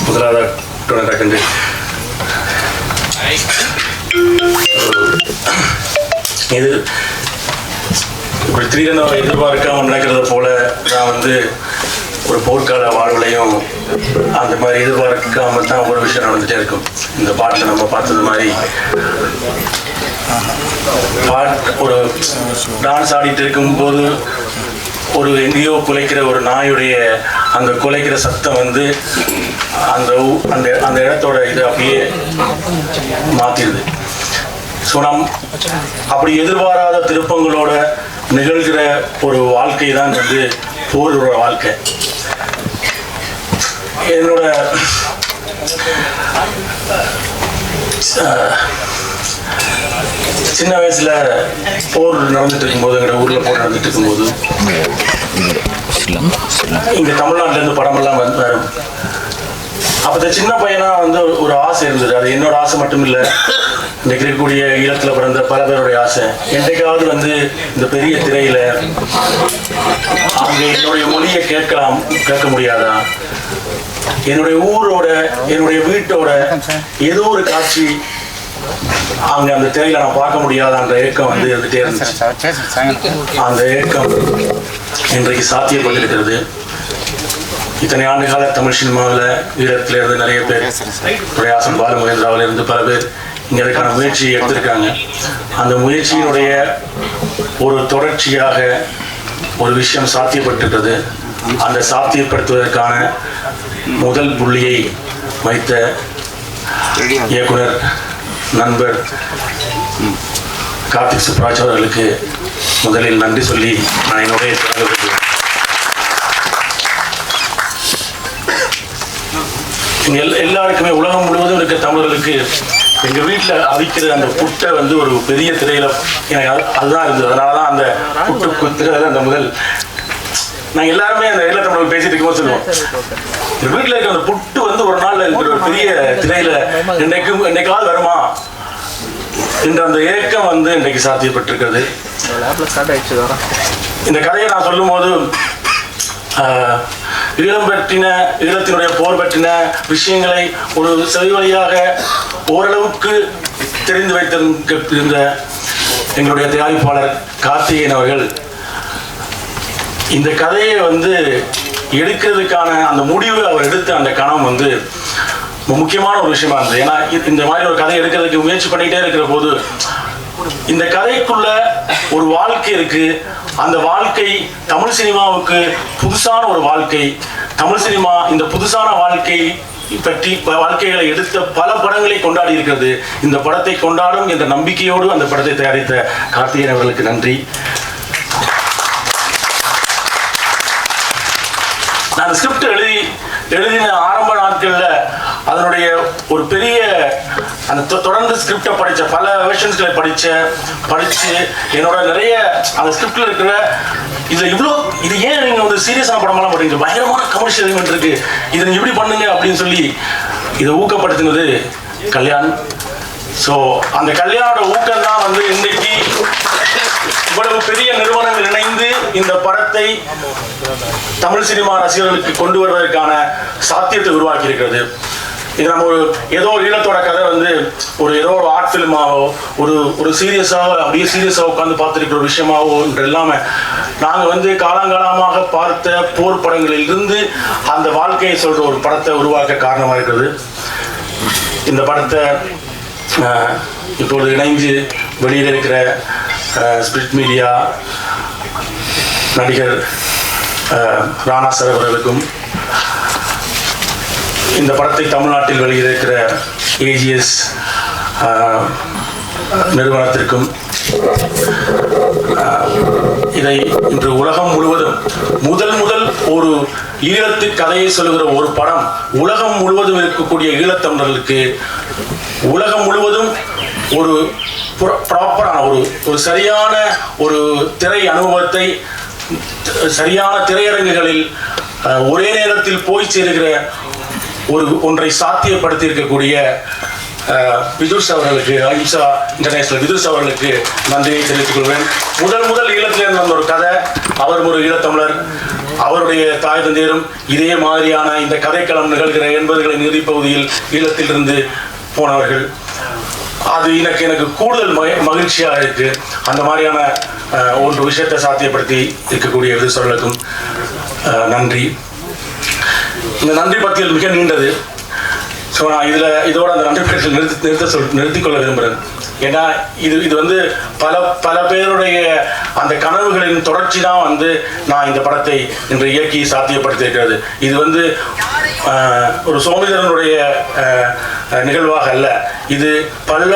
முதலாவது நடக்கின்ற இது இப்படி திடீரென எதிர்பார்க்காம நடக்கிறத போல நான் ஒரு போர்க்கால வாழ்வுலையும் அந்த மாதிரி எதிர்பார்க்காம தான் ஒரு விஷயம் நடந்துட்டே இருக்கும். இந்த பாட்டில் நம்ம பார்த்தது மாதிரி ஒரு டான்ஸ் ஆடிட்டு இருக்கும்போது ஒரு எங்கேயோ குலைக்கிற ஒரு நாயுடைய அந்த குலைக்கிற சத்தம் அந்த அந்த அந்த இடத்தோட இது அப்படியே மாத்திடுது. ஸோ அப்படி எதிர்பாராத திருப்பங்களோட நிகழ்கிற ஒரு வாழ்க்கை தான் போரோட வாழ்க்கை. என்னோட சின்ன வயசுல போர் நடந்துட்டு இருக்கும்போது, எங்க ஊர்ல போர் நடந்துட்டு இருக்கும்போது இங்க தமிழ்நாட்டுல இருந்து படமெல்லாம் வரும். அப்ப சின்ன பையனா ஒரு ஆசை இருந்தது. அது என்னோட ஆசை மட்டும் இல்லை, இன்னைக்கு இருக்கக்கூடிய ஈழத்துல பிறந்த பல பேருடைய ஆசை. என்றைக்காவது இந்த பெரிய திரையில அங்க என்னுடைய மொழியை கேட்க முடியாதா? என்னுடைய ஊரோட என்னுடைய வீட்டோட ஏதோ ஒரு காட்சி அங்க அந்த திரையில நான் பார்க்க முடியாதான்ற ஏக்கம் இருந்துட்டே இருந்துச்சு. அந்த ஏக்கம் இன்றைக்கு சாத்தியப்பட்டிருக்கிறது. இத்தனை ஆண்டு கால தமிழ் சினிமாவில் ஈழத்துல இருந்து நிறைய பேர், பிரயாசம் பாலுமகேந்திராவில இருந்து பல பேர் இங்க அதுக்கான முயற்சியை எடுத்திருக்காங்க. அந்த முயற்சியினுடைய ஒரு தொடர்ச்சியாக ஒரு விஷயம் சாத்தியப்பட்டிருக்கிறது. அந்த சாத்தியப்படுத்துவதற்கான முதல் புள்ளியை வைத்த இயக்குனர் நண்பர் கார்த்திக் சுப்ராஜ் அவர்களுக்கு முதலில் நன்றி சொல்லி நான் என்னுடைய எல்லாருக்குமே உலகம் முழுவதும் இருக்க தமிழர்களுக்கு எங்க வீட்டுல அவிக்கிற அந்த புட்டை ஒரு பெரிய திரையில எனக்கு அதுதான் இருந்தது. அதனாலதான் அந்த புட்டு குத்துறது அந்த முதல் நாங்க எல்லாருமே அந்த எல்லா தமிழ் பேசிட்டு இருக்கும்போது சொல்லுவோம், வீட்டுல இருக்க அந்த புட்டு ஒரு நாள்ல இருக்கிற ஒரு பெரிய திரையில என்னைக்காவது வருமா என்ற அந்த ஏக்கம் இன்றைக்கு சாத்தியப்பட்டிருக்கிறது. இந்த கதையை நான் சொல்லும் போது ஈழத்தினுடைய போர் பற்றின விஷயங்களை ஒரு செவி வழியாக ஓரளவுக்கு தெரிந்து வைத்திருந்த எங்களுடைய தயாரிப்பாளர் கார்த்திகேயன் அவர்கள் இந்த கதையை எடுக்கிறதுக்கான அந்த முடிவு அவர் எடுத்த அந்த கணம் முக்கியமான ஒரு விஷயமா இருந்தது. ஏன்னா இந்த மாதிரி ஒரு கதை எடுக்கிறதுக்கு முயற்சி பண்ணிட்டே இருக்கிற போது இந்த கதைக்குள்ள ஒரு வாழ்க்கை இருக்கு. அந்த வாழ்க்கை தமிழ் சினிமாவுக்கு புதுசான ஒரு வாழ்க்கை. தமிழ் சினிமா இந்த புதுசான வாழ்க்கை பற்றி வாழ்க்கைகளை எடுத்த பல படங்களை கொண்டாடி இருக்கிறது. இந்த படத்தை கொண்டாடும் என்ற நம்பிக்கையோடு அந்த படத்தை தயாரித்த கார்த்திகேயன் அவர்களுக்கு நன்றி. நான் ஸ்கிரிப்ட் எழுதின ஆரம்ப நாட்கள்ல அதனுடைய ஒரு பெரிய அந்த தொடர்ந்து ஸ்கிரிப்டை படிச்ச பல வெர்ஷன்ஸ்களை படிச்சு என்னோட நிறைய அந்த ஸ்கிரிப்ட்ல இருக்கிற இது ஏன் நீங்க சீரியஸான படமெல்லாம் பண்றீங்க, பயங்கரமான கமர்ஷியல் எலிமெண்ட் இருக்கு, இதை நீங்க இப்படி பண்ணுங்க அப்படின்னு சொல்லி இதை ஊக்கப்படுத்தினது கல்யாண். ஸோ அந்த கல்யாணோட ஊக்கம் தான் இன்னைக்கு இவ்வளவு பெரிய நிறுவனங்கள் இணைந்து இந்த படத்தை தமிழ் சினிமா ரசிகர்களுக்கு கொண்டு வருவதற்கான சாத்தியத்தை உருவாக்கி இருக்கிறது. இது நம்ம ஏதோ ஒரு ஈழத்தோட கதை ஏதோ ஒரு ஆர்ட் ஃபிலிமாவோ ஒரு சீரியஸாக அப்படியே சீரியஸாக உட்காந்து பார்த்துருக்கிற ஒரு விஷயமாவோ என்று இல்லாம நாங்கள் காலங்காலமாக பார்த்த போர் படங்களில் இருந்து அந்த வாழ்க்கையை சொல்ற ஒரு படத்தை உருவாக்க காரணமாக இருக்கிறது. இந்த படத்தை இப்பொழுது இணைஞ்சு வெளியில் இருக்கிற ஸ்பிரிட் மீடியா நடிகர் ராணா சார் அவர்களுக்கும், இந்த படத்தை தமிழ்நாட்டில் வெளியிருக்கிற AGS நிறுவனத்திற்கும், இதை இன்று உலகம் முழுவதும் முதல் ஒரு ஈழத்து கதையை சொல்லுகிற ஒரு படம் உலகம் முழுவதும் இருக்கக்கூடிய ஈழத்தமிழர்களுக்கு உலகம் முழுவதும் ஒரு ப்ராப்பரான ஒரு சரியான ஒரு திரை அனுபவத்தை சரியான திரையரங்குகளில் ஒரே நேரத்தில் போய் சேருகிற ஒன்றை சாத்தியப்படுத்தி இருக்கக்கூடிய விதுஷ் அவர்களுக்கு, அஹிம்சா இன்டர்நேஷனல் விதுஷ் அவர்களுக்கு நன்றியை தெரிவித்துக் கொள்வேன். முதல் ஈழத்திலிருந்து வந்த ஒரு கதை, அவர் ஒரு ஈழத்தமிழர், அவருடைய தாய் தந்தையரும் இதே மாதிரியான இந்த கதைக்களம் நிகழ்கிற 80களின் இறுதிப்பகுதியில் ஈழத்திலிருந்து போனவர்கள். அது எனக்கு கூடுதல் மகிழ்ச்சியாக இருக்கு. அந்த மாதிரியான ஒரு விஷயத்தை சாத்தியப்படுத்தி இருக்கக்கூடிய விதுஷ் அவர்களுக்கும் நன்றி. இந்த நன்றி பட்டியல் மிக நீண்டது. ஸோ நான் இதோட அந்த நன்றி பட்டியல் நிறுத்திக்கொள்ள விரும்புகிறேன். ஏன்னா இது வந்து பல பேருடைய அந்த கனவுகளின் தொடர்ச்சி தான் வந்து நான் இந்த படத்தை இன்று இயக்கி சாத்தியப்படுத்தி இருக்கிறது. இது வந்து ஒரு சோமிதரனுடைய நிகழ்வாக அல்ல, இது பல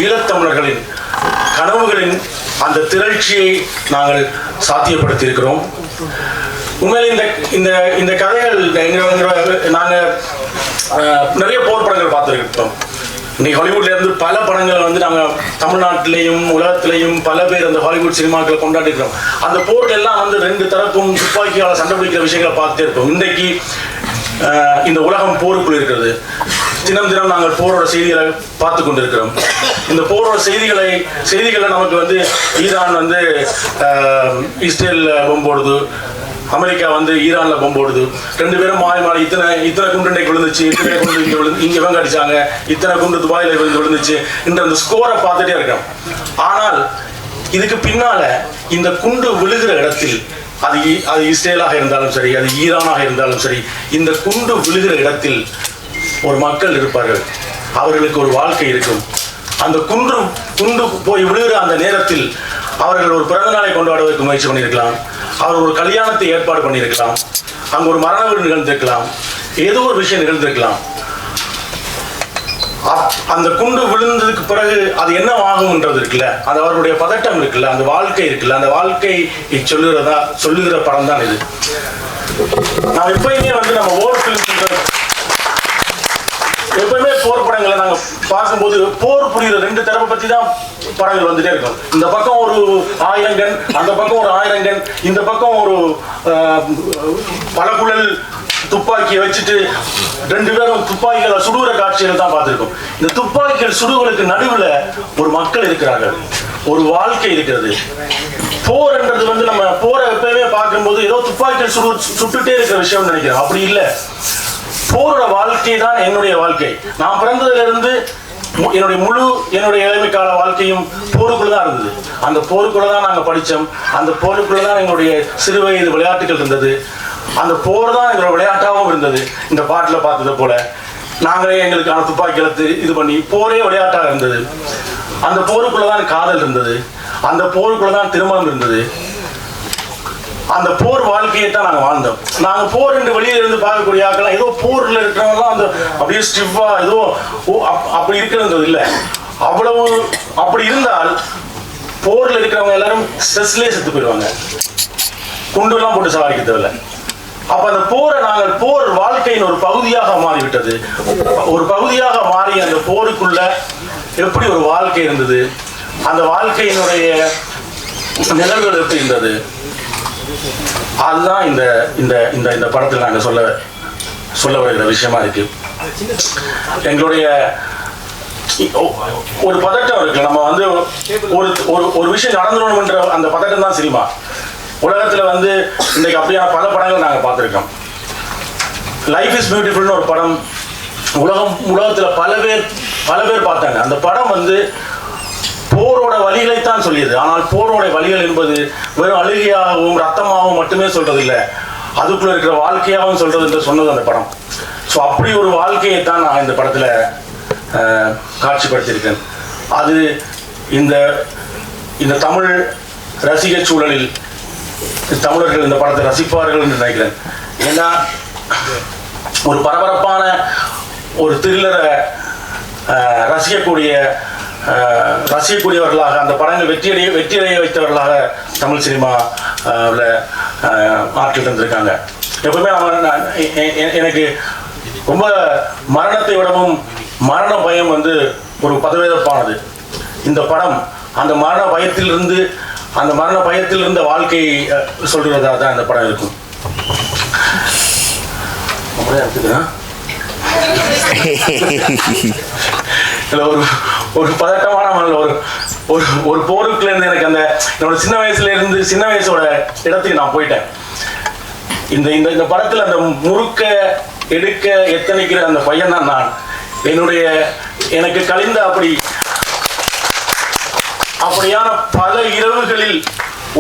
ஈழத்தமிழர்களின் கனவுகளின் அந்த திரட்சியை நாங்கள் சாத்தியப்படுத்தி இருக்கிறோம். உண்மையில இந்த கதைகள் நாங்கள் நிறைய போர் படங்கள் பார்த்துருக்கோம். இன்னைக்கு ஹாலிவுட்ல இருந்து பல படங்கள் வந்து நாங்கள் தமிழ்நாட்டிலையும் உலகத்திலையும் பல பேர் அந்த ஹாலிவுட் சினிமாக்களை கொண்டாடிக்கிறோம். அந்த போர்கள் எல்லாம் வந்து 2 தரப்பும் துப்பாக்கியால் சண்டை பிடிக்கிற விஷயங்களை பார்த்துட்டே இருப்போம். இன்றைக்கு இந்த உலகம் போருக்குள் இருக்கிறது. தினம் நாங்கள் போரோட செய்திகளை பார்த்து கொண்டிருக்கிறோம். இந்த போரோட செய்திகளை நமக்கு வந்து ஈரான் வந்து இஸ்ரேல் பொம்பு போடுது, அமெரிக்கா வந்து ஈரான்ல பொம்பு போடுது, 2 பேரும் மாறி இத்தனை குண்டு இன்றைக்கு விழுந்துச்சு, இத்தனை குண்டு இங்க இவங்க அடிச்சாங்க, இத்தனை குண்டு துபாயில விழுந்துச்சு என்ற அந்த ஸ்கோரை பார்த்துட்டே இருக்கோம். ஆனால் இதுக்கு பின்னால இந்த குண்டு விழுகிற இடத்தில் அது இஸ்ரேலாக இருந்தாலும் சரி, அது ஈரானாக இருந்தாலும் சரி, இந்த குண்டு விழுகிற இடத்தில் ஒரு மக்கள் இருப்பார்கள், அவர்களுக்கு ஒரு வாழ்க்கை இருக்கும். அந்த குண்டு போய் விழுகிற அந்த நேரத்தில் அவர்கள் ஒரு பிறந்த நாளை கொண்டாடுவதற்கு முயற்சி பண்ணியிருக்கலாம், அவர் ஒரு கல்யாணத்தை ஏற்பாடு பண்ணியிருக்கலாம், அங்கு ஒரு மரண வீடு நிகழ்ந்திருக்கலாம், ஏதோ ஒரு விஷயம் நிகழ்ந்திருக்கலாம். அந்த குண்டு விழுந்ததுக்கு பிறகு அது என்ன ஆகும்ன்றது இருக்குல்ல, அது அவருடைய பதட்டம் இருக்குல்ல, அந்த வாழ்க்கை இருக்குல்ல, அந்த வாழ்க்கை சொல்லுகிற படம் தான் இது. நான் எப்பயுமே வந்து நம்ம ஓர் பிலிம் எப்பவுமே போர் படங்களை நாங்கள் பார்க்கும்போது போர் புரியுற 2 தரப்பை பற்றி தான் படங்கள் வந்துட்டே இருக்கும். இந்த பக்கம் ஒரு 1000 கன், அந்த பக்கம் ஒரு 1000 கன், இந்த பக்கம் ஒரு பலகுழல் துப்பாக்கியை வச்சுட்டு 2 பேரும் துப்பாக்கிகளை சுடுகிற காட்சிகளை தான் பார்த்துருக்கோம். இந்த துப்பாக்கிகள் சுடுகளுக்கு நடுவில் ஒரு மக்கள் இருக்கிறார்கள், ஒரு வாழ்க்கை இருக்கிறது. போர் என்றது வந்து நம்ம போரை எப்பயுமே பார்க்கும்போது ஏதோ துப்பாக்கிகள் சுட்டுட்டே இருக்கிற விஷயம் நினைக்கிறோம். அப்படி இல்லை. போரோட வாழ்க்கை தான் என்னுடைய வாழ்க்கை. நான் பிறந்ததிலிருந்து என்னுடைய இளமை கால வாழ்க்கையும் போருக்குள்ள தான் இருந்தது. அந்த போருக்குள்ள தான் நாங்கள் படித்தோம். அந்த போருக்குள்ள தான் எங்களுடைய சிறு வயது விளையாட்டுகள் இருந்தது. அந்த போர் தான் எங்களோட விளையாட்டாகவும் இருந்தது. இந்த பாட்டில் பார்த்தது போல நாங்களே எங்களுக்கான துப்பாக்கி எடுத்து இது பண்ணி போரே விளையாட்டாக இருந்தது. அந்த போருக்குள்ள தான் காதல் இருந்தது. அந்த போருக்குள்ள தான் திருமணம் இருந்தது. அந்த போர் வாழ்க்கையை தான் நாங்கள் வாழ்ந்தோம். நாங்கள் போர் என்று வெளியில இருந்து பார்க்கக்கூடிய ஆட்கள் ஏதோ போரில் இருக்கிறவங்க அந்த அப்படியே ஸ்டிஃபா ஏதோ அப்படி இருக்கிறது இல்லை. அவ்வளவு அப்படி இருந்தால் போரில் இருக்கிறவங்க எல்லாரும் ஸ்ட்ரெஸ்லேயே செத்து போயிடுவாங்க, குண்டுலாம் போட்டு சவாரிக்க தேவையில்லை. அப்ப அந்த போரை நாங்கள் போர் வாழ்க்கையின் ஒரு பகுதியாக மாறிவிட்டது. ஒரு பகுதியாக மாறி அந்த போருக்குள்ள எப்படி ஒரு வாழ்க்கை இருந்தது, அந்த வாழ்க்கையினுடைய நிகழ்வுகள் எப்படி இருந்தது, அதுதான் இந்த இந்த இந்த இந்த படத்தில் நாங்கள் சொல்ல வருகிற விஷயமா இருக்கு. எங்களுடைய ஒரு பதட்டம் இருக்கு. நம்ம வந்து ஒரு விஷயம் நடந்துடணும்ன்ற அந்த பதட்டம் தான் சினிமா. உலகத்துல வந்து இன்னைக்கு அப்படியான பல படங்கள் நாங்கள் பார்த்துருக்கோம். லைஃப் இஸ் பியூட்டிஃபுல்னு ஒரு படம் உலகத்துல பல பேர் பார்த்தாங்க. அந்த படம் வந்து போரோட வழிகளைத்தான் சொல்லியது. ஆனால் போரோட வழிகள் என்பது வெறும் அழுகையாகவும் ரத்தமாகவும் மட்டுமே சொல்றது இல்லை, அதுக்குள்ள இருக்கிற வாழ்க்கையாகவும் சொல்றது என்று சொன்னது அந்த படம். ஸோ அப்படி ஒரு வாழ்க்கையை தான் நான் இந்த படத்துல காட்சிப்படுத்தியிருக்கேன். அது இந்த தமிழ் ரசிக சூழலில் தமிழர்கள் இந்த படத்தை ரசிப்பார்கள் என்று நினைக்கிறேன். ஏன்னா ஒரு பரபரப்பான ஒரு த்ரில்லரை ரசிக்கக்கூடியவர்களாக அந்த படங்கள் வெற்றியடைய வைத்தவர்களாக தமிழ் சினிமாவில் ஆட்கள் தந்திருக்காங்க. எப்பவுமே எனக்கு ரொம்ப மரணத்தை விடவும் மரண பயம் வந்து ஒரு பதவேதப்பானது. இந்த படம் அந்த மரண பயத்திலிருந்து அந்த மரண பயத்தில் இருந்த வாழ்க்கை சொல்றதா தான் இந்த படம் இருக்கும். ஒரு பதட்டமான மனதில் ஒரு போருக்குல இருந்து எனக்கு அந்த என்னோட சின்ன வயசோட இடத்துக்கு நான் போயிட்டேன். இந்த படத்துல அந்த முறுக்க எடுக்க எத்தனைக்கிற அந்த பையன் தான் நான். எனக்கு கழிந்த அப்படியான பல இரவுகளில்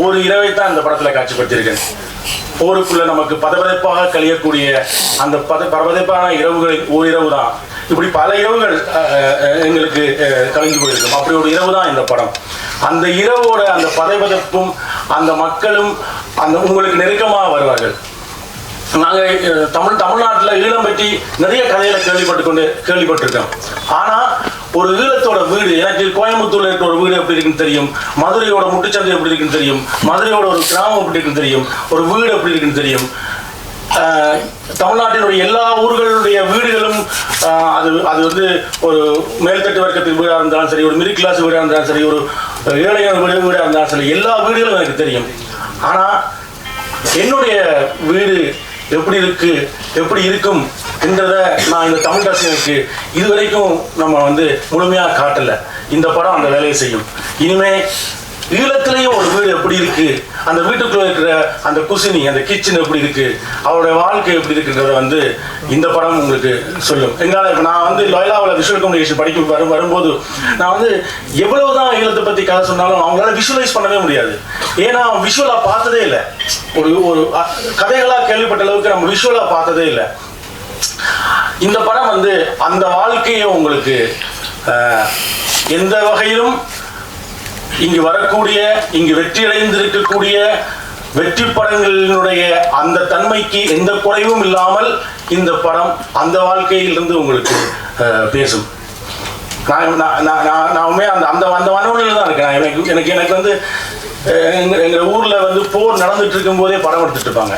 ஒரு இரவை தான் இந்த படத்துல காட்சிப்படுத்தியிருக்கேன். போருக்குள்ள நமக்கு பதபதைப்பாக கழியக்கூடிய அந்த பதபதைப்பான இரவுகளில் ஒரு இரவு தான். இப்படி பல இரவுகள் எங்களுக்கு கழிஞ்சு போயிருக்கும். அப்படி ஒரு இரவு தான் இந்த படம். அந்த இரவோட அந்த பதைபதைப்பும் அந்த மக்களும் அந்த உங்களுக்கு நெருக்கமாக வருவார்கள். நாங்கள் தமிழ்நாட்டில் ஈழம் பற்றி நிறைய கதைகளை கேள்விப்பட்டிருக்கோம். ஆனால் ஒரு ஈழத்தோட வீடு, எனக்கு கோயம்புத்தூர்ல இருக்கிற ஒரு வீடு எப்படி இருக்குன்னு தெரியும், மதுரையோட முட்டுச்சந்தை எப்படி இருக்குன்னு தெரியும், மதுரையோட ஒரு கிராமம் எப்படி இருக்குன்னு தெரியும், ஒரு வீடு எப்படி இருக்குன்னு தெரியும். தமிழ்நாட்டினுடைய எல்லா ஊர்களுடைய வீடுகளும் அது வந்து ஒரு மேல்தட்டு வர்க்கத்துக்கு வீடாக இருந்தாலும் சரி, ஒரு மிடில் கிளாஸ் வீடாக இருந்தாலும் சரி, ஒரு ஏழையான வீடாக இருந்தாலும் சரி, எல்லா வீடுகளும் எனக்கு தெரியும். ஆனால் என்னுடைய வீடு எப்படி இருக்கும் என்றதை நான் இந்த தமிழ் ரசிகனுக்கு இதுவரைக்கும் நம்ம வந்து முழுமையாக காட்டலை. இந்த படம் அந்த வேலையை செய்யும். இனிமே ஈழத்திலையும் ஒரு வீடு எப்படி இருக்கு, அந்த வீட்டுக்குள்ள இருக்கிற அந்த குசினி, அந்த கிச்சன் எப்படி இருக்கு, அவருடைய வாழ்க்கை எப்படி இருக்குன்றத வந்து இந்த படம் உங்களுக்கு சொல்லும். எங்களால் இப்போ நான் வந்து லோயலாவில் விஷுவல் கம்யூனிகேஷன் வரும்போது நான் வந்து எவ்வளவுதான் ஈழத்தை பற்றி கதை சொன்னாலும் அவங்களால விஷுவலைஸ் பண்ணவே முடியாது. ஏன்னா விஷுவலாக பார்த்ததே இல்லை. ஒரு கதைகளாக கேள்விப்பட்ட அளவுக்கு நம்ம விஷுவலாக பார்த்ததே இல்லை. இந்த படம் வந்து அந்த வாழ்க்கையை உங்களுக்கு எந்த வகையிலும் இங்கு வரக்கூடிய, இங்கு வெற்றியடைந்திருக்கக்கூடிய வெற்றி படங்களினுடைய அந்த தன்மைக்கு எந்த குறைவும் இல்லாமல் இந்த படம் அந்த வாழ்க்கையிலிருந்து உங்களுக்கு பேசும். நான் உண்மையாக அந்த மனநிலையில் தான் இருக்கேன். எனக்கு வந்து எங்கள் ஊரில் வந்து போர் நடந்துட்டு இருக்கும் போதே படம் எடுத்துட்டு இருப்பாங்க.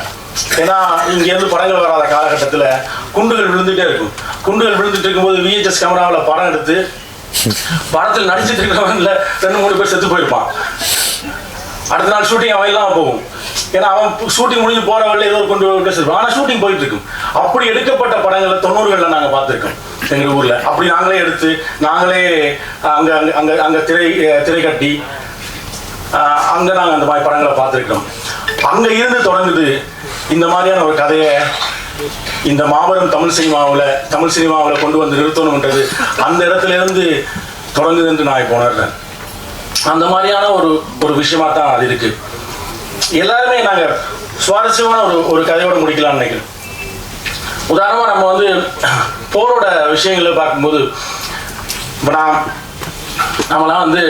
ஏன்னா இங்கேருந்து படங்கள் வராத காலகட்டத்தில் குண்டுகள் விழுந்துட்டே இருக்கும். குண்டுகள் விழுந்துட்டு இருக்கும்போது VHS கேமராவில் படம் எடுத்து படத்தில் நடிச்சிட்டு இருக்கிறவன்ல 2-3 பேர் செத்து போயிருப்பான். அடுத்த நாள் ஷூட்டிங் அவன் இல்லாமல் போகும். ஏன்னா அவன் ஷூட்டிங் முடிஞ்சு போற வழியில் ஏதோ கொண்டு பேசிருப்பான். ஆனால் ஷூட்டிங் போயிட்டு இருக்கும். அப்படி எடுக்கப்பட்ட படங்களை 90களில் நாங்கள் பார்த்துருக்கோம் எங்கள் ஊரில். அப்படி நாங்களே எடுத்து நாங்களே அங்கே அங்கே அங்கே திரை கட்டி அங்கே நாங்கள் அந்த மாதிரி படங்களை பார்த்துருக்கோம். அங்கே இருந்து தொடங்குது இந்த மாதிரியான ஒரு கதையை இந்த மாபெரும் தமிழ் சினிமாவில் கொண்டு வந்து நிறுத்தணும்ன்றது அந்த இடத்துல இருந்து தொடங்குது என்று நான் இப்போ உணர்றேன். அந்த மாதிரியான ஒரு விஷயமா தான் அது இருக்கு. எல்லாருமே நாங்கள் சுவாரஸ்யமான ஒரு கதையோட முடிக்கலாம்னு நினைக்கிறேன். உதாரணமாக நம்ம வந்து போரோட விஷயங்களை பார்க்கும்போது இப்போ நம்மளாம் வந்து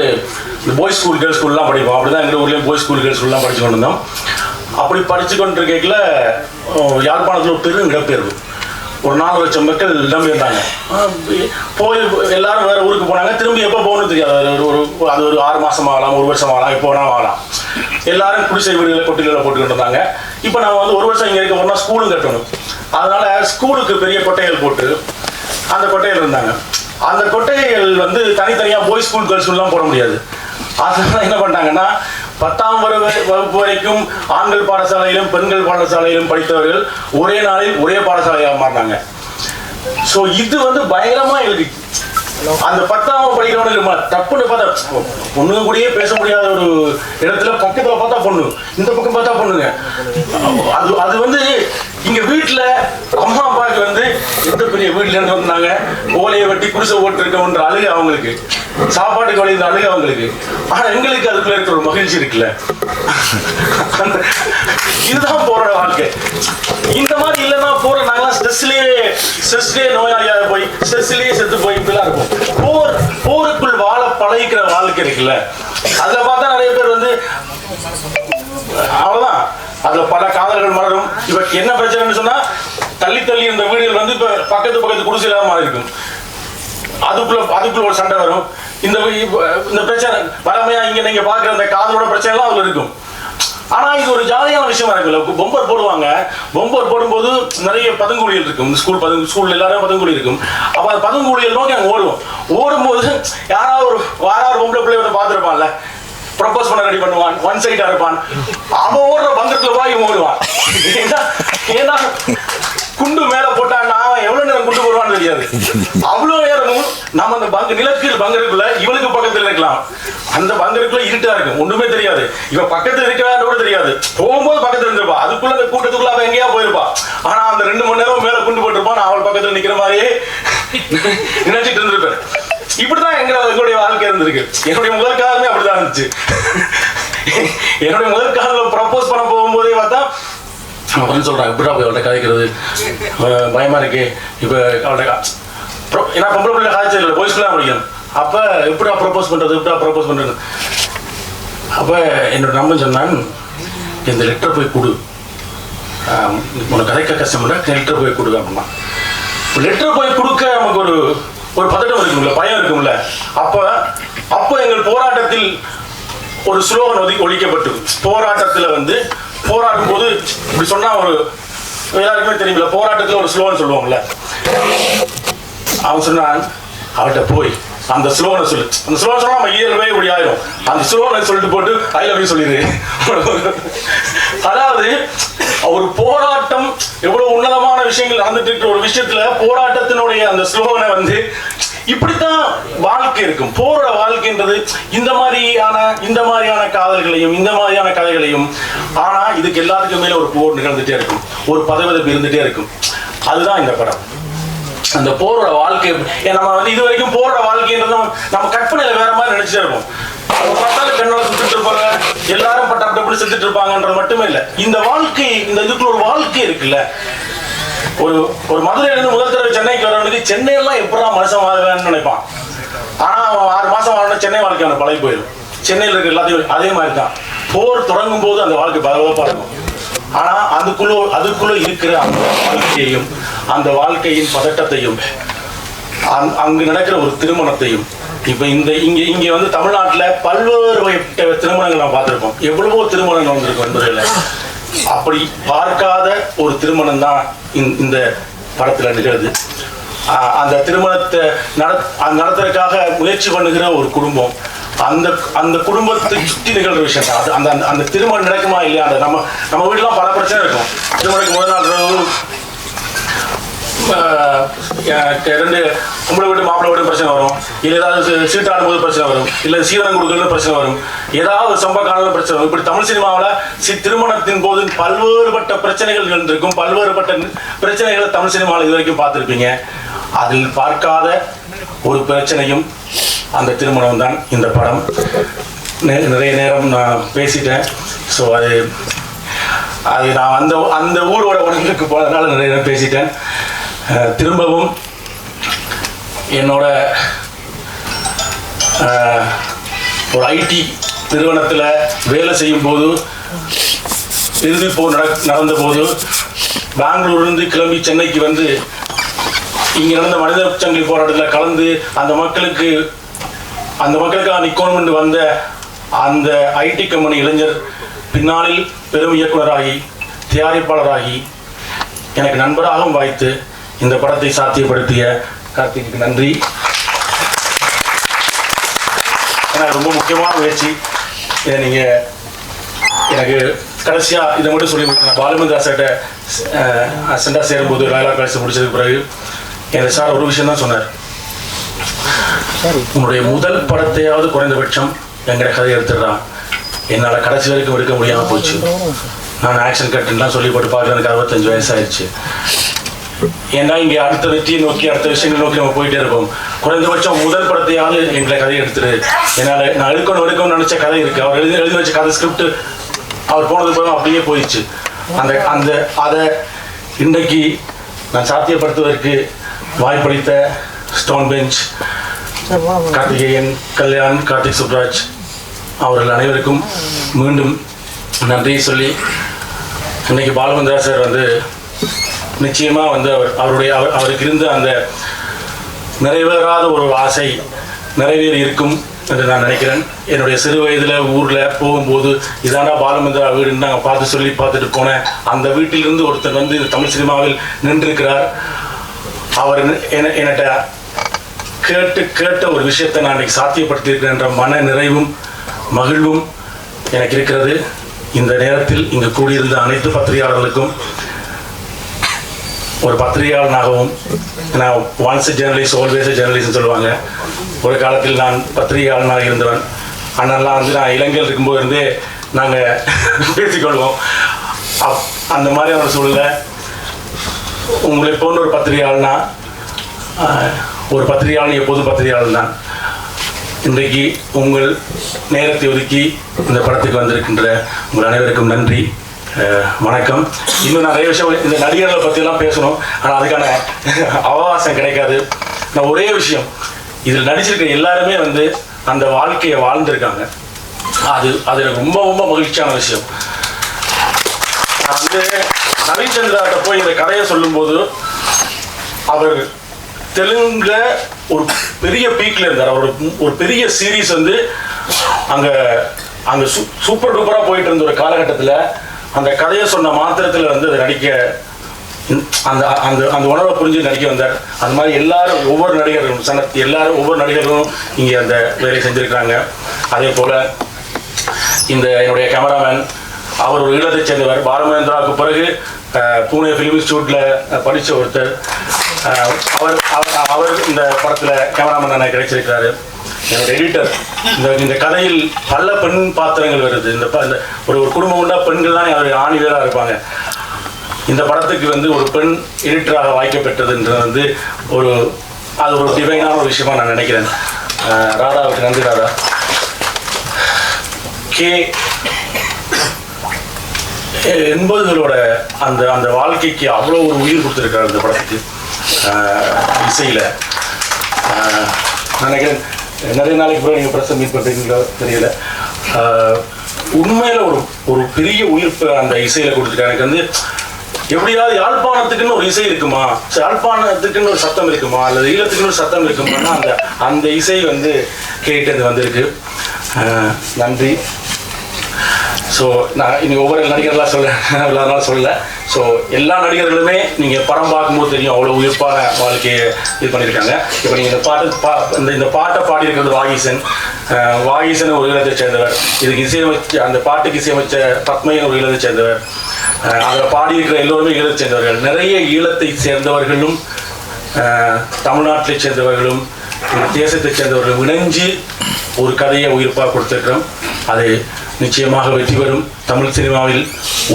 இந்த பாய்ஸ் ஸ்கூல் கேர்ள்ஸ் ஸ்கூல்லாம் படிப்போம். அப்படி தான் எங்கள் ஊர்லேயும் பாய்ஸ் ஸ்கூல் கேர்ள்ஸ் ஸ்கூல்லாம் படித்து கொண்டு இருந்தோம். அப்படி படித்து கொண்டு இருக்கையில் யாழ்ப்பாணத்தில் ஒரு பெரும் இடம்பெயர்வு, ஒரு 4 லட்சம் மக்கள் இடம்பெயர்ந்தாங்க. போய் எல்லாரும் வேறு ஊருக்கு போனாங்க. திரும்பி எப்போ போகணும்னு தெரியாது. அது ஒரு 6 மாதம் ஆகலாம், 1 வருஷம் ஆகலாம், எப்போ வேணாலும் ஆகலாம். எல்லாரும் குடிசை வீடுகளை கொட்டில்களை போட்டுக்கிட்டு இருந்தாங்க. இப்போ நம்ம வந்து 1 வருஷம் இங்கே இருக்க போனால் ஸ்கூலும் கட்டணும். அதனால ஸ்கூலுக்கு பெரிய கொட்டைகள் போட்டு அந்த கொட்டைகள் இருந்தாங்க. அந்த கொட்டைகள் வந்து தனித்தனியாக பாய்ஸ் ஸ்கூல் கேர்ள்ஸ் ஸ்கூல்லாம் போட முடியாது. அதனால என்ன பண்ணிட்டாங்கன்னா 10ஆம் வகுப்பு வரைக்கும் ஆண்கள் பாடசாலையிலும் பெண்கள் பாடசாலையிலும் படித்தவர்கள் ஒரே நாளில் ஒரே பாடசாலையாக மாறினாங்க. ஸோ இது வந்து பயங்கரமா இருக்கு. அந்த 10ஆம் படிக்கிறவனுக்கு தப்புன்னு பார்த்தா பொண்ணுங்க கூடயே பேச முடியாத ஒரு இடத்துல பக்கத்தில் பார்த்தா பொண்ணு, இந்த பக்கம் பார்த்தா பொண்ணுங்க. அது வந்து இங்க வீட்டுல அம்மா அப்பாவுக்கு வந்து எந்த பெரிய வீட்டுல இருந்து வந்தாங்க, ஓலையை வெட்டி குடிசை போட்டு இருக்கன்ற அழுகை அவங்களுக்கு, சாப்பாட்டுக்கு வழி இந்த அழுகை அவங்களுக்கு. ஆனா எங்களுக்கு அதுக்குள்ள இருக்கிற ஒரு மகிழ்ச்சி இருக்குல்ல, இதுதான் போற வாழ்க்கை. இந்த மாதிரி இல்லைன்னா போற நாங்களாம் ஸ்ட்ரெஸ்லயே நோயாளியாக போய் ஸ்ட்ரெஸ்லயே செத்து போய் இப்படிலாம் இருக்கும். போருக்குள் வாழ பழகிக்கிற வாழ்க்கை இருக்குல்ல, அதுல பார்த்தா நிறைய பேர் வந்து அவ்வளவுதான். அதுல பல காதல்கள் மலரும். இப்ப என்ன பிரச்சனைன்னு சொன்னா தள்ளி இருந்த வீடுகள் வந்து இப்ப பக்கத்து குடிசையில மாறி இருக்கும். அதுக்குள்ள ஒரு சண்டை வரும். இந்த பிரச்சனை வளமையா இங்க நீங்க பாக்குற அந்த காதலோட பிரச்சனை எல்லாம் அதுல இருக்கும். ஆனா இது ஒரு ஜாலியான விஷயமா இருக்குல்ல. பொம்பர் போடுவாங்க. பொம்பர் போடும்போது நிறைய பதங்குழிகள் இருக்கும். ஸ்கூல் எல்லாரும் பதங்குழி இருக்கும். அப்ப அந்த பதங்குழிகள் நோக்கி அங்க ஓடும்போது யாராவது ஒரு பொம்பளை பிள்ளை வந்து பார்த்துருப்பான்ல, ப்ரப்போஸ் பண்ண ரெடி பண்ணுவான், ஒன் சைடா இருப்பான். அவன் ஓடுற பங்கத்துல போய் இவன் ஓடுவான். ஏன்னா குண்டு மேல போட்டா நான் எவ்வளவு நேரம் குண்டு போடுவான்னு தெரியாது. அவ்வளவு நேரமும் நம்ம அந்த பங்கருக்குள்ள இவனுக்கு பக்கத்துல இருக்கலாம். அந்த பங்கருக்குள்ள இருட்டா இருக்கும், ஒண்ணுமே தெரியாது. இவன் பக்கத்துல இருக்கிறான்னு கூட தெரியாது. போகும்போது பக்கத்துல இருந்திருப்பா, அதுக்குள்ள அந்த கூட்டத்துக்குள்ள அவன் எங்கேயா போயிருப்பா. ஆனா அந்த 2 மணி நேரம் மேல குண்டு போட்டிருப்பான். அவள் பக்கத்துல நிக்கிற மாதிரியே நினைச்சிட்டு இருந்திருப்பேன். இப்படிதான் எங்களுடைய வாழ்க்கை இருந்திருக்கு. என்னுடைய முதல் காலமே அப்படிதான் இருந்துச்சு. என்னுடைய முதல் காலம் ப்ரப்போஸ் பண்ண போகும்போதே பார்த்தா அவன் சொல்றான், எப்படா போய் அவள்கிட்ட கதைக்கிறது, பயமா இருக்கு. இப்ப அவள்கிட்ட ஏன்னா பொம்பளை பிள்ளை காய்ச்சல் இல்லை, பாய்ஸ் தான் படிக்கணும். அப்ப எப்படா ப்ரப்போஸ் பண்றது. அப்ப என்னோட நம்பன் சொன்னான், இந்த லெட்டர் போய் கொடு, உனக்கு கதைக்க கஷ்டம் இல்லை, லெட்டர் போய் கொடுக்க அப்படின்னா. லெட்டர் போய் கொடுக்க நமக்கு ஒரு பதட்டம் இருக்கும்ல, பயம் இருக்கும்ல. அப்ப எங்கள் போராட்டத்தில் ஒரு ஸ்லோகன் ஒழிக்கப்பட்டு, போராட்டத்தில் போராடும் போது இப்படி சொன்னா எல்லாருக்குமே தெரியுமில்ல, போராட்டத்தில் ஒரு ஸ்லோகன் சொல்லுவாங்கல்ல. அவன் சொன்னான், அவர்கிட்ட போய் அந்த ஸ்லோகனை சொல்லு. அந்த ஸ்லோகன் சொன்னா நம்ம இயல்பே இப்படி ஆயிரும். அந்த ஸ்லோகனை சொல்லிட்டு போட்டு ஐ லவ் யூ சொல்லிடு. அதாவது ஒரு போராட்டம் எவ்வளவு உன்னதமான விஷயங்கள் நடந்துட்டு இருக்கிற ஒரு விஷயத்துல போராட்டத்தினுடைய அந்த ஸ்லோகனை இப்படித்தான் வாழ்க்கை இருக்கும். போற வாழ்க்கைன்றது இந்த மாதிரியான காதல்களையும் இந்த மாதிரியான கதைகளையும். ஆனா இதுக்கு எல்லாத்துக்கும் மேல ஒரு போர் நிகழ்ந்துட்டே இருக்கும், ஒரு பதவிதப்பு இருந்துட்டே இருக்கும். அதுதான் இந்த படம். அந்த போரோட வாழ்க்கை நம்ம இது வரைக்கும் போரோட வாழ்க்கைன்றது நம்ம கற்பனையில வேற மாதிரி நினைச்சிட்டே இருப்போம். பெண்ணோட சுத்திட்டு இருப்பாங்க, எல்லாரும் பட்டப்பட்டு செத்துட்டு இருப்பாங்கன்றது மட்டுமே இல்லை. இந்த வாழ்க்கை, இந்த இதுக்குள்ள ஒரு வாழ்க்கை இருக்குல்ல. ஒரு மதுரையிலிருந்து முதல் தடவை சென்னைக்கு வரவனுக்கு சென்னையெல்லாம் எப்படா மனுஷன் வாழ்வேன்னு நினைப்பான். ஆனா அவன் 6 மாசம் வாழணும், சென்னை வாழ்க்கை அவனை பழகி போயிடும். சென்னையில் இருக்க எல்லாத்தையும் அதே மாதிரி தான். போர் தொடங்கும் போது அந்த வாழ்க்கை பரபரப்பா இருக்கும். ஆனா அதுக்குள்ள இருக்கிற அந்த வாழ்க்கையையும், அந்த வாழ்க்கையின் பதட்டத்தையும், அங்கு நடக்கிற ஒரு திருமணத்தையும், இப்ப இங்க தமிழ்நாட்டுல பல்வேறு வகை திருமணங்கள் நாம் பார்த்திருப்போம். எவ்வளவோ திருமணங்கள் வந்திருக்கும் என்பதில் அப்படி பார்க்காத ஒரு திருமணம் தான் இந்த படத்துல நிகழ்து. அந்த திருமணத்தை நடத்துறதுக்காக முயற்சி பண்ணுகிற ஒரு குடும்பம், அந்த குடும்பத்தை சுற்றி நிகழ்ற விஷயம் தான். அந்த திருமணம் நடக்குமா இல்லையா, நம்ம வீட்டுலாம் பல பிரச்சனை இருக்கும். திருமணத்துக்கு முதல் நாள் 2 பொம்பளை வீட்டு மாப்பிள்ளை வீட்டு பிரச்சனை வரும், இல்லை ஏதாவது சீட்டாடும் போது பிரச்சனை வரும், இல்லை சீதனம் கொடுக்கறது பிரச்சனை வரும், ஏதாவது சம்பவ காலம் பிரச்சனை வரும். இப்படி தமிழ் சினிமாவில் திருமணத்தின் போது பல்வேறுபட்ட பிரச்சனைகள் இருக்கும். பல்வேறுபட்ட பிரச்சனைகளை தமிழ் சினிமாவில் இது வரைக்கும் பார்த்துருப்பீங்க. அதில் பார்க்காத ஒரு பிரச்சனையும் அந்த திருமணம் தான் இந்த படம். நிறைய நேரம் நான் பேசிட்டேன். ஸோ அது நான் அந்த ஊரோட உணர்வுக்கு போனதுனால நிறைய நேரம் பேசிட்டேன். திரும்பவும் என்னோட ஒரு ஐடி நிறுவனத்தில் வேலை செய்யும் போது, இறுதி போர் நடந்த போது, பெங்களூர்லேருந்து கிளம்பி சென்னைக்கு இங்கே நடந்த மனித சங்கிலி போராட்டத்தில் கலந்து அந்த மக்களுக்காக நிற்கணும்னு வந்த அந்த ஐடி கம்பெனி இளைஞர் பின்னாளில் பெரும் இயக்குனராகி, தயாரிப்பாளராகி, எனக்கு நண்பராகவும் வாய்த்து இந்த படத்தை சாத்தியப்படுத்திய கார்த்திக்கு நன்றி. ஏன்னா ரொம்ப முக்கியமான முயற்சி. இதை நீங்கள் எனக்கு கடைசியாக இதை மட்டும் சொல்லி முடிச்சேன். பாலுமந்திரா சார்கிட்ட அசண்டாக சேரும்போது வேலை கடைசி முடிச்சதுக்கு பிறகு என் சார் ஒரு விஷயம் தான் சொன்னார். உன்னுடைய முதல் படத்தையாவது குறைந்தபட்சம் எங்கட கதை எடுத்துடுறான். என்னால் கடைசி வரைக்கும் எடுக்க முடியாமல் போச்சு. நான் ஆக்ஷன் கட்டுலாம் சொல்லி போட்டு பார்க்குறேன். எனக்கு 65 வயசு ஆயிடுச்சு. ஏன்னா இங்கே அடுத்த வெற்றியை நோக்கி, அடுத்த விஷயங்களை நோக்கி நம்ம போயிட்டே இருப்போம். குறைந்தபட்சம் முதல் படத்தையாவது எங்களை கதையை எடுத்துரு. என்னால் நான் எடுக்கணும்னு நினைச்ச கதை இருக்கு. அவர் எழுதி வச்ச கதை ஸ்கிரிப்ட் அவர் போனது போதும் அப்படியே போயிடுச்சு. அதை இன்றைக்கு நான் சாத்தியப்படுத்துவதற்கு வாய்ப்பளித்த ஸ்டோன் பெஞ்ச், கார்த்திகேயன், கல்யாண், கார்த்திக் சுப்ராஜ் அவர்கள் அனைவருக்கும் மீண்டும் நன்றியை சொல்லி, இன்னைக்கு பாலுமந்திரா சார் நிச்சயமா அவருக்கு இருந்த அந்த நிறைவேறாத ஒரு ஆசை நிறைவேறி இருக்கும் என்று நான் நினைக்கிறேன். என்னுடைய சிறு வயதில் ஊரில் போகும்போது இதானா பாலுமந்திரா வீடுன்னு நாங்கள் பார்த்துட்டு போனேன். அந்த வீட்டிலிருந்து ஒருத்தர் இந்த தமிழ் சினிமாவில் நின்றிருக்கிறார். அவர் என்கிட்ட கேட்ட ஒரு விஷயத்தை நான் இன்னைக்கு சாத்தியப்படுத்தியிருக்கிறேன் என்ற மன நிறைவும் மகிழ்வும் எனக்கு இருக்கிறது. இந்த நேரத்தில் இங்கு கூடியிருந்த அனைத்து பத்திரிகையாளர்களுக்கும் ஒரு பத்திரிகையாளனாகவும், நான் ஒன்ஸ் ஜேர்னலிஸ்ட் ஆல்வேஸ் ஜேர்னலிஸ்ட்னு சொல்லுவாங்க. ஒரு காலத்தில் நான் பத்திரிகையாளனாக இருந்தவன். அண்ணெல்லாம் வந்து நான் இலங்கையில் இருக்கும்போது இருந்தே நாங்கள் பேசிக்கொள்வோம். அந்த மாதிரியான ஒரு சூழ்நிலை உங்களை போன்ற ஒரு பத்திரிகையாளனா, ஒரு பத்திரிகையாளன் எப்போதும் பத்திரிகையாளன் தான். இன்றைக்கு உங்கள் நேரத்தை ஒதுக்கி இந்த படத்துக்கு வந்திருக்கின்ற உங்கள் அனைவருக்கும் நன்றி, வணக்கம். இன்னும் நிறைய விஷயம் இந்த நடிகர்களை பற்றியெல்லாம் பேசணும், ஆனால் அதுக்கான அவகாசம் கிடைக்காது. நான் ஒரே விஷயம், இதில் நடிச்சிருக்க எல்லாருமே வந்து அந்த வாழ்க்கையை வாழ்ந்திருக்காங்க. அது எனக்கு ரொம்ப ரொம்ப மகிழ்ச்சியான விஷயம். நான் வந்து நவீன் சந்திராட்ட போய் இந்த கதையை சொல்லும்போது, அவர் தெலுங்குல ஒரு பெரிய பீக்ல இருந்தார். அவர் ஒரு பெரிய சீரீஸ் வந்து அங்கே சூப்பர் டூப்பராக போயிட்டு இருந்த ஒரு காலகட்டத்தில் அந்த கதையை சொன்ன மாத்திரத்தில் வந்து அதை நடிக்க அந்த அந்த அந்த உணர்வை புரிஞ்சு நடிக்க வந்தார். அந்த மாதிரி எல்லாரும் ஒவ்வொரு நடிகர்களும் எல்லாரும் ஒவ்வொரு நடிகர்களும் இங்கே அந்த வேலையை செஞ்சுருக்காங்க. அதே போல் இந்த என்னுடைய கேமராமேன், அவர் ஒரு ஈழத்தை சேர்ந்தவர். பாலமகேந்திராவுக்கு பிறகு பூனே ஃபிலிம் இன்ஸ்டியூட்டில் படித்த ஒருத்தர். அவர் இந்த படத்தில் கேமராமேன் எனக்கு கிடைச்சிருக்கிறாரு. என்னோட எடிட்டர், இந்த கதையில் பல பெண் பாத்திரங்கள் வருது. இந்த ஒரு குடும்பம் உண்டா பெண்கள் தான் அவர் ஆணிவேராக இருப்பாங்க. இந்த படத்துக்கு வந்து ஒரு பெண் எடிட்டராக வாய்க்கப்பெற்றதுன்றது வந்து அது ஒரு டிவைனான ஒரு விஷயமா நான் நினைக்கிறேன். ராதாவுக்கு நன்றி. ராதா கே 80களோட அந்த வாழ்க்கைக்கு அவ்வளோ ஒரு உயிர் கொடுத்துருக்காரு இந்த படத்துக்கு. இசையில் நினைக்கிறேன் நிறைய நாளைக்கு பிறகு நீங்கள் பிரச்சனை மீட் பண்ணுறீங்களோ தெரியல. உண்மையில் ஒரு பெரிய உயிர்ப்பு அந்த இசையில் கொடுத்துருக்காங்க. எனக்கு வந்து எப்படியாவது யாழ்ப்பாணத்துக்குன்னு ஒரு இசை இருக்குமா, யாழ்ப்பாணத்துக்குன்னு ஒரு சத்தம் இருக்குமா, அல்லது ஈழத்துக்குன்னு ஒரு சத்தம் இருக்குமான்னா அந்த இசை வந்து கேட்டு வந்திருக்கு. நன்றி. ஸோ நான் இன்னைக்கு ஒவ்வொரு நடிகர்களாக அதனால சொல்லலை. ஸோ எல்லா நடிகர்களுமே நீங்கள் படம் பார்க்கும்போது தெரியும் அவ்வளோ உயிர்ப்பான வாழ்க்கையை இது பண்ணியிருக்காங்க. இப்போ நீங்கள் இந்த பாட்டை பாடியிருக்கிறது வாகீசன் ஒரு ஈழத்தை சேர்ந்தவர். இதுக்கு இசையமைச்ச அந்த பாட்டுக்கு இசையமைச்ச பத்மையன் ஒரு ஈழத்தை சேர்ந்தவர். அதில் பாடியிருக்கிற எல்லோருமே ஈழத்தை சேர்ந்தவர்கள். நிறைய ஈழத்தை சேர்ந்தவர்களும் தமிழ்நாட்டை சேர்ந்தவர்களும் தேசத்தை சேர்ந்தவர்களும் இணைஞ்சு ஒரு கதையை உயிர்ப்பாக கொடுத்துருக்கிறோம். அது நிச்சயமாக வெற்றி பெறும். தமிழ் சினிமாவில்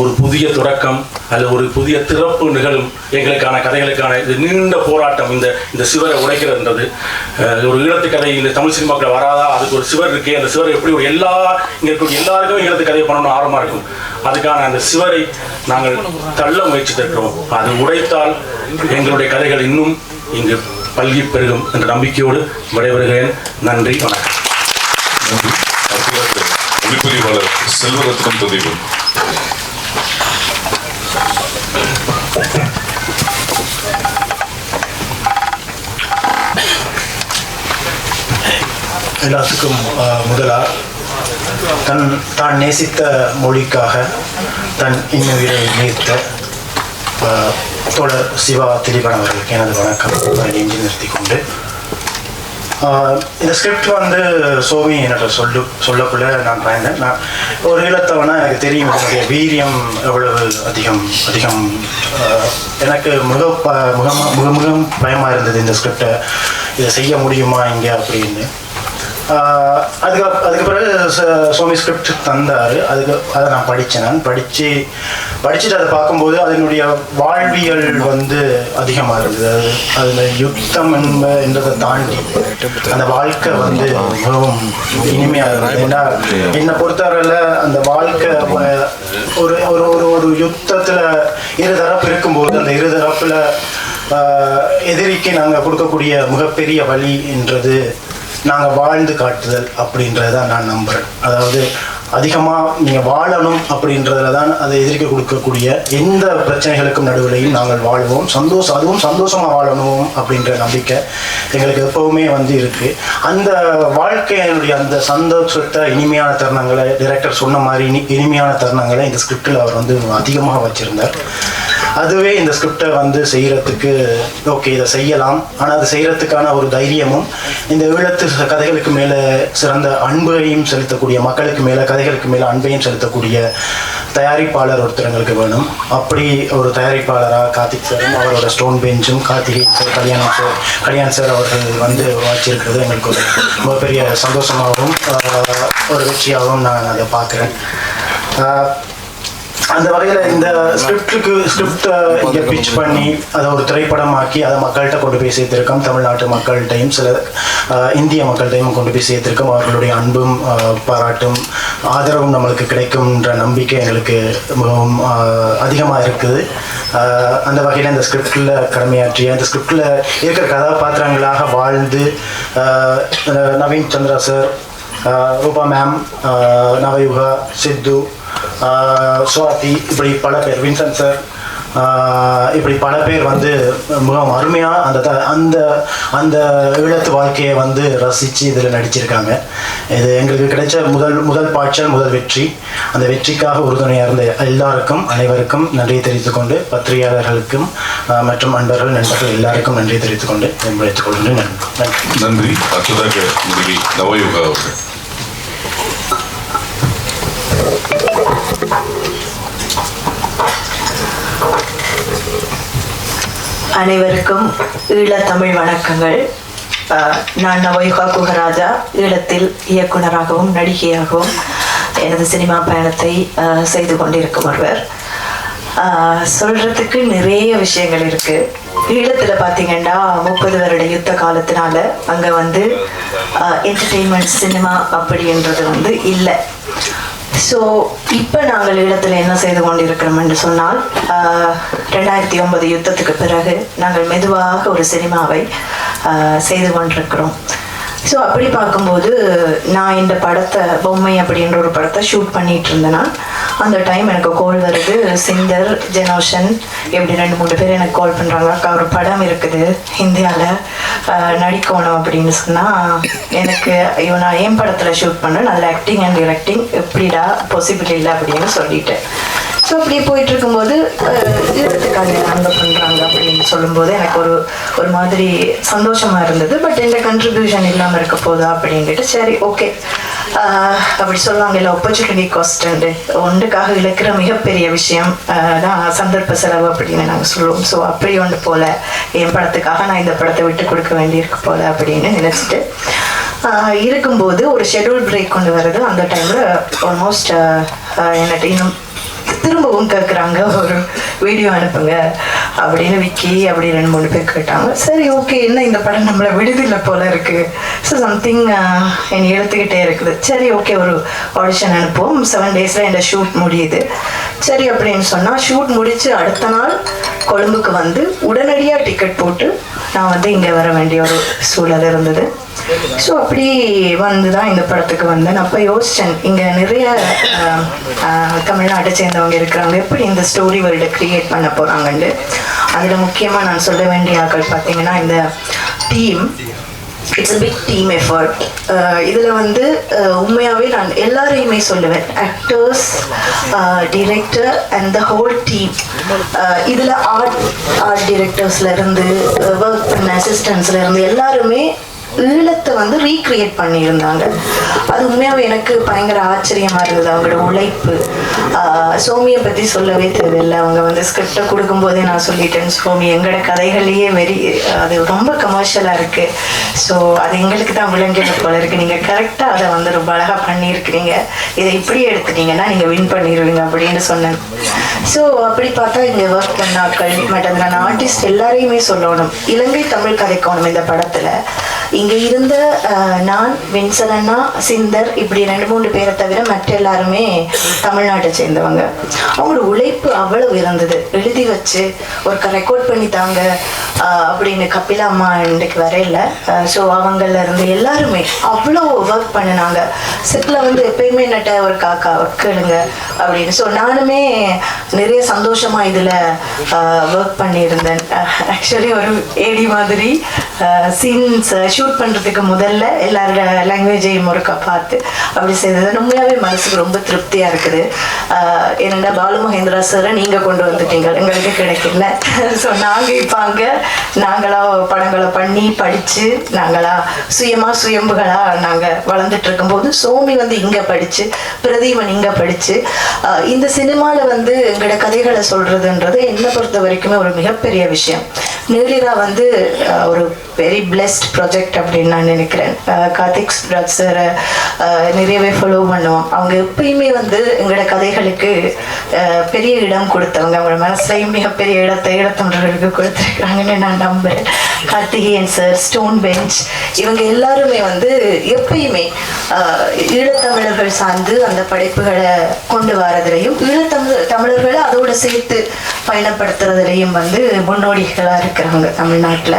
ஒரு புதிய தொடக்கம் அல்லது ஒரு புதிய திறப்பு நிகழும். எங்களுக்கான கதைகளுக்கான இது நீண்ட போராட்டம். இந்த சிவரை உடைக்கிறதுன்றது ஒரு ஈழத்து கதை இந்த தமிழ் சினிமாக்கள் வராதா? அதுக்கு ஒரு சிவர் இருக்கே, அந்த சிவர் எப்படி இங்கே இருக்கக்கூடிய எல்லாருக்குமே ஈழத்து கதையை பண்ணணும்னு ஆர்வமாக இருக்கும். அதுக்கான அந்த சிவரை நாங்கள் தள்ள முயற்சித்திருக்கிறோம். அது உடைத்தால் எங்களுடைய கதைகள் இன்னும் இங்கு பல்கி பெருகும் என்ற நம்பிக்கையோடு விடைபெறுகிறேன். நன்றி, வணக்கம். ஒளிப்பதிவாளர் செல்வரத்னம் பிரதீபன். எல்லாத்துக்கும் முதலாக தான் நேசித்த மொழிக்காக தன் இன்னுயிரை நீர்த்த தோழர் சிவா திலீபன் அவர்களுக்கு எனது வணக்கம் நெஞ்சு நிறுத்தி கொண்டு, இந்த ஸ்கிரிப்ட் வந்து சோமி என்கிட்ட சொல்லக்குள்ள நான் பயந்தேன். நான் ஒரு ஈழத்தவனா எனக்கு தெரியும் என்னுடைய வீரியம் எவ்வளவு அதிகம் எனக்கு மிக பயமாக இருந்தது இந்த ஸ்கிரிப்டை இதை செய்ய முடியுமா இங்கே அப்படின்னு. அதுக்கு பிறகு சோமி ஸ்கிரிப்ட் தந்தார். அதை நான் படிச்சுட்டு அதை பார்க்கும்போது அதனுடைய வாழ்வியல் வந்து அதிகமாக இருந்தது. அதில் யுத்தம் என்றதை தாண்டி அந்த வாழ்க்கை வந்து மிகவும் இனிமையாக இருந்தது. ஏன்னா என்னை பொறுத்தவரையில் அந்த வாழ்க்கை ஒரு ஒரு ஒரு யுத்தத்தில் இருதரப்பு இருக்கும்போது அந்த இருதரப்பில் எதிரிக்கு நாங்கள் கொடுக்கக்கூடிய மிகப்பெரிய வழி என்றது நாங்கள் வாழ்ந்து காட்டுதல் அப்படின்றதான் நான் நம்புகிறேன். அதாவது அதிகமாக நீங்கள் வாழணும் அப்படின்றதுல தான் அதை எதிர்க்க கொடுக்கக்கூடிய எந்த பிரச்சனைகளுக்கும் நடுவிலையும் நாங்கள் வாழ்வோம், அதுவும் சந்தோஷமாக வாழணும் அப்படின்ற நம்பிக்கை எங்களுக்கு எப்போவுமே வந்து இருக்குது. அந்த வாழ்க்கையினுடைய அந்த சந்தோஷத்தை இனிமையான தருணங்களை டைரக்டர் சொன்ன மாதிரி இனிமையான தருணங்களை இந்த ஸ்கிரிப்டில் அவர் வந்து அதிகமாக வச்சுருந்தார். அதுவே இந்த ஸ்கிரிப்டை வந்து செய்கிறதுக்கு ஓகே இதை செய்யலாம், ஆனால் அது செய்கிறதுக்கான ஒரு தைரியமும் இந்த ஈழத்து கதைகளுக்கு மேலே சிறந்த அன்பையும் செலுத்தக்கூடிய, மக்களுக்கு மேலே கதைகளுக்கு மேலே அன்பையும் செலுத்தக்கூடிய தயாரிப்பாளர் ஒருத்தர் எங்களுக்கு வேணும். அப்படி ஒரு தயாரிப்பாளராக கார்த்திக் சாரும் அவரோட ஸ்டோன் பெஞ்சும் கார்த்திகை சார் கல்யாண் சார் அவர்கள் வந்து வாச்சிருக்கிறது எங்களுக்கு ஒரு ரொம்ப பெரிய சந்தோஷமாகவும் ஒரு வெற்றியாகவும் நான் அதை பார்க்குறேன். அந்த வகையில் இந்த ஸ்கிரிப்டை இங்கே பிச் பண்ணி அதை ஒரு திரைப்படமாக்கி அதை மக்கள்கிட்ட கொண்டு போய் சேர்த்திருக்கோம். தமிழ்நாட்டு மக்கள்கிட்டையும் சில இந்திய மக்கள்கிட்டையும் கொண்டு போய் சேர்த்திருக்கோம். அவர்களுடைய அன்பும் பாராட்டும் ஆதரவும் நம்மளுக்கு கிடைக்கும்ன்ற நம்பிக்கை எங்களுக்கு மிகவும் அதிகமாக இருக்குது. அந்த வகையில் இந்த ஸ்கிரிப்டில் கடமையாற்றிய இந்த ஸ்கிரிப்டில் இருக்கிற கதாபாத்திரங்களாக வாழ்ந்து நவீன் சந்திரா சார், ரூபா மேம், நவயுகா, சித்து, சுவாதி, இப்படி பல பேர், வின்சென்ட் சார், இப்படி பல பேர் வந்து மிகவும் அருமையாக அந்த அந்த ஈழத்து வாழ்க்கையை வந்து ரசித்து இதில் நடிச்சிருக்காங்க. இது எங்களுக்கு கிடைச்ச முதல் பாய்ச்சல், முதல் வெற்றி. அந்த வெற்றிக்காக உறுதுணையாக இருந்த எல்லாருக்கும் அனைவருக்கும் நன்றியை தெரிவித்துக்கொண்டு, பத்திரிகையாளர்களுக்கும் மற்றும் நண்பர்கள் எல்லாருக்கும் நன்றியை தெரிவித்துக்கொண்டு எடுத்துக்கொள்கிறேன். நன்றி. அடுத்ததாக நவயுகா அவர்கள். அனைவருக்கும் ஈழத்தமிழ் வணக்கங்கள். நான் நவயுகா குகராஜா. ஈழத்தில் இயக்குனராகவும் நடிகையாகவும் எனது சினிமா பயணத்தை செய்து கொண்டிருக்கும் ஒருவர். சொல்றதுக்கு நிறைய விஷயங்கள் இருக்கு. ஈழத்துல பார்த்தீங்கன்னா 30 வருட யுத்த காலத்தினால அங்க வந்து என்டர்டெயின்மெண்ட் சினிமா அப்படின்றது வந்து இல்லை. ஸோ இப்போ நாங்கள் ஈழத்தில் என்ன செய்து கொண்டிருக்கிறோம் என்று சொன்னால், 2009 யுத்தத்துக்கு பிறகு நாங்கள் மெதுவாக ஒரு சினிமாவை செய்து கொண்டிருக்கிறோம். ஸோ அப்படி பார்க்கும்போது நான் இந்த படத்தை பொம்மை அப்படின்ற ஒரு படத்தை ஷூட் பண்ணிட்டு இருந்தேன்னா அந்த டைம் எனக்கு கால் வருது. சிந்தர், ஜெனோஷன் இப்படி 2-3 பேர் எனக்கு கால் பண்ணுறாங்க. அக்கா ஒரு படம் இருக்குது இந்தியாவில், நடிக்கணும் அப்படின்னு சொன்னால் எனக்கு ஐயோ நான் என் படத்தில் ஷூட் பண்ணுறேன், அதில் ஆக்டிங் அண்ட் டிரெக்டிங் எப்படிடா பாசிபிள் இல்லை அப்படின்னு சொல்லிட்டேன். ஸோ அப்படியே போயிட்டு இருக்கும்போது ஈழத்துக்காக அங்கே பண்ணுறாங்க அப்படின்னு சொல்லும்போது எனக்கு ஒரு மாதிரி சந்தோஷமாக இருந்தது. பட் எந்த கண்ட்ரிபியூஷன் இல்லாமல் இருக்க போதா அப்படின்ட்டு சரி ஓகே அப்படி சொல்லுவாங்க இல்லை, ஆப்பர்ச்சுனிட்டி காஸ்ட் ஒன்றுக்காக இழக்கிற மிகப்பெரிய விஷயம் தான் சந்தர்ப்ப செலவு அப்படின்னு நாங்கள் சொல்லுவோம். ஸோ அப்படி ஒன்று போல் என் படத்துக்காக நான் இந்த படத்தை விட்டு கொடுக்க வேண்டியிருக்கு போல் அப்படின்னு நினச்சிட்டு இருக்கும்போது ஒரு ஷெட்யூல் பிரேக் கொண்டு வருது. அந்த டைமில் ஆல்மோஸ்ட் என்னட்ட இன்னும் திரும்பவும் கேட்குறாங்க, ஒரு வீடியோ அனுப்புங்க அப்படின்னு விக்கி அப்படி 2-3 பேர் கேட்டாங்க. சரி ஓகே, என்ன இந்த படம் நம்மளை விடுதில்லை போல இருக்குது. ஸோ சம்திங் என்னை எடுத்துக்கிட்டே இருக்குது. சரி ஓகே, ஒரு ஆடிஷன் அனுப்புவோம். 7 டேஸில் என்னோட ஷூட் முடியுது. சரி அப்படின்னு சொன்னால் ஷூட் முடித்து அடுத்த நாள் கொழும்புக்கு வந்து உடனடியாக டிக்கெட் போட்டு நான் வந்து இங்கே வர வேண்டிய ஒரு சூழல் இருந்தது. ஸோ அப்படி வந்து தான் இந்த படத்துக்கு வந்தேன். அப்போ யோசித்தேன், இங்கே நிறைய தமிழ்நாட்டை சேர்ந்தவங்க இருக்கிறாங்க, எப்படி இந்த ஸ்டோரி வேர்ல்டை க்ரியேட் பண்ண போகிறாங்கன்னு. அதில் முக்கியமாக நான் சொல்ல வேண்டிய ஆட்கள் பார்த்தீங்கன்னா இந்த team. It's a big team effort. இதில் வந்து உண்மையாகவே நான் எல்லாரையுமே சொல்லுவேன், actors, director and the whole team. இதில் ஆர்ட் டிரெக்டர்ஸ்லேருந்து ஒர்க் பண்ண அசிஸ்டன்ஸ்லேருந்து எல்லாருமே ஈழத்தை வந்து ரீக்ரியேட் பண்ணியிருந்தாங்க. அது உண்மையாகவே எனக்கு பயங்கர ஆச்சரியமாக இருந்தது. அவங்களோட உழைப்பு. சோமியை பற்றி சொல்லவே தேவையில்லை. அவங்க வந்து ஸ்கிரிப்டை கொடுக்கும்போதே நான் சொல்லிட்டேன், சோமி எங்களோட கதைகளையே அது ரொம்ப கமர்ஷியலாக இருக்குது. ஸோ அது எங்களுக்கு தான் விளங்கியது போல இருக்குது. நீங்கள் கரெக்டாக அதை வந்து ரொம்ப அழகாக பண்ணியிருக்கிறீங்க, இதை இப்படியே எடுத்துட்டீங்கன்னா நீங்கள் வின் பண்ணிடுவீங்க அப்படின்னு சொன்னேன். ஸோ அப்படி பார்த்தா இங்கே ஒர்க் பண்ண ஆட்கள் மற்ற நான் ஆர்டிஸ்ட் எல்லாரையுமே சொல்லணும், இலங்கை தமிழ் கதைக்கணும் இந்த படத்தில். இங்கே இருந்த நான், வின்சன் அண்ணா, சிந்தர் இப்படி 2-3 பேரை தவிர மற்ற எல்லாருமே தமிழ்நாட்டை சேர்ந்தவங்க. அவங்களோட உழைப்பு அவ்வளவு இருந்தது. எழுதி வச்சு ஒரு ரெக்கார்ட் பண்ணி தாங்க அப்படின்னு கபிலா அம்மா இன்றைக்கு வரையில. ஸோ அவங்கள இருந்து எல்லாருமே அவ்வளோ ஒர்க் பண்ணினாங்க. செட்டில் வந்து எப்பயுமே நட்ட ஒரு காக்கா கேளுங்க அப்படின்னு. ஸோ நானுமே நிறைய சந்தோஷமாக இதில் ஒர்க் பண்ணியிருந்தேன். ஆக்சுவலி ஒரு ஏடி மாதிரி சீன்ஸ் ஷூட் பண்ணுறதுக்கு முதல்ல எல்லாரோட லாங்குவேஜையும் ஒருக்கா பார்த்து அப்படி செய்தது உண்மையாகவே மனசுக்கு ரொம்ப திருப்தியாக இருக்குது. என்னென்னா பாலு மகேந்திரா சாரை நீங்கள் கொண்டு வந்துட்டீங்க, எங்களுக்கு கிடைக்கல. ஸோ நாங்கள் இப்போ அங்கே நாங்களாக படங்களை பண்ணி படித்து நாங்களாக சுயம்புகளாக நாங்கள் வளர்ந்துட்டு இருக்கும்போது சோமி வந்து இங்கே படித்து, பிரதீபன் இங்கே படித்து, இந்த சினிமாவில் வந்து எங்களோட கதைகளை சொல்கிறதுன்றது என்னை பொறுத்த வரைக்குமே ஒரு மிகப்பெரிய விஷயம். நீலிரா வந்து ஒரு வெரி பிளெஸ்ட் ப்ராஜெக்ட் அப்படின்னு நான் நினைக்கிறேன். கார்த்திக் சுப்ராஜ் சாரை நிறையவே ஃபாலோ பண்ணுவோம். அவங்க எப்பயுமே வந்து எங்களோட கதைகளுக்கு பெரிய இடம் கொடுத்தவங்க, அவங்களோட மனசுலையும் மிகப்பெரிய ஈழத்தமிழர்களுக்கு கொடுத்துருக்குறாங்கன்னு நான் நம்புகிறேன். கார்த்திகேயன் சார், ஸ்டோன் பெஞ்ச், இவங்க எல்லாருமே வந்து எப்பயுமே ஈழத்தமிழர்கள் சார்ந்து அந்த படைப்புகளை கொண்டு வரதுலையும் தமிழர்களை அதோடு சேர்த்து பயணப்படுத்துறதுலையும் வந்து முன்னோடிகளாக இருக்கிறாங்க தமிழ்நாட்டில்.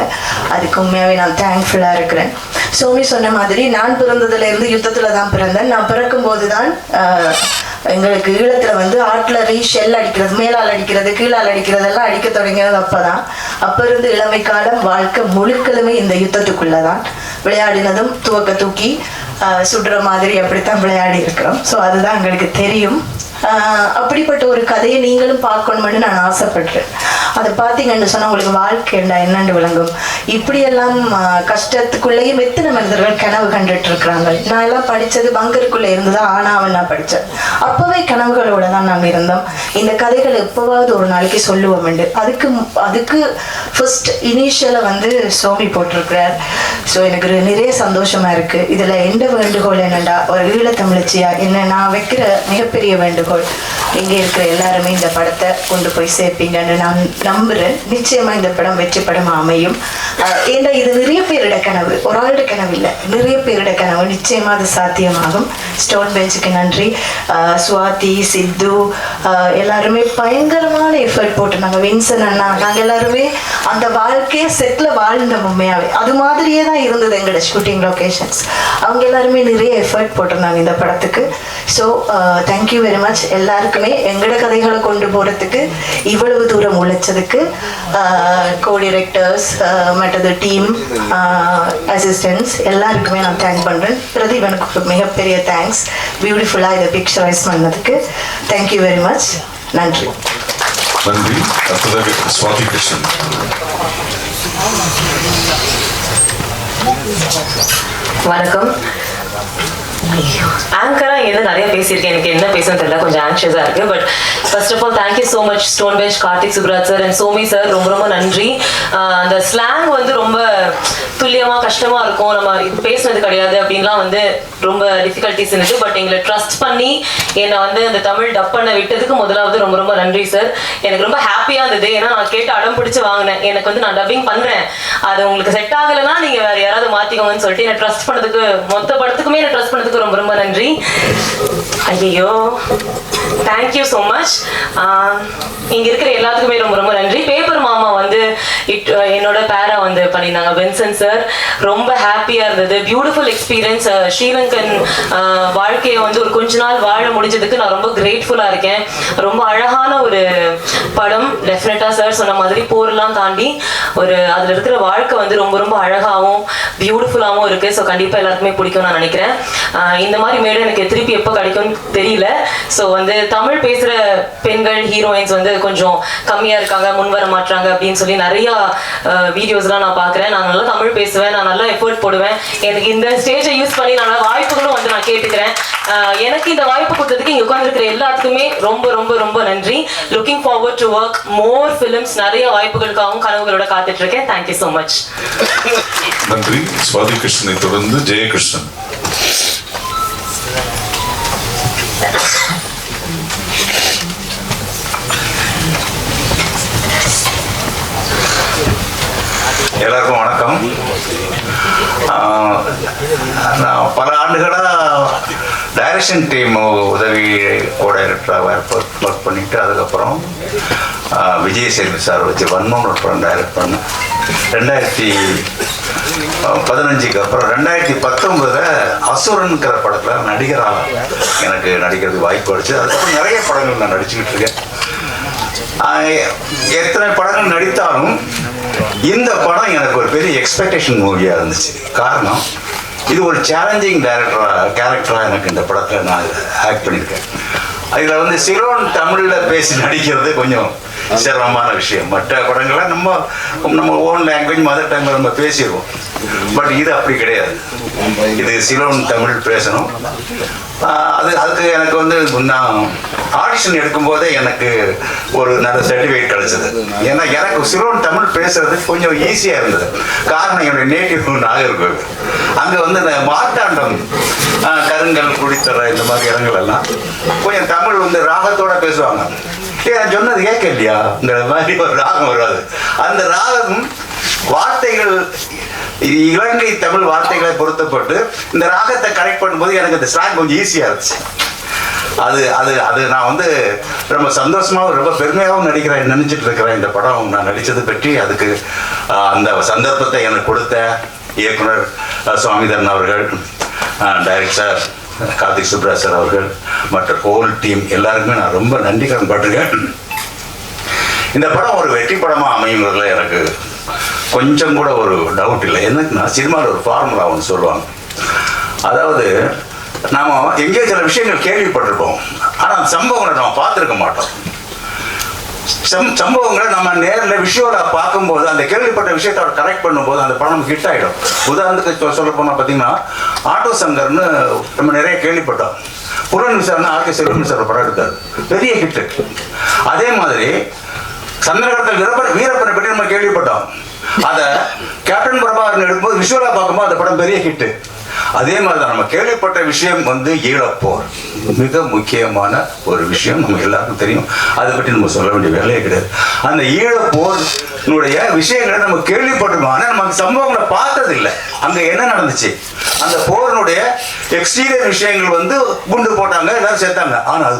அதுக்கு உண்மையாகவே நான் தேங்க்ஃபுல்லாக இருக்கிறேன். சோமி சொன்ன மாதிரி நான் பிறந்ததுலேருந்து யுத்தத்தில் தான் பிறந்தேன். நான் பிறக்கும்போது தான் எங்களுக்கு ஈழத்தில் வந்து ஆர்ட்லரி ஷெல் அடிக்கிறது, மேலால் அடிக்கிறது, கீழால் அடிக்கிறதெல்லாம் அடிக்க தொடங்கினது அப்போ தான். அப்போ இருந்து இளமை காலம் வாழ்க்கை முழுக்கலுமே இந்த யுத்தத்துக்குள்ளே தான். விளையாடினதும் தூக்கி சுடுற மாதிரி அப்படித்தான் விளையாடி இருக்கிறோம். ஸோ அதுதான் எங்களுக்கு தெரியும். அப்படிப்பட்ட ஒரு கதையை நீங்களும் பார்க்கணும்னு நான் ஆசைப்படுறேன். அதை பார்த்தீங்கன்னு சொன்னால் உங்களுக்கு வாழ்க்கை என்னென்னு விளங்கும். இப்படியெல்லாம் கஷ்டத்துக்குள்ளேயும் எத்தனை மனிதர்கள் கனவு கண்டுட்டு இருக்கிறாங்க. நான் எல்லாம் படித்தது பங்கருக்குள்ளே இருந்துதான் ஆனாவன் நான் படித்தேன். அப்போவே கனவுகளோட தான் நாங்கள் இருந்தோம். இந்த கதைகள் எப்போவாவது ஒரு நாளைக்கு சொல்லுவோம். அதுக்கு ஃபர்ஸ்ட் இனிஷியலை வந்து சோமி போட்டிருக்கிறார். ஸோ எனக்கு நிறைய சந்தோஷமாக இருக்குது. இதில் எந்த வேண்டுகோள் என்னென்னா, ஒரு ஈழத்தமிழச்சியாக என்ன நான் வைக்கிற மிகப்பெரிய வேண்டுகோள், இங்கே இருக்கிற எல்லாருமே இந்த படத்தை கொண்டு போய் சேர்ப்பீங்கன்னு நான் நம்புகிறேன். நிச்சயமாக இந்த படம் வெற்றி படமாக அமையும். ஏன்னா இது நிறைய பேரோட கனவு, ஒரு ஆளோட கனவு இல்லை, நிறைய பேரோட கனவு. நிச்சயமாக அது சாத்தியமாகும். ஸ்டோன் பெஞ்சுக்கு நன்றி. சுவாதி, சித்து எல்லாருமே பயங்கரமான எஃபர்ட் போட்டுருந்தாங்க. வின்சன் அண்ணா, நாங்கள் எல்லாருமே அந்த வாழ்க்கையை செட்டில் வாழ்ந்த உண்மையாகவே அது மாதிரியே தான் இருந்தது எங்களோட ஷூட்டிங் லொக்கேஷன்ஸ். அவங்க எல்லாருமே நிறைய எஃபர்ட் போட்டிருந்தாங்க இந்த படத்துக்கு. ஸோ தேங்க்யூ வெரி மச் எல்லாருக்குமே. எங்களோட கதைகளை கொண்டு போகிறதுக்கு இவ்வளவு தூரம் உழைச்சதுக்கு கோ டிரெக்டர்ஸ், மற்றது டீம், அசிஸ்டன்ட்ஸ் எல்லாருக்குமே நான் தேங்க் பண்ணுறேன். பிரதீபனுக்கு மிகப்பெரிய தேங்க்ஸ், பியூட்டிஃபுல்லாக இதை பிக்சரைஸ் பண்ணதுக்கு. Thank you very much. நன்றி. நன்றி. அடுத்ததாக சுவாதி கிருஷ்ணன். வணக்கம். ஆங்கரா இருந்து நிறைய பேசியிருக்கேன், எனக்கு என்ன பேசணும் தெரியல, கொஞ்சம் ஆங்ஷியஸா இருக்கு. But first of all thank you so much stone bench, Karthik Subbaraj sir and Somi sir, ரொம்ப ரொம்ப நன்றி. அந்த ஸ்லாங் வந்து ரொம்ப துல்லியமா கஷ்டமா இருக்கும், நம்ம பேசுனது கிடையாது அப்படின்லாம் வந்து ரொம்ப டிஃபிகல்ட்டிஸ் இருக்கு. பட் எங்களை ட்ரஸ்ட் பண்ணி என்னை வந்து அந்த தமிழ் டப் பண்ண விட்டதுக்கு முதலாவது ரொம்ப ரொம்ப நன்றி சார். எனக்கு ரொம்ப ஹாப்பியா இருந்தது. ஏன்னா நான் கேட்டு அடம் பிடிச்சு வாங்கினேன், எனக்கு வந்து நான் டப்பிங் பண்றேன், அது உங்களுக்கு செட் ஆகலைன்னா நீங்க வேற யாராவது மாத்திக்கோங்கன்னு சொல்லிட்டு என்ன ட்ரஸ்ட் பண்ணதுக்கு, மொத்த படத்துக்குமே என்ன ட்ரஸ்ட் பண்ணதுக்கு ரொம்ப ரொம்ப நன்றி. ஐயோ, தேங்க்யூ ஸோ மச். இங்க இருக்கிற எல்லாத்துக்குமே ரொம்ப ரொம்ப நன்றி. பேப்பர் மாமா வந்து என்னோட பேரா வந்து பண்ணியிருந்தாங்க, வின்சன் சார். ரொம்ப ஹாப்பியா இருந்தது, பியூட்டிஃபுல் எக்ஸ்பீரியன்ஸ். ஸ்ரீலங்கன் வாழ்க்கையை வந்து ஒரு கொஞ்ச நாள் வாழ முடிஞ்சதுக்கு நான் ரொம்ப கிரேட்ஃபுல்லா இருக்கேன். ரொம்ப அழகான ஒரு படம். டெஃபினட்டா சார் சொன்ன மாதிரி போரெல்லாம் தாண்டி ஒரு அதுல இருக்கிற வாழ்க்கை வந்து ரொம்ப ரொம்ப அழகாவும் பியூட்டிஃபுல்லாகவும் இருக்கு. ஸோ கண்டிப்பா எல்லாருக்குமே பிடிக்கும் நான் நினைக்கிறேன். இந்த மாதிரி மேடம் எனக்கு திருப்பி எப்போ கிடைக்கும்னு தெரியல. ஸோ வந்து தமிழ் பேசுற பெண்கள் ஹீரோயின்ஸ் வந்து கொஞ்சம் கம்மியா இருக்காங்க, முன் வர மாட்டாங்க அப்படின்னு சொல்லி நிறைய வீடியோஸ்லாம் நான் பார்க்குறேன். நான் நல்லா தமிழ் பேசுவேன், நான் நல்லா எஃபோர்ட் போடுவேன். எனக்கு இந்த ஸ்டேஜை யூஸ் பண்ணி நான் வாய்ப்புகளும் வந்து நான் கேட்டுக்கிறேன். எனக்கு இந்த வாய்ப்பு கொடுத்ததுக்கு இங்க உட்காந்துருக்கிற எல்லாத்துக்குமே ரொம்ப ரொம்ப ரொம்ப நன்றி. Looking forward to work more films. நிறைய வாய்ப்புகளுக்காகவும் கனவுகளோட காத்துட்டு இருக்கேன். Thank you so much. நன்றி. சுவாதி கிருஷ்ணனை தொடர்ந்து ஜெயகிருஷ்ணன். எல்லாருக்கும் வணக்கம். நான் பல ஆண்டுகளாக டைரக்ஷன் டீம் உதவி கோ-டைரக்டராக ஒர்க் பண்ணிட்டு அதுக்கப்புறம் விஜய் சேல்வி சார் வச்சு வன்மம் ஒரு படம் டைரக்ட் பண்ணேன் 2015க்கு அப்புறம் 2019 அசுரன்கிற படத்தில் நடிகராக எனக்கு நடிக்கிறதுக்கு வாய்ப்பு கிடைச்சு. அதுக்கப்புறம் நிறைய படங்கள் நான் நடிச்சுக்கிட்டு இருக்கேன். எத்தனை படங்கள் நடித்தாலும் இந்த படம் எனக்கு ஒரு பெரிய எக்ஸ்பெக்டேஷன் மூவியாக இருந்துச்சு. காரணம், இது ஒரு சேலஞ்சிங் கேரக்டராக எனக்கு இந்த படத்தில் நான் ஆக்ட் பண்ணியிருக்கேன். அதில் வந்து சிலோன் தமிழில் பேசி நடிக்கிறது கொஞ்சம் சிரமமான விஷயம். மற்ற படங்களை நம்ம ஓன் லாங்குவேஜ் மதர் டங்கில் நம்ம பேசிடுவோம். பட் இது அப்படி கிடையாது. இது சிலோன் தமிழ் பேசணும். அதுக்கு எனக்கு வந்து நான் ஆடிஷன் எடுக்கும்போதே எனக்கு ஒரு நல்ல சர்டிஃபிகேட் கிடைச்சது. ஏன்னா எனக்கு சிலோன் தமிழ் பேசுறது கொஞ்சம் ஈஸியாக இருந்தது. காரணம், என்னுடைய நேட்டிவ் நாகர்கோவில். அங்கே வந்து இந்த மார்த்தாண்டம், கருங்கல், குடித்தர இந்த மாதிரி இடங்கள் எல்லாம் கொஞ்சம் தமிழ் வந்து ராகத்தோட பேசுவாங்க. நான் சொன்னது கேட்க இல்லையாங்கிற மாதிரி ஒரு ராகம் வராது. அந்த ராகம் வார்த்தைகள் இலங்கை தமிழ் வார்த்தைகளை பொருத்தப்பட்டு இந்த ராகத்தை கரெக்ட் பண்ணும்போது எனக்கு அந்த ஸ்லாங் கொஞ்சம் ஈஸியாக இருந்துச்சு. அது நான் வந்து ரொம்ப சந்தோஷமாகவும் ரொம்ப பெருமையாகவும் நினைச்சிட்டு இருக்கிறேன். இந்த படம் நான் நடித்தது பற்றி அதுக்கு அந்த சந்தர்ப்பத்தை எனக்கு கொடுத்த இயக்குனர் சுவாமிதரன் அவர்கள், டைரக்டர் கார்த்திக் சுப்ராஜ் சார் அவர்கள், மற்ற ஹோல் டீம் எல்லாருக்குமே நான் ரொம்ப நன்றி கடன் பட்டிருக்கேன். இந்த படம் ஒரு வெற்றி படமாக அமையுங்கிறதுல எனக்கு கொஞ்சம் கூட ஒரு டவுட் இல்லை. என்னன்னா, சினிமாவில் ஒரு ஃபார்முலா ஒன்று சொல்லுவாங்க. அதாவது, நாம் எங்கேயோ சில விஷயங்கள் கேள்விப்பட்டிருப்போம், ஆனால் அந்த சம்பவங்களை நம்ம பார்த்துருக்க மாட்டோம். சம்பவங்களை நம்ம நேரில் விஷுவலாக பார்க்கும்போது அந்த கேள்விப்பட்ட விஷயத்தை கரெக்ட் பண்ணும்போது அந்த படம் ஹிட் ஆகிடும். உதாரணத்துக்கு சொல்ல போனால் பார்த்தீங்கன்னா, ஆட்டோ சங்கர்னு நம்ம நிறைய கேள்விப்பட்டோம். புலன் விசாரணை ஆர்கே செல்வன் சார் படம் எடுத்தார், பெரிய ஹிட்டு. அதே மாதிரி சந்திரகடத்தல் வீரப்பனை பற்றி நம்ம கேள்விப்பட்டோம். அதை கேப்டன் பிரபாகரன் எடுக்கும்போது விஷுவலாக பார்க்கும்போது அந்த படம் பெரிய ஹிட்டு. அதே மாதிரி தான் நம்ம கேள்விப்பட்ட விஷயம் வந்து ஈழப்போர், மிக முக்கியமான ஒரு விஷயம், நம்ம எல்லாருக்கும் தெரியும். அதை பற்றி நம்ம சொல்ல வேண்டிய வேலையே கிடையாது. அந்த ஈழப்போர்னுடைய விஷயங்களை நம்ம கேள்விப்பட்டிருக்கோம், ஆனால் நம்ம அந்த சம்பவங்களை பார்த்ததில்லை. அங்கே என்ன நடந்துச்சு, அந்த போரினுடைய எக்ஸ்டீரியர் விஷயங்கள் வந்து குண்டு போட்டாங்க, எல்லாரும் சேர்த்தாங்க. ஆனால் அது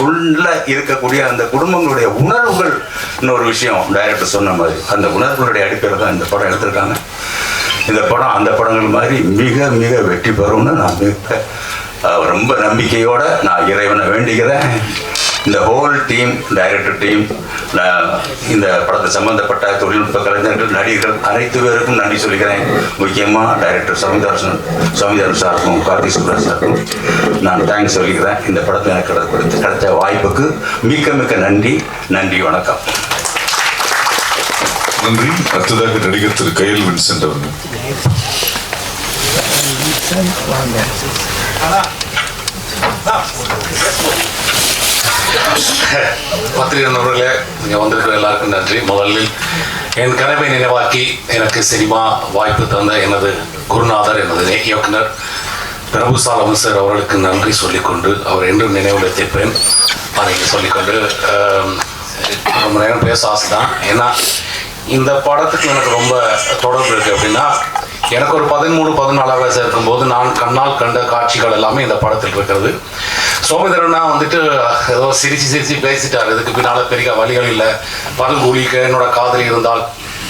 உள்ள இருக்கக்கூடிய அந்த குடும்பங்களுடைய உணர்வுகள் இன்னொரு விஷயம் டைரக்டர் சொன்ன மாதிரி அந்த உணர்வுகளுடைய அடிப்படையில் தான் இந்த படம் எடுத்திருக்காங்க. இந்த படம் அந்த படங்கள் மாதிரி மிக மிக வெற்றி பெறும்னு நான் ரொம்ப நம்பிக்கையோட நான் இறைவனை வேண்டிக்கிறேன். இந்த ஹோல் டீம், டைரக்டர் டீம், இந்த படத்தை சம்பந்தப்பட்ட தொழில்நுட்ப கலைஞர்கள், நடிகர்கள் அனைத்து பேருக்கும் நன்றி சொல்லிக்கிறேன். முக்கியமாக டைரக்டர் சுவாமிதரன் சாருக்கும் கார்த்திக் சுப்ராஜ் சாருக்கும் நான் தேங்க்ஸ் சொல்லிக்கிறேன். இந்த படத்தை எனக்கு கிடைச்ச வாய்ப்புக்கு மிக்க மிக்க நன்றி. வணக்கம். நன்றி. அடுத்ததாக நடிகர் திரு கையல் வின்சென்ட் அவர்கள். பத்திரிகை நண்பர்களே, இங்கே வந்திருக்கிற எல்லாருக்கும் நன்றி. முதலில் என் கனவை நினைவாக்கி எனக்கு சினிமா வாய்ப்பு தந்த எனது குருநாதர், எனது இயக்குனர் பிரபு சாலமன் சார் அவர்களுக்கு நன்றி சொல்லிக்கொண்டு, அவர் என்றும் நினைவில் வைத்திருப்பேன் அதை சொல்லிக்கொண்டு, ரொம்ப நேரம் பேச ஆசை தான். ஏன்னா இந்த படத்துக்கு எனக்கு ரொம்ப தொடர்பு இருக்குது. அப்படின்னா எனக்கு ஒரு 13-14 வயசு இருக்கும்போது நான் கண்ணால் கண்ட காட்சிகள் எல்லாமே இந்த படத்தில் இருக்கிறது. சோமேந்திரனா வந்துட்டு ஏதோ சிரிச்சு பேசிட்டார், இதுக்கு பின்னால் பெரிய வழிகள் இல்லை, பதங்கூலிக்கு என்னோட காதலி இருந்தால்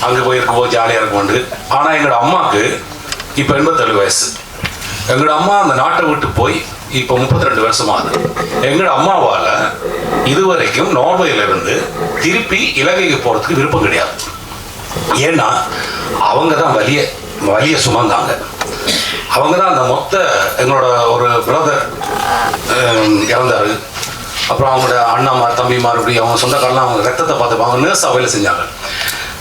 அங்கே போயிருக்கும்போது ஜாலியாக இருக்கும்ண்டு. ஆனால் எங்களோட அம்மாவுக்கு இப்போ 87 வயசு. எங்களோட அம்மா அந்த நாட்டை விட்டு போய் இப்போ 32 வருஷமாகுது. எங்களோட அம்மாவால் இதுவரைக்கும் நார்வேயிலிருந்து திருப்பி இலங்கைக்கு போகிறதுக்கு விருப்பம் கிடையாது. ஏன்னா அவங்க தான் வலிய சுமந்தாங்க. அவங்க தான் அந்த எங்களோட ஒரு பிரதர் இறந்தாரு. அப்புறம் அவங்களோட அண்ணாமார், தம்பிமார், இப்படி அவங்க சொந்தக்காரெல்லாம் அவங்க ரத்தத்தை பார்த்துப்பாங்க, நர்ஸாக வேலை செஞ்சாங்க.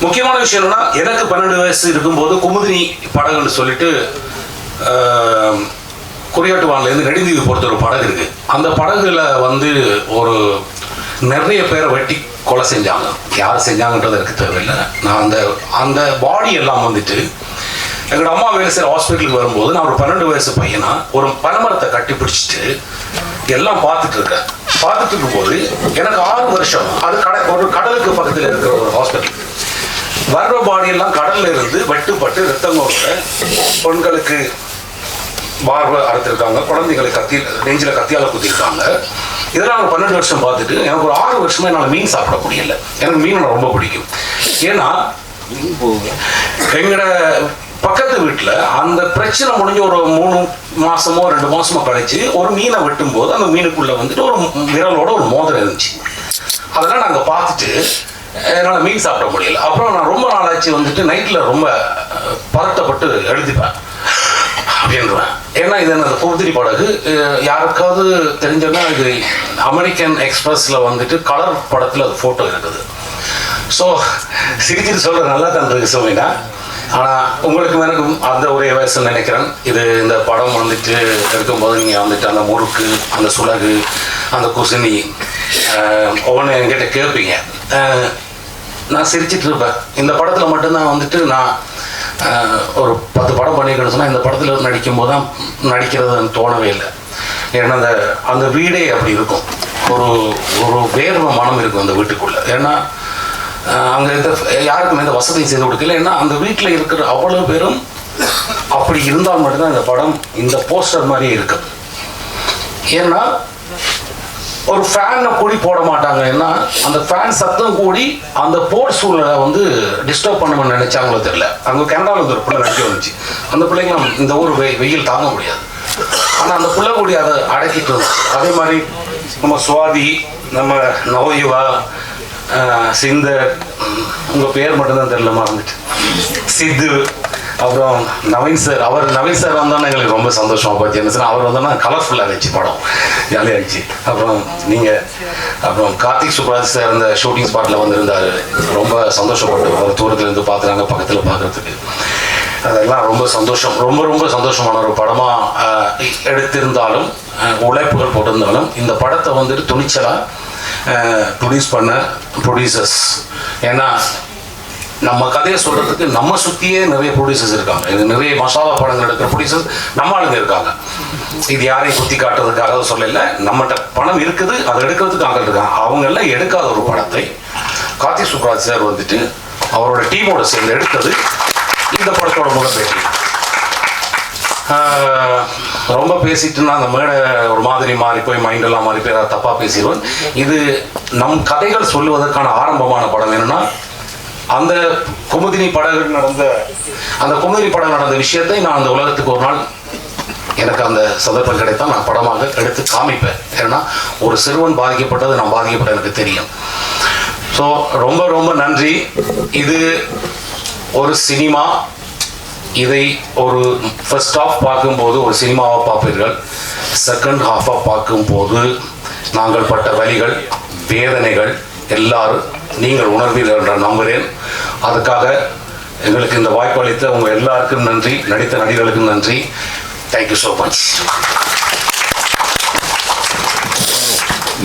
முக்கியமான விஷயம் என்னன்னா, எனக்கு 12 வயசு இருக்கும்போது குமுதினி படகுன்னு சொல்லிட்டு குறியாட்டுவான்லேருந்து நெடுந்தீவு பொறுத்த ஒரு படகு இருக்கு. அந்த படகுல வந்து ஒரு நிறைய பேரை வெட்டி கொலை செஞ்சாங்க. யார் செஞ்சாங்கன்றது எனக்கு தேவையில்லை. நான் அந்த பாடி எல்லாம் வந்துட்டு எங்களோட அம்மா வேலை செய்கிற ஹாஸ்பிட்டலுக்கு வரும்போது நான் ஒரு 12 வயசு பையனா ஒரு பனைமரத்தை கட்டி பிடிச்சிட்டு எல்லாம் பார்த்துட்டு இருக்கும்போது எனக்கு 6 வருஷம் அது ஒரு கடலுக்கு பக்கத்தில் இருக்கிற ஒரு ஹாஸ்பிட்டல். வர்ற பாடியெல்லாம் கடல்ல இருந்து வெட்டுப்பட்டு ரத்தங்களோட பெண்களுக்கு பார்வை அறுத்திருக்காங்க, குழந்தைங்களுக்கு நெஞ்சில் கத்தியால குத்திருக்காங்க. இதெல்லாம் ஒரு 12 வருஷம் பார்த்துட்டு எனக்கு ஒரு 6 வருஷமா என்னால் மீன் சாப்பிட முடியல. எனக்கு மீன் ரொம்ப பிடிக்கும். ஏன்னா எங்களோட பக்கத்து வீட்டில் அந்த பிரச்சனை முடிஞ்சு ஒரு 3 மாசமோ 2 மாசமோ கழிச்சு ஒரு மீனை வெட்டும் போது அந்த மீனுக்குள்ள வந்துட்டு ஒரு விரலோட ஒரு மோதிரம் இருந்துச்சு. அதெல்லாம் நாங்கள் பார்த்துட்டு என்னால் மீன் சாப்பிட முடியல. அப்புறம் நான் ரொம்ப நாளாச்சு வந்துட்டு நைட்டில் ரொம்ப பதட்டப்பட்டு எழுதிப்பேன் அப்படின்றேன். ஏன்னா இது எனது குருதிரி படகு. யாருக்காவது தெரிஞ்சோன்னா இது அமெரிக்கன் எக்ஸ்பிரஸில் வந்துட்டு கலர் படத்தில் அது ஃபோட்டோ இருக்குது. ஸோ சிரிச்சிட்டு சொல்கிற நல்லா தான் இருக்கு சோமினா. ஆனால் உங்களுக்கும் எனக்கும் அந்த ஒரே வயசுன்னு நினைக்கிறேன். இந்த படம் வந்துட்டு எடுக்கும்போது நீங்கள் வந்துட்டு அந்த முறுக்கு, அந்த சுலகு, அந்த குசினி ஒவ்வொன்று என்கிட்ட கேட்பீங்க. நான் சிரிச்சிட்டு இருப்பேன். இந்த படத்தில் மட்டும்தான் வந்துட்டு நான் ஒரு 10 படம் பண்ணிக்கணும்னு சொன்னால் இந்த படத்தில் நடிக்கும்போது தான் நடிக்கிறது தோணவே இல்லை. ஏன்னா அந்த வீடே அப்படி இருக்கும். ஒரு வேர்வை மனம் இருக்கும் அந்த வீட்டுக்குள்ளே. ஏன்னா அங்கே யாருக்கும் எந்த வசதியும் செய்து கொடுக்கல. ஏன்னா அந்த வீட்டில் இருக்கிற அவ்வளோ பேரும் அப்படி இருந்தால் மட்டும்தான் இந்த படம் இந்த போஸ்டர் மாதிரியே இருக்கு. ஏன்னா ஒரு ஃபேனை கூடி போட மாட்டாங்க. ஏன்னா அந்த ஃபேன் சத்தம் கூடி அந்த போர்ட் சூழலை வந்து டிஸ்டர்ப் பண்ணணும்னு நினைச்சாங்களோ தெரியல. அங்கே கனடாவில் வந்து ஒரு பிள்ளை நடிக்க வந்துச்சு. அந்த பிள்ளைங்க இந்த ஊர் வெயில் தாங்க முடியாது. ஆனால் அந்த பிள்ளை கூடி அதை அடக்கிட்டு வந்து அதே மாதிரி நம்ம சுவாதி, நம்ம நவயுவா, சிந்தர், உங்கள் பேர் மட்டும்தான் தெரியல மறந்துட்டு, சித்து, அப்புறம் நவீன் சார். நவீன் சார் வந்தோன்னா எங்களுக்கு ரொம்ப சந்தோஷமாக பார்த்து என்ன சார் அவர் வந்தோன்னா கலர்ஃபுல்லாக இருந்துச்சு படம், ஜாலியாக இருந்துச்சு. அப்புறம் நீங்கள் அப்புறம் கார்த்திக் சுப்ராஜ் சார் அந்த ஷூட்டிங் ஸ்பாட்டில் வந்திருந்தார். ரொம்ப சந்தோஷப்பட்டு அவர் தூரத்துலேருந்து பார்த்துறாங்க, பக்கத்தில் பார்க்குறதுக்கு. அதெல்லாம் ரொம்ப சந்தோஷம். ரொம்ப சந்தோஷமான ஒரு படமாக எடுத்திருந்தாலும் உழைப்புகள் போட்டிருந்தாலும் இந்த படத்தை வந்துட்டு துணிச்சலாக ப்ரொடியூஸ் பண்ண ப்ரொடியூசர்ஸ். ஏன்னா நம்ம கதையை சொல்கிறதுக்கு நம்ம சுற்றியே நிறைய ப்ரொடியூசர்ஸ் இருக்காங்க. இது நிறைய மசாலா படங்கள் எடுக்கிற ப்ரொடியூசர்ஸ் நம்ம ஆளுங்க இருக்காங்க. இது யாரையும் குத்தி காட்டுறதுக்காக சொல்லல. நம்மகிட்ட பணம் இருக்குது, அதை எடுக்கிறதுக்கு ஆட்கள் இருக்காங்க. அவங்கெல்லாம் எடுக்காத ஒரு படத்தை கார்த்திக் சுப்ராஜ் சார் வந்துட்டு அவரோட டீமோட சேர்ந்து எடுத்தது இந்த படத்தோட முதல் பேட்டி. ரொம்ப பேசிட்டுன்னா அந்த மேடை ஒரு மாதிரி மாறி போய் மைண்டெல்லாம் மாறி போய் தப்பாக பேசிடுவேன். இது நம் கதைகள் சொல்லுவதற்கான ஆரம்பமான படம். என்னன்னா அந்த குமுதினி படகு நடந்த விஷயத்தை நான் அந்த உலகத்துக்கு ஒரு நாள் எனக்கு அந்த சந்தர்ப்பம் கிடைத்தால் நான் படமாக எடுத்து காமிப்பேன். ஏன்னா ஒரு சிறுவன் பாதிக்கப்பட்டது நான் பாதிக்கப்பட்ட எனக்கு தெரியும். ஸோ ரொம்ப நன்றி. இது ஒரு சினிமா. இதை ஒரு ஃபர்ஸ்ட் ஹாஃப் பார்க்கும்போது ஒரு சினிமாவை பார்ப்பீர்கள். செகண்ட் ஹாஃபாக பார்க்கும்போது நாங்கள் பட்ட வலிகள், வேதனைகள் எல்லாரும் நீங்கள் உணர்வீர்கள் என்று நம்புகிறேன். அதுக்காக எங்களுக்கு இந்த வாய்ப்பு அளித்த உங்கள் எல்லாருக்கும் நன்றி, நடித்த நடிகர்களுக்கும் நன்றி. Thank you so much.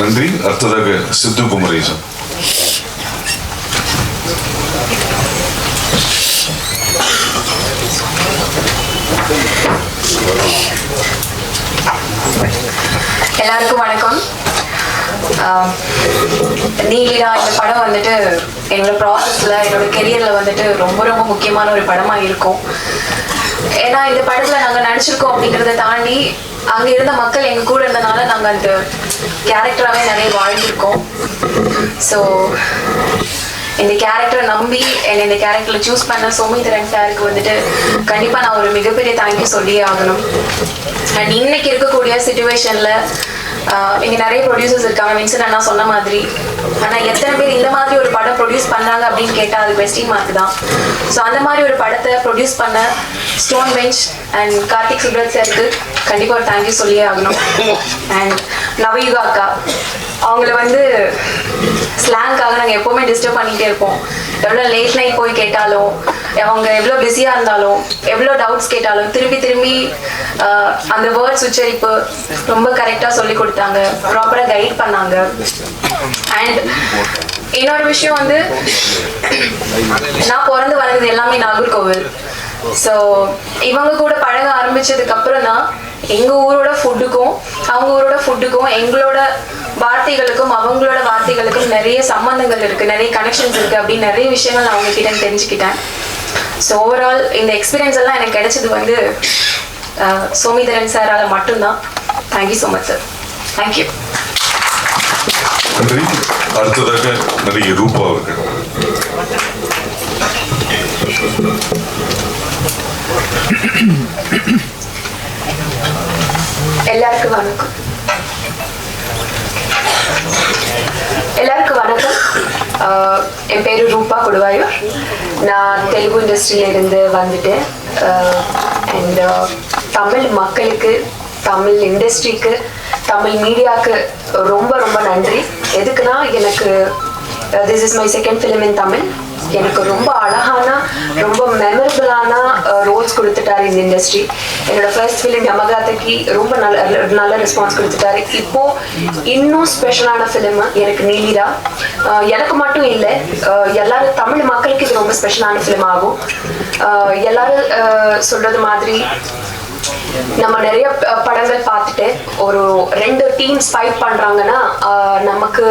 நன்றி. அடுத்ததாக சித்து குமரேசன். எல்லாருக்கும் வணக்கம். நீலிடா இந்த படம் வந்துட்டு என்னோட ப்ராசஸில், என்னோட கெரியரில் வந்துட்டு ரொம்ப முக்கியமான ஒரு படமாக இருக்கும். ஏன்னா இந்த படத்தில் நாங்கள் நடிச்சிருக்கோம் அப்படிங்கிறத தாண்டி அங்கே இருந்த மக்கள் எங்கள் கூட இருந்தனால நாங்கள் அந்த கேரக்டராகவே நிறைய வாழ்ந்திருக்கோம். ஸோ இந்த கேரக்டரை நம்பி என்னை இந்த கேரக்டரில் சூஸ் பண்ண சோமிதரன் சாருக்கு வந்துட்டு கண்டிப்பாக நான் ஒரு மிகப்பெரிய தேங்க்யூ சொல்லியே ஆகணும். அண்ட் இன்னைக்கு இருக்கக்கூடிய சிச்சுவேஷனில் இங்கே நிறைய ப்ரொடியூசர்ஸ் இருக்காங்க, வின்சன் அண்ணா சொன்ன மாதிரி. ஆனால் எத்தனை பேர் இந்த மாதிரி ஒரு படம் ப்ரொடியூஸ் பண்ணாங்க அப்படின்னு கேட்டால் அது கொஸ்டின் மார்க் தான். ஸோ அந்த மாதிரி ஒரு படத்தை ப்ரொடியூஸ் பண்ண Stone bench and Karthik Subbaraj சாருக்கு கண்டிப்பாக ஒரு தேங்க்யூ சொல்லியே ஆகணும். அண்ட் நவயுகா அக்கா, அவங்கள வந்து ஸ்லாங்காக நாங்கள் எப்போவுமே டிஸ்டர்ப் பண்ணிகிட்டே இருப்போம். எவ்வளோ லேட் நைட் போய் கேட்டாலும், அவங்க எவ்வளோ பிஸியாக இருந்தாலும், எவ்வளோ டவுட்ஸ் கேட்டாலும் திரும்பி அந்த வேர்ட்ஸ் உச்சரிப்பு ரொம்ப கரெக்டாக சொல்லி கொடுத்தாங்க, ப்ராப்பராக கைட் பண்ணாங்க. அண்ட் இன்னொரு விஷயம் வந்து, நான் பிறந்து வளர்ந்தது எல்லாமே நாகர்கோவில். ஸோ இவங்க கூட பழக ஆரம்பிச்சதுக்கு அப்புறம் தான் எங்கள் ஊரோட ஃபுட்டுக்கும் அவங்க ஊரோட ஃபுட்டுக்கும் எங்களோட வார்த்தைகளுக்கும் அவங்களோட வார்த்தைகளுக்கும் நிறைய சம்பந்தங்கள் இருக்குது, நிறைய கனெக்ஷன்ஸ் இருக்குது அப்படின்னு நிறைய விஷயங்கள் நான் அவங்க கிட்ட தெரிஞ்சுக்கிட்டேன். ஸோ ஓவரால் இந்த எக்ஸ்பீரியன்ஸ் எல்லாம் எனக்கு கிடைச்சது வந்து சோமிதரன் சாரால் மட்டும்தான். Thank you so much sir. Thank you. நன்றி. அடுத்ததாக நடிகை ரூபா அவர்கள். எல்லாருக்கும் வணக்கம். என் பேர் ரூபா கொடுவாயூர். நான் தெலுங்கு இண்டஸ்ட்ரியிலேருந்து வந்துட்டேன். அண்ட் தமிழ் மக்களுக்கு, தமிழ் இண்டஸ்ட்ரிக்கு, தமிழ் மீடியாவுக்கு ரொம்ப ரொம்ப நன்றி. எதுக்குன்னா எனக்கு this is my second film in Tamil. எனக்கு ரொம்ப அழகான, ரொம்ப மெமரபிளான ரோல்ஸ் கொடுத்துட்டாரு இந்த இண்டஸ்ட்ரி. என்னோட ஃபர்ஸ்ட் ஃபிலிம் யமகாதக்கு ரொம்ப நல்ல ரெஸ்பான்ஸ் கொடுத்துட்டாரு. இப்போ இன்னும் ஸ்பெஷலான ஃபிலிம் எனக்கு நீலிரா. எனக்கு மட்டும் இல்லை, எல்லாரும் தமிழ் மக்களுக்கு இது ரொம்ப ஸ்பெஷலான ஃபிலிம் ஆகும். எல்லாரும் சொல்றது மாதிரி நம்ம நிறைய படங்கள் பார்த்துட்டு ஒரு 2 டீம்ஸ் ஃபைட் பண்றாங்கன்னா நமக்கு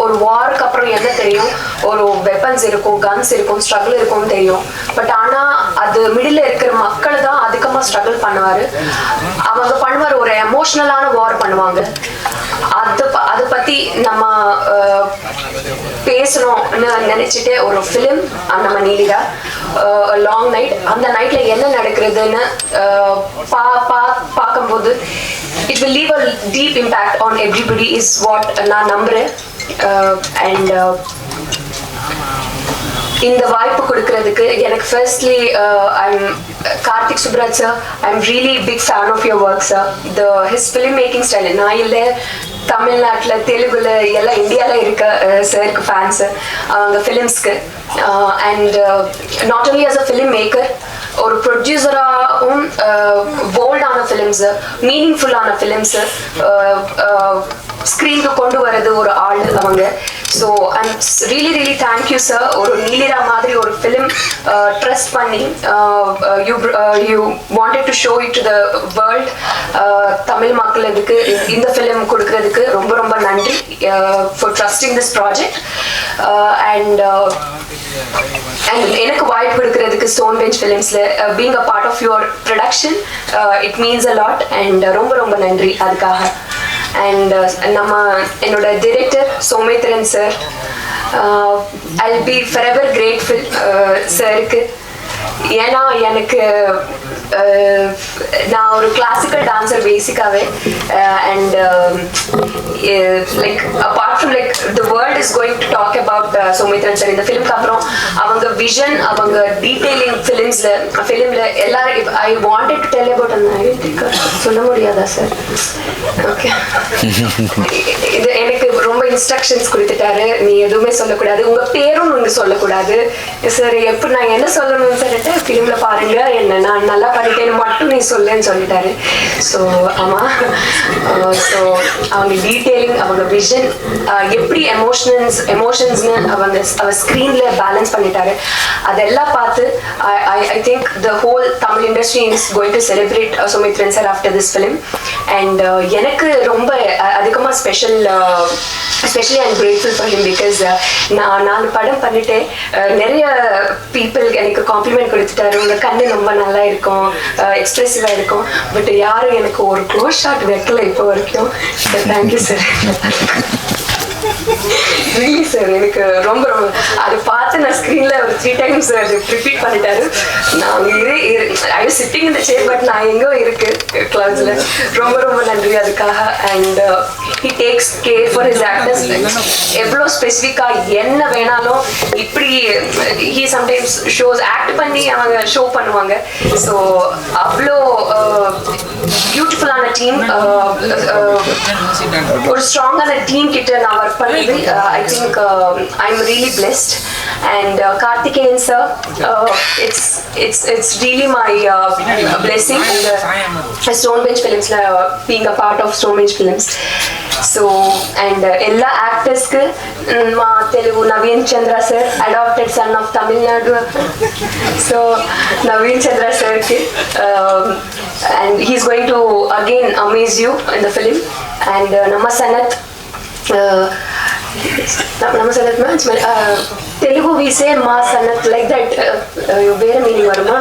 ஒரு வாருக்கு அப்புறம் என்ன தெரியும், ஒரு வெப்பன்ஸ் இருக்கும், கன்ஸ் இருக்கும், ஸ்ட்ரகிள் இருக்கும்னு தெரியும். பட் ஆனா அது மிடில் இருக்கிற மக்கள் தான் அதிகமா ஸ்ட்ரகிள் பண்ணுவாரு. அவங்க பண்ணுவார், ஒரு எமோஷனலான வார் பண்ணுவாங்க. அதை பத்தி நம்ம பேசணும்னு நினைச்சிட்டு ஒரு ஃபிலிம் நம்ம நீலிரா, லாங் நைட். அந்த நைட்ல என்ன நடக்கிறதுன்னு பார்க்கும்போது it will leave a deep impact on everybody is what நான் நம்புறேன். and இந்த வாய்ப்பு கொடுக்கிறதுக்கு எனக்கு firstly I'm Karthik Subbaraj sir, I'm really big fan of your work sir. His film making style நான் இல்லை, தமிழ்நாட்டில், தெலுங்குல எல்லாம் இந்தியாவில் இருக்க சாருக்கு ஃபேன்ஸு அவங்க ஃபிலிம்ஸ்க்கு. And not only as a film maker, ஒரு ப்ரொடியூசராகவும் போல்டான ஃபிலிம்ஸு, மீனிங்ஃபுல்லான ஃபிலிம்ஸு ஸ்க்ரீனுக்கு கொண்டு வரது ஒரு ஆள் அவங்க. So I'm really really thank you sir. ஒரு நீலிரா மாதிரி ஒரு ஃபிலிம் ட்ரஸ்ட் பண்ணி you wanted to show it to the world. Tamil மக்களுக்கு இந்த ஃபிலிம் கொடுக்கறதுக்கு ரொம்ப ரொம்ப நன்றி for trusting this project. And எனக்கு வாய்ப்பு கொடுக்கறதுக்கு ஸ்டோன் பெஞ்ச் ஃபிலிம்ஸ்ல being a part of your production it means a lot. And ரொம்ப ரொம்ப நன்றி அதுக்காக. அண்ட் என்னோட director Somendran sir, I will be forever grateful சாருக்கு. ஏன்னா எனக்கு நான் ஒரு கிளாசிக்கல் டான்சர் பேசிக்காவே. And like apart from like the world is going to talk about Somendran sir. இந்த ஃபிலிம்க்கு அப்புறம் அவங்க விஷன், அவங்க டீட்டெயிலிங் ஃபிலிம்ல எல்லாரும் I wanted to tell about அந்த சொல்ல முடியாதா சார்? ஓகே, இது எனக்கு ரொம்ப இன்ஸ்ட்ரக்ஷன்ஸ் கொடுத்துட்டாரு. நீ எதுவுமே சொல்லக்கூடாது, உங்க பேரும் நீங்க சொல்லக்கூடாது சார். எப்படி நான் என்ன சொல்லணும்னு சொல்லிட்டு ஃபிலிம்ல பாருங்க, என்ன நான் நல்லா பண்ணிட்டேன்னு மட்டும் நீ சொல்லுன்னு சொல்லிட்டாரு. ஸோ ஆமாம், ஸோ அவங்க டீட்டெயிலிங், அவங்க விஷன், எப்படி எமோஷன்ஸ்னு அவர் ஸ்க்ரீனில் பேலன்ஸ் பண்ணிட்டாரு. அதெல்லாம் பார்த்து I think the whole Tamil industry is going to celebrate Somendran sir after this film. And எனக்கு ரொம்ப அதிகமாக especially I'm grateful for him because நான் 4 படம் பண்ணிட்டு நிறைய பீப்புள் எனக்கு காம்ப்ளிமெண்ட் கொடுத்துட்டாரு. உங்க கண்ணு ரொம்ப நல்லா இருக்கும், எக்ஸ்பிரசிவா இருக்கும். பட் யாரும் எனக்கு ஒரு க்ளோஸ் ஷாட் வைக்கல இப்போ வரைக்கும். Thank you sir. ரியலி சார், எனக்கு ரொம்ப ரொம்ப அதை பார்த்து நான் ஸ்க்ரீனில் ஒரு 3 times அது ரிப்பீட் பண்ணிட்டாரு. நான் I was sitting in the chair, but நான் எங்கோ இருக்கு கிளவுட்ஸில். ரொம்ப ரொம்ப நன்றி அதுக்காக. And he takes care for his actors. எவ்வளோ ஸ்பெசிஃபிக்காக என்ன வேணாலும் இப்படி ஹி சம்டைம்ஸ் ஷோஸ் ஆக்ட் பண்ணி அவங்க ஷோ பண்ணுவாங்க. ஸோ அவ்வளோ பியூட்டிஃபுல்லான டீம், ஒரு ஸ்ட்ராங்கான டீம் கிட்ட நான் ஒர்க் பண்ணது. I think I'm really blessed. And Karthikeyan sir, it's really my blessing in the Stone Bench Films, being a part of Stone Bench Films. So and ella actors ku ma Telugu Naveen Chandra sir, adopted son of Tamil Nadu. So Naveen Chandra sir ki and he's going to again amaze you in the film. And Nama Sanath, Telugu we say Ma Sanath like that. Where meaning varuma?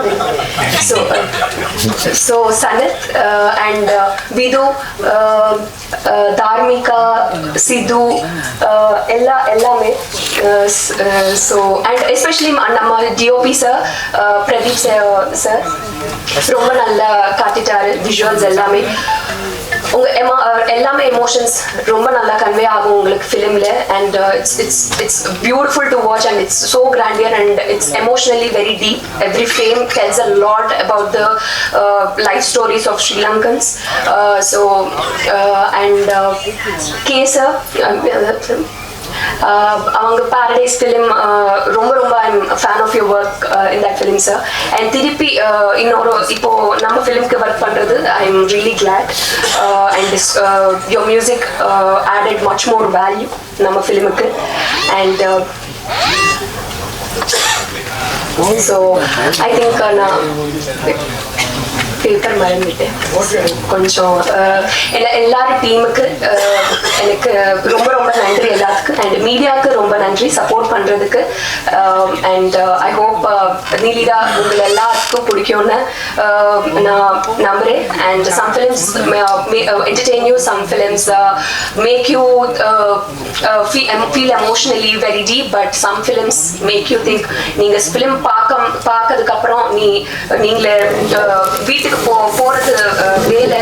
So Sanath and Vidu, Dharmika, Sidhu, ella me. So and especially nama DOP sir, Pradeep sir, ரொம்ப நல்லா காட்டிட்டாரு. Visuals எல்லாமே எல்லாமே emotions ரொம்ப நல்லா convey ஆகும் உங்களுக்கு ஃபிலிமில் and it's beautiful to watch and it's so grandeur and it's emotionally very deep every frame tells a lot about the life stories of Sri Lankans and Kesa அவங்க Paradise film ரொம்ப I'm fan of your work in that film sir and திருப்பி இன்னொரு இப்போ நம்ம ஃபிலிம்க்கு work பண்ணுறது I am really glad and your music added much more value நம்ம ஃபிலிமுக்கு அண்ட் ஸோ ஐ திங்க் நான் பேப்பர் மறந்துட்டேன் கொஞ்சம் எல்லாரும் டீமுக்கு எனக்கு ரொம்ப நன்றி எல்லாத்துக்கும் அண்ட் மீடியாவுக்கு ரொம்ப நன்றி சப்போர்ட் பண்ணுறதுக்கு அண்ட் ஐ ஹோப் நீலிதா உங்களை எல்லாத்துக்கும் பிடிக்கும்னு நான் நம்புகிறேன் and some films entertain you, some films make you feel emotionally very deep, but some films make you think. நீங்க film பார்க்கறதுக்கு அப்புறம் நீங்களே வீட்டுக்கு போறது வேலை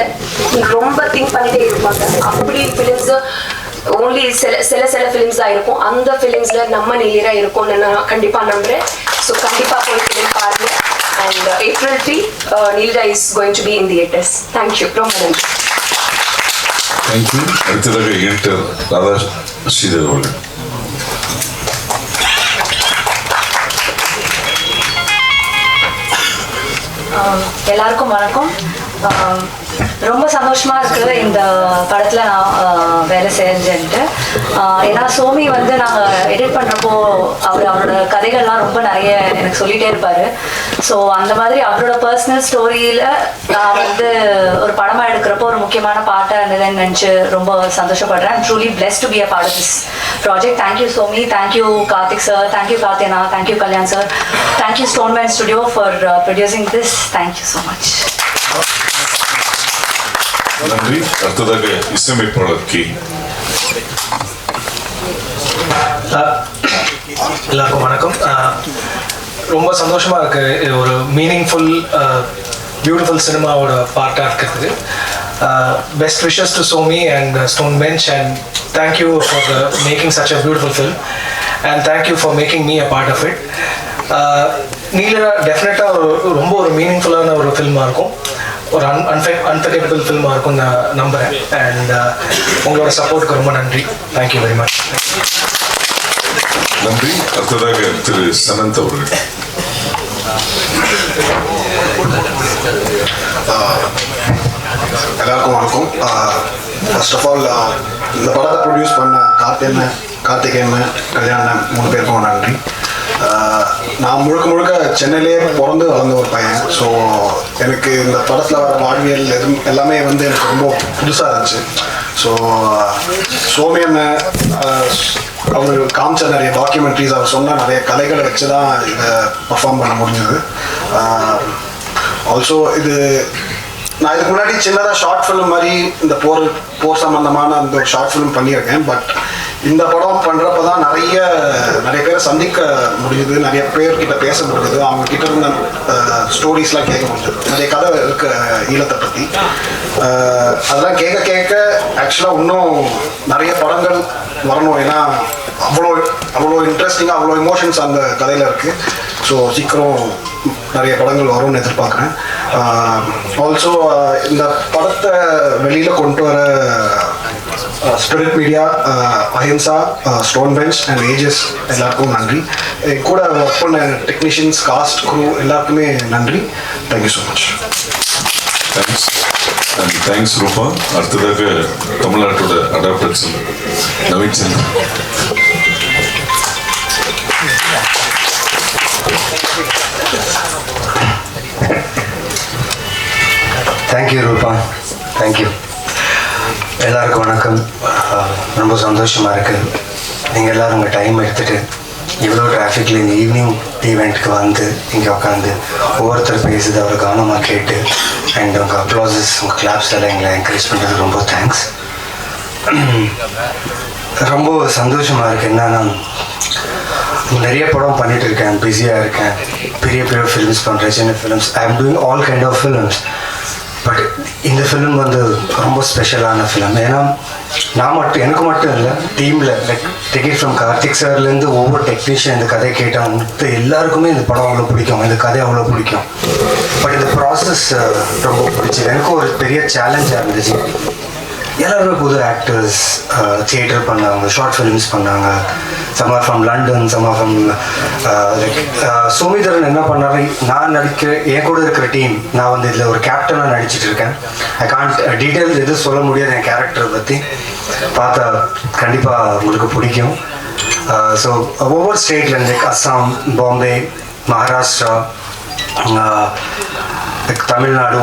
ரொம்ப திங்க் பண்ணிட்டே இருப்பாங்க. அப்படி ஃபிலிம்ஸ் ஓன்லி சில ஃபிலிம்ஸ் தான் இருக்கும். அந்த ஃபிலிம்ஸ்ல நம்ம நீலா இருக்கும்னு நான் கண்டிப்பா நம்புறேன். ஸோ கண்டிப்பா போய் ஃபிலிம் பாருங்க. And April 3, Neelida is going to be in theatres. Thank you. ரொம்ப நன்றி. Thank you. அடுத்ததாக எடிட்டர் ராதா ஸ்ரீதர் அவர்கள். எல்லாருக்கும் வணக்கம். ரொம்ப சந்தோஷமா இருக்கு இந்த படத்துல நான் வேலை செஞ்சேன்ட்டு. ஏன்னா சோமி வந்து நாங்க எடிட் பண்றப்போ அவரோட கதைகள்லாம் ரொம்ப நிறைய எனக்கு சொல்லிட்டே இருப்பாரு. ஸோ அந்த மாதிரி அவரோட பர்சனல் ஸ்டோரியில நான் வந்து ஒரு படமா எடுக்கிறப்போ ஒரு முக்கியமான பாட்டா இருந்ததுன்னு நினைச்சு ரொம்ப சந்தோஷப்படுறேன். I'm truly blessed to be a part of this project. Thank you Somi, thank you Karthik sir, thank you Katyana, thank you Kalyan sir, thank you Stoneman Studio for producing this. Thank you so much. நன்றி. அடுத்ததாக இசையமைப்பாளர் K. எல்லாருக்கும் வணக்கம். ரொம்ப சந்தோஷமா இருக்கு ஒரு meaningful beautiful சினிமாவோட பார்ட்டாக இருக்கிறது. Best wishes to Somi and stone bench and thank you for making such a beautiful film and thank you for making me a part of it. Neela டெஃபினட்டாக ரொம்ப ஒரு மீனிங்ஃபுல்லான ஒரு ஃபில்மாக இருக்கும். ஒரு அன்ஃபர்கெட்டபிள் ஃபில்மாக இருக்கும் நான் நம்புகிறேன். அண்ட் உங்களோட சப்போர்ட்டுக்கு ரொம்ப நன்றி. Thank you very much. நன்றி. அடுத்ததாக திரு சனந்த் அவர்கள். எல்லாருக்கும் வணக்கம். ஃபர்ஸ்ட் ஆஃப் ஆல் இந்த படத்தை ப்ரொடியூஸ் பண்ண கார்த்திகேயன் கல்யாணம் 3 பேருக்கும் நன்றி. நான் முழுக்க சென்னையிலே பிறந்து வளர்ந்த ஒரு பையன். ஸோ எனக்கு இந்த படத்தில் வர வாழ்வியல் எல்லாமே வந்து எனக்கு ரொம்ப புதுசாக இருந்துச்சு. ஸோ சோமியன் அவர் காமிச்ச நிறைய டாக்குமெண்ட்ரிஸ், அவர் சொன்ன நிறைய கதைகளை வச்சு தான் இதை பர்ஃபார்ம் பண்ண முடிஞ்சது. ஆல்சோ நான் இதுக்கு முன்னாடி சின்னதாக ஷார்ட் ஃபிலிம் மாதிரி இந்த போர் சம்பந்தமான அந்த ஷார்ட் ஃபிலிம் பண்ணியிருக்கேன். பட் இந்த படம் பண்ணுறப்ப தான் நிறைய பேரை சந்திக்க முடியுது, நிறைய பேர்கிட்ட பேச முடியுது, அவங்க கிட்ட இருந்த ஸ்டோரிஸ்லாம் கேட்க முடியுது. நிறைய கதை இருக்கு ஈழத்தை பற்றி. அதெல்லாம் கேட்க ஆக்சுவலாக இன்னும் நிறைய படங்கள் வரணும். ஏன்னா அவ்வளோ இன்ட்ரெஸ்டிங்காக அவ்வளோ எமோஷன்ஸ் அந்த கதையில் இருக்குது. ஸோ சீக்கிரம் நிறைய படங்கள் வரும்னு எதிர்பார்க்குறேன். ஆல்சோ இந்த படத்தை வெளியில் கொண்டு வர Spirit Media, Ahimsa, Stone bench and Ages எல்லாருக்கும் நன்றி. கூட ஒர்க் பண்ண டெக்னீஷியன்ஸ், காஸ்ட், குரூ எல்லாருக்குமே நன்றி. Thank you so much. Thanks and thanks ரூபா. அடுத்ததாக தமிழ்நாட்டோட அடாப்டர்ஸ் நவீன் சந்திரன். தேங்க்யூ ரூபா, தேங்க்யூ. எல்லாருக்கும் வணக்கம். ரொம்ப சந்தோஷமாக இருக்குது நீங்கள் எல்லோரும் உங்கள் டைம் எடுத்துகிட்டு இவ்வளோ டிராஃபிக்கில் இந்த ஈவினிங் ஈவெண்ட்டுக்கு வந்து இங்கே உட்காந்து ஒவ்வொருத்தர் பேசுது அவரை கவனமாக கேட்டு அண்ட் உங்கள் அப்ளாசஸ், உங்கள் கிளாப்ஸ் எல்லாம் எங்களை என்கரேஜ் பண்ணுறது ரொம்ப தேங்க்ஸ். ரொம்ப சந்தோஷமாக இருக்குது. என்னன்னா நிறைய படம் பண்ணிகிட்டு இருக்கேன், பிஸியாக இருக்கேன், பெரிய ஃபிலிம்ஸ் பண்ணுறேன், சின்ன films. I am doing all kind of films. But இந்த ஃபிலிம் வந்து ரொம்ப ஸ்பெஷலான ஃபிலிம். ஏன்னா எனக்கு மட்டும் இல்லை, டீமில் லைக் டிக்கெட் ஃப்ரம் கார்த்திக் சார்லேருந்து ஒவ்வொரு டெக்னீஷியன் இந்த கதையை கேட்டாங்க, எல்லாருக்குமே இந்த படம் அவ்வளோ பிடிக்கும், இந்த கதை அவ்வளோ பிடிக்கும். பட் இந்த ப்ராசஸ் ரொம்ப பிடிச்சது. எனக்கும் ஒரு பெரிய சேலஞ்சாக இருந்துச்சு. எல்லாருமே புது ஆக்டர்ஸ், தியேட்டர் பண்ணாங்க, ஷார்ட் ஃபிலிம்ஸ் பண்ணாங்க, some are from London, some are from like Somitharan என்ன பண்ணாரு, நான் என் கூட இருக்கிற டீம், நான் வந்து இதில் ஒரு கேப்டனாக நடிச்சிட்டு இருக்கேன். ஐ கான்ட் டீட்டெயில்ஸ் எதுவும் சொல்ல முடியாது என் கேரக்டரை பற்றி. பார்த்தா கண்டிப்பாக உங்களுக்கு பிடிக்கும். ஸோ ஒவ்வொரு ஸ்டேட்லேருந்து லைக் அஸ்ஸாம், பாம்பே, மகாராஷ்டிரா, தமிழ்நாடு,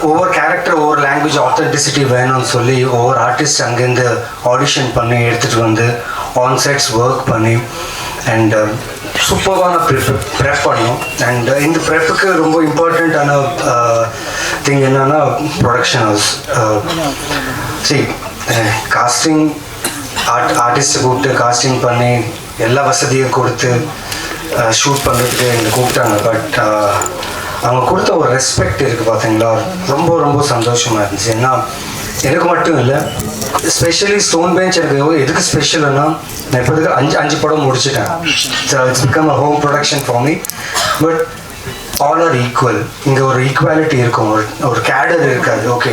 ஒவ்வொரு கேரக்டர் ஒவ்வொரு லாங்குவேஜ் ஆத்தென்டிசிட்டி வேணும்னு சொல்லி ஒவ்வொரு ஆர்டிஸ்ட் அங்கேருந்து ஆடிஷன் பண்ணி எடுத்துகிட்டு வந்து ஆன்சைட்ஸ் ஒர்க் பண்ணி அண்ட் சூப்பரான ப்ரெப் பண்ணோம். அண்ட் இந்த ப்ரெப்புக்கு ரொம்ப இம்பார்ட்டண்ட்டான திங் என்னன்னா ப்ரொடக்ஷன் ஹவுஸ். காஸ்டிங் ஆர்டிஸ்ட்டை கூப்பிட்டு காஸ்டிங் பண்ணி எல்லா வசதியும் கொடுத்து ஷூட் பண்ணுறதுக்கு எங்களை கூப்பிட்டாங்க. பட் அவங்க கொடுத்த ஒரு ரெஸ்பெக்ட் இருக்குது பார்த்தீங்களா, ரொம்ப ரொம்ப சந்தோஷமாக இருந்துச்சு. ஏன்னா எனக்கு மட்டும் இல்லை, ஸ்பெஷலி ஸ்டோன் பெஞ்ச் எனக்கு எதுக்கு ஸ்பெஷல்னா, நான் இப்போதுக்கு அஞ்சு படம் முடிச்சுட்டேன். So it's become a home production for me. But all are equal. இங்கே ஒரு ஈக்குவாலிட்டி இருக்கும், ஒரு கேடர் இருக்காது. ஓகே,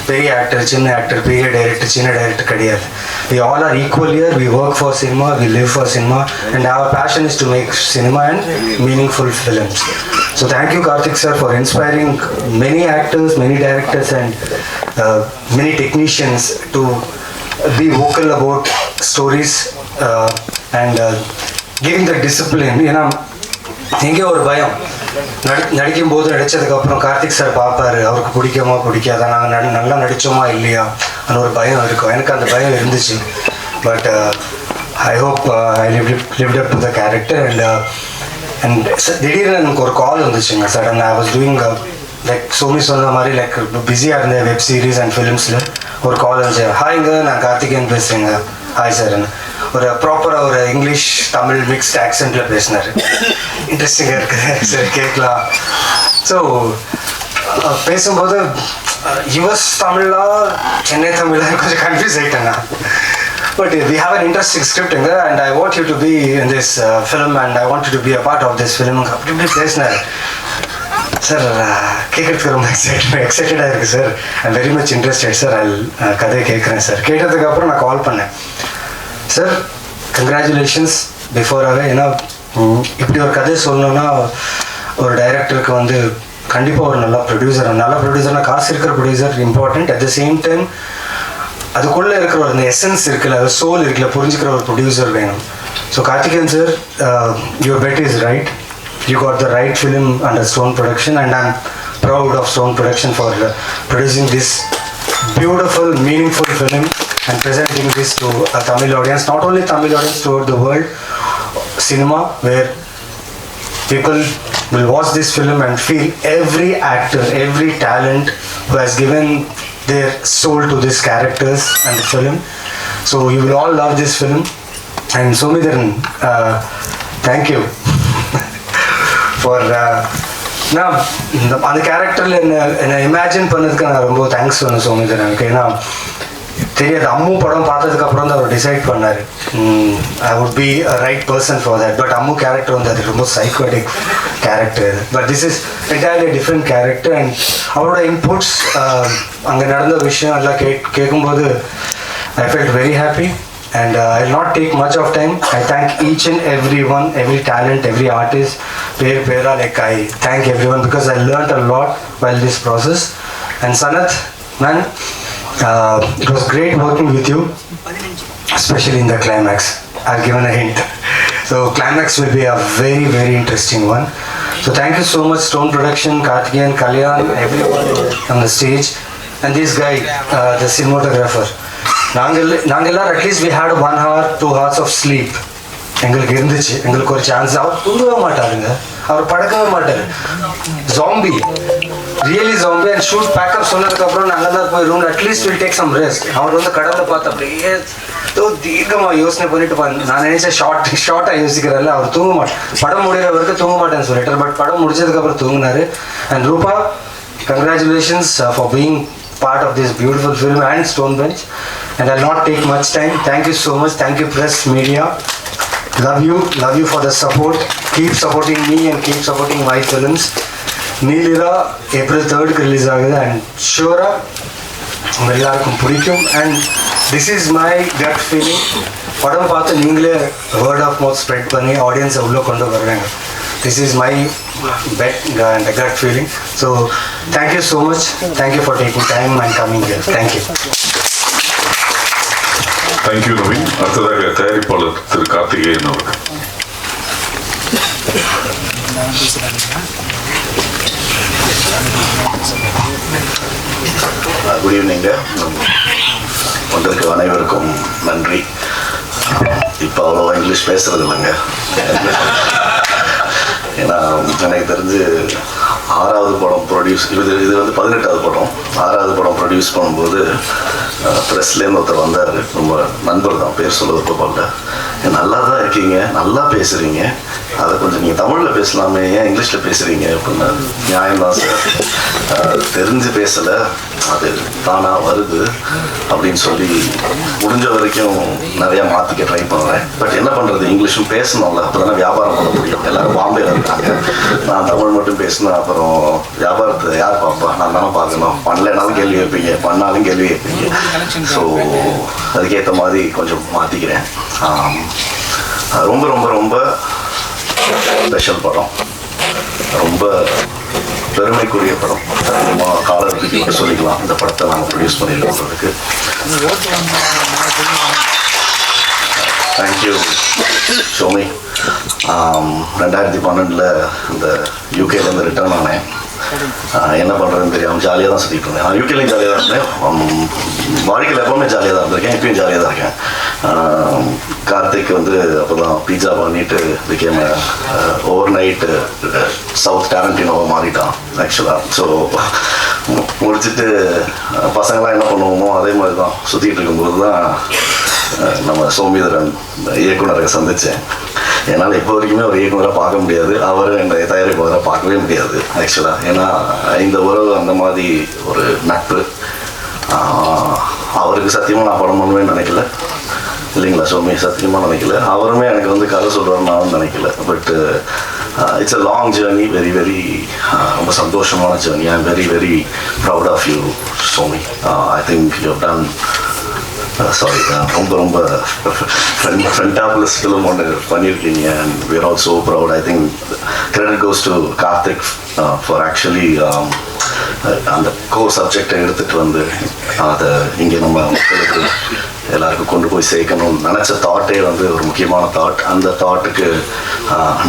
பெரிய ஆக்டர், சின்ன ஆக்டர், பெரிய டைரக்டர், சின்ன டைரக்டர் கிடையாது. We all are equal here. We work for cinema, we live for cinema, and our passion is to make cinema and meaningful films. So thank you, Karthik sir, for inspiring many actors, many directors, and many technicians to be vocal about stories and giving the discipline. You know, எங்கே ஒரு பயம், நடிக்கும் போது நடித்ததுக்கப்புறம் Karthik sir பார்ப்பாரு, அவருக்கு பிடிக்குமா பிடிக்காதா, நாங்கள் நல்லா நடித்தோமா இல்லையா அந்த ஒரு பயம் இருக்கும். எனக்கு அந்த பயம் இருந்துச்சு. But I hope I lived up to the character. And திடீர்னு எனக்கு ஒரு கால் வந்துச்சுங்க sudden. I was doing like Somi சொன்ன மாதிரி லைக் பிஸியாக இருந்தேன் வெப் சீரிஸ் அண்ட் ஃபிலிம்ஸில். ஒரு கால் வந்துச்சு, ஹாய்ங்க நான் கார்த்திகேயன் பேசுகிறேங்க. ஹாய் சார்ன்னு ஒரு ப்ராப்பராக ஒரு இங்கிலீஷ் தமிழ் மிக்ஸ்ட் ஆக்சென்ட்டில் பேசினார். இன்ட்ரெஸ்டிங்காக இருக்குது, சரி கேட்கலாம். ஸோ பேசும்போது யுஎஸ் தமிழா சென்னை தமிழா கொஞ்சம் கன்ஃபியூஸ் ஆகிட்டேன் நான். But we have an interesting script in there, and I want you to be in this film, and I want you to be a part of this film. அப்படி பேசினார் sir. கேட்கறதுக்கு ரொம்ப எக்ஸைட்டடாக இருக்குது sir. I'm very much interested sir. கதையை கேட்குறேன் sir. கேட்டதுக்கப்புறம் நான் கால் பண்ணேன், சார் கங்க்ராச்சுலேஷன்ஸ் பிஃபோராகவே. ஏன்னா இப்படி ஒரு கதையை சொல்லணும்னா ஒரு டைரக்டருக்கு வந்து கண்டிப்பாக ஒரு நல்ல ப்ரொடியூசர்னா காசு இருக்கிற producer important. At the same time அதுக்குள்ளே இருக்கிற ஒரு இந்த எசன்ஸ் இருக்குல்ல, அது சோல் இருக்குல்ல, புரிஞ்சுக்கிற ஒரு ப்ரொடியூசர் வேணும். So Karthikeyan sir, your bet is right. You got the right film under Stone Production, and I'm proud of Stone Production for producing this beautiful, meaningful film and presenting this to a Tamil audience, not only Tamil audience, throughout the world cinema, where people will watch this film and feel every actor, every talent who has given their soul to these characters and the film. So you will all love this film. And Somidharan, thank you for நான் அந்த கேரக்டரில் என்னை imagine பண்ணதுக்கு நான் ரொம்ப thanks சொன்னேன் சோமிதரனுக்கு. ஏன்னா தெரியாது, அம்மு படம் பார்த்ததுக்கப்புறம் தான் அவர் டிசைட் பண்ணார் I would be a right person for that. But Ammu character வந்து அது ரொம்ப psychotic character. But this is entirely different character. And அவரோட இன்புட்ஸ், அங்கே நடந்த விஷயம் எல்லாம் கேட்கும்போது I felt very happy. And I'll not take much of time. I thank each and everyone, every talent, every artist. Like I thank everyone because I learned a lot while this process. And Sanath, man, it was great working with you, especially in the climax. I've given a hint. So climax will be a very, very interesting one. So thank you so much, Stone Production, Karthikeyan, Kalyan, everyone on the stage, and this guy, the cinematographer. நாங்கள் எல்லாரும் at least we had 1 hour 2 hours of sleep எங்களுக்கு இருந்துச்சு. எங்களுக்கு ஒரு chance. அவர் தூங்கவே மாட்டாருங்க, அவர் படுக்கவே மாட்டார். Zombie, really zombie. And shoot pack up சொன்னதுக்கப்புறம் நாங்கள் தான் போய் room at least will take some rest. அவர் வந்து கடலை பார்த்து அப்படியே தீர்க்கமாக யோசனை பண்ணிட்டு நான் நினைச்சேன் ஷார்ட்டாக யோசிக்கிறேன்ல, அவர் தூங்க மாட்டேன், படம் முடிகிற வரைக்கும் தூங்க மாட்டேன்னு சொல்லிட்டார். பட் படம் முடிச்சதுக்கப்புறம் தூங்கினாரு. அண்ட் ரூபா, congratulations for being part of this beautiful film and Stonebench. And I'll not take much time. Thank you so much. Thank you, press, media. Love you for the support. Keep supporting me and keep supporting my films. Neelira April 3rd release ஆகுது and sure உங்க எல்லாருக்கும் பிடிக்கும். And this is my gut feeling. படம் பார்த்து நீங்களே word of mouth spread பண்ணி ஆடியன்ஸை உள்ளே கொண்டு வருவாங்க. This is my bet and gut feeling. So thank you so much. Thank you for taking time and coming here. Thank you. Thank you Naveen. அடுத்ததாக தயாரிப்பாளர் திரு கார்த்திகேயன் அவர்கள். Good evening. வந்திருக்க அனைவருக்கும் நன்றி. இப்போ அவ்வளோவா இங்கிலீஷ் பேசுறது இல்லைங்க. ஏன்னா எனக்கு தெரிஞ்சு 6வது படம் ப்ரொடியூஸ் இது வந்து 18வது படம். 6வது படம் ப்ரொடியூஸ் பண்ணும்போது ப்ரெஸ்லேருந்து ஒருத்தர் வந்தார். ரொம்ப நண்பர் தான், பேர் சொல்ல விருப்பப்படல. நல்லா தான் இருக்கீங்க, நல்லா பேசுகிறீங்க, அதை கொஞ்சம் நீங்கள் தமிழில் பேசலாமே, ஏன் இங்கிலீஷில் பேசுகிறீங்க அப்படின்னா, நியாயம்தான் சார், தெரிஞ்சு பேசலை, அது தானாக வருது அப்படின்னு சொல்லி முடிஞ்ச வரைக்கும் நிறையா மாற்றிக்க ட்ரை பண்ணுறேன். பட் என்ன பண்ணுறது, இங்கிலீஷும் பேசணும்ல, அப்போ தானே வியாபாரம் பண்ண முடியும். எல்லோரும் பாம்பேல இருக்காங்க, நான் தமிழ் மட்டும் பேசினா அப்புறம் வியாபாரத்தை யார் பார்ப்பா? நான் தானே பார்க்கணும். பண்ணலைனாலும் கேள்வி வைப்பீங்க, பண்ணாலும் கேள்வி வைப்பீங்க. ஸோ அதுக்கேற்ற மாதிரி கொஞ்சம் மாற்றிக்கிறேன். ரொம்ப ரொம்ப ரொம்ப ஸ்பெஷல் படம், ரொம்ப பெருமைக்குரிய படம். அதிகமாக காலர் தூக்கி சொல்லிக்கலாம். இந்த படத்தை நாங்கள் ப்ரொடியூஸ் பண்ணியிருக்கோன்றதுக்கு தேங்க்யூ சோமி. 2012 இந்த யூகேலேருந்து ரிட்டர்ன் ஆனேன். என்ன பண்ணுறதுன்னு தெரியாமல் ஜாலியாக தான் சுற்றிட்டு இருந்தேன். நான் யூகேலையும் ஜாலியாக தான் இருந்தேன், வாழ்க்கையில் எப்போவுமே ஜாலியாக தான் இருந்திருக்கேன், இப்பயும் ஜாலியாக தான் இருக்கேன். கார்த்திக் வந்து அப்போ தான் பீட்சா பண்ணிட்டு பிகேம் ஓவர் நைட்டு சவுத் டேரண்டினோவை மாறிட்டான் ஆக்சுவலாக. ஸோ முடிச்சுட்டு பசங்களாம் என்ன பண்ணுவோமோ அதே மாதிரி தான் சுற்றிட்டு இருக்கும்போது தான் நம்ம சோமேந்திரன் இயக்குனரை சந்தித்தேன். என்னால் இப்போ வரைக்குமே ஒரு இயக்குனராக பார்க்க முடியாது, அவர் என்னை தயாரிப்பாளரை பார்க்கவே முடியாது ஆக்சுவலாக. ஏன்னா இந்த உறவு அந்த மாதிரி ஒரு நட்பு. அவருக்கு சத்தியமாக நான் படம் பண்ணுவேன்னு நினைக்கல, இல்லைங்களா சோமி? சத்தியமாக நினைக்கல. அவருமே எனக்கு வந்து கதை சொல்கிறான்னு நானும் நினைக்கல. But it's a long journey, very very ரொம்ப சந்தோஷமான journey. I am very very proud of you Somi. I think you have done sorry ரொம்ப ரொம்ப ஃபென்டாபுலஸ் ஃபிலிம் ஒன்று பண்ணியிருக்கீங்க. And we are all so proud. I think credit goes to Karthik for actually அந்த சப்ஜெக்டை எடுத்துகிட்டு வந்து அதை இங்கே நம்ம மக்களுக்கு எல்லாருக்கும் கொண்டு போய் சேர்க்கணும்னு நினச்ச தாட்டே வந்து ஒரு முக்கியமான தாட். அந்த தாட்டுக்கு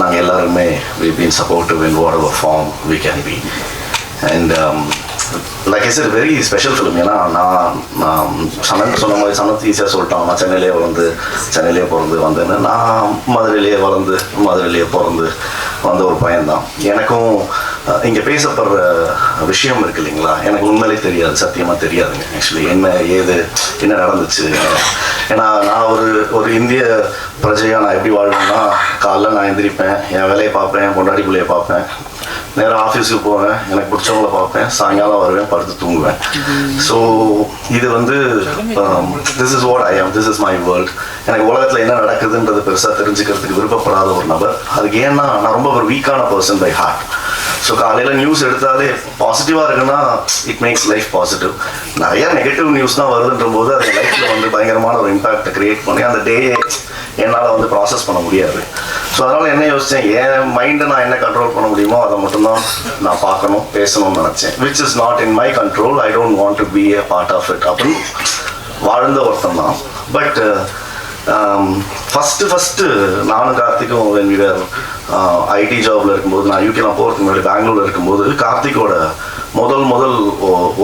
நாங்கள் எல்லாருமே we been supportive in whatever form we can be. And like I said very special film. ஏன்னா நான் சனத் சொன்ன மாதிரி சனத் ஈஸியாக சொல்லிட்டான். நான் சென்னையிலே பிறந்து வந்தேன்னு. நான் மதுரையிலேயே வளர்ந்து மதுரையிலேயே பிறந்து வந்த ஒரு பையன்தான். எனக்கும் இங்கே பேசப்படுற விஷயம் இருக்கு இல்லைங்களா, எனக்கு உண்மையிலே தெரியாது, சத்தியமாக தெரியாதுங்க ஆக்சுவலி. என்ன நடந்துச்சு. ஏன்னா நான் ஒரு இந்திய பிரஜையாக நான் எப்படி வாழ்வேன்னா, காலைல நான் எந்திரிப்பேன், என் வேலையை பார்ப்பேன், என் பொண்டாடி பிள்ளையை பார்ப்பேன், நேராக ஆஃபீஸுக்கு போவேன், எனக்கு பிடிச்சவங்கள பார்ப்பேன், சாயங்காலம் வருவேன், படுத்து தூங்குவேன். ஸோ இது வந்து திஸ் இஸ் வாட் ஐ ஆம், திஸ் இஸ் மை வேர்ல்ட். எனக்கு உலகத்தில் என்ன நடக்குதுன்றது பெருசாக தெரிஞ்சுக்கிறதுக்கு விருப்பப்படாத ஒரு நபர். அதுக்கு ஏன்னா நான் ரொம்ப ஒரு வீக்கான பர்சன் பை ஹார்ட். ஸோ காலையில் நியூஸ் எடுத்தாலே பாசிட்டிவாக இருக்குன்னா இட் மேக்ஸ் லைஃப் பாசிட்டிவ். நிறையா நெகட்டிவ் நியூஸ் தான் வருதுன்ற போது அது லைஃப்பில் வந்து பயங்கரமான ஒரு இம்பாக்டை க்ரியேட் பண்ணி அந்த டே என்னால் வந்து ப்ராசஸ் பண்ண முடியாது. ஸோ அதனால் என்ன யோசித்தேன், என் மைண்டை நான் என்ன கண்ட்ரோல் பண்ண முடியுமோ அதை மட்டும்தான் நான் பார்க்கணும், பேசணும்னு நினச்சேன். Which is not in my control. I don't want to be a part of it அப்படின்னு வாழ்ந்த ஒருத்தன் தான். பட் ஃபஸ்ட்டு நானும் கார்த்திக்கும் when we were ஐடி ஜாபில் இருக்கும்போது, நான் யூகேலாம் போகிறதுக்கு முன்னாடி பெங்களூரில் இருக்கும்போது கார்த்திக்கோட முதல்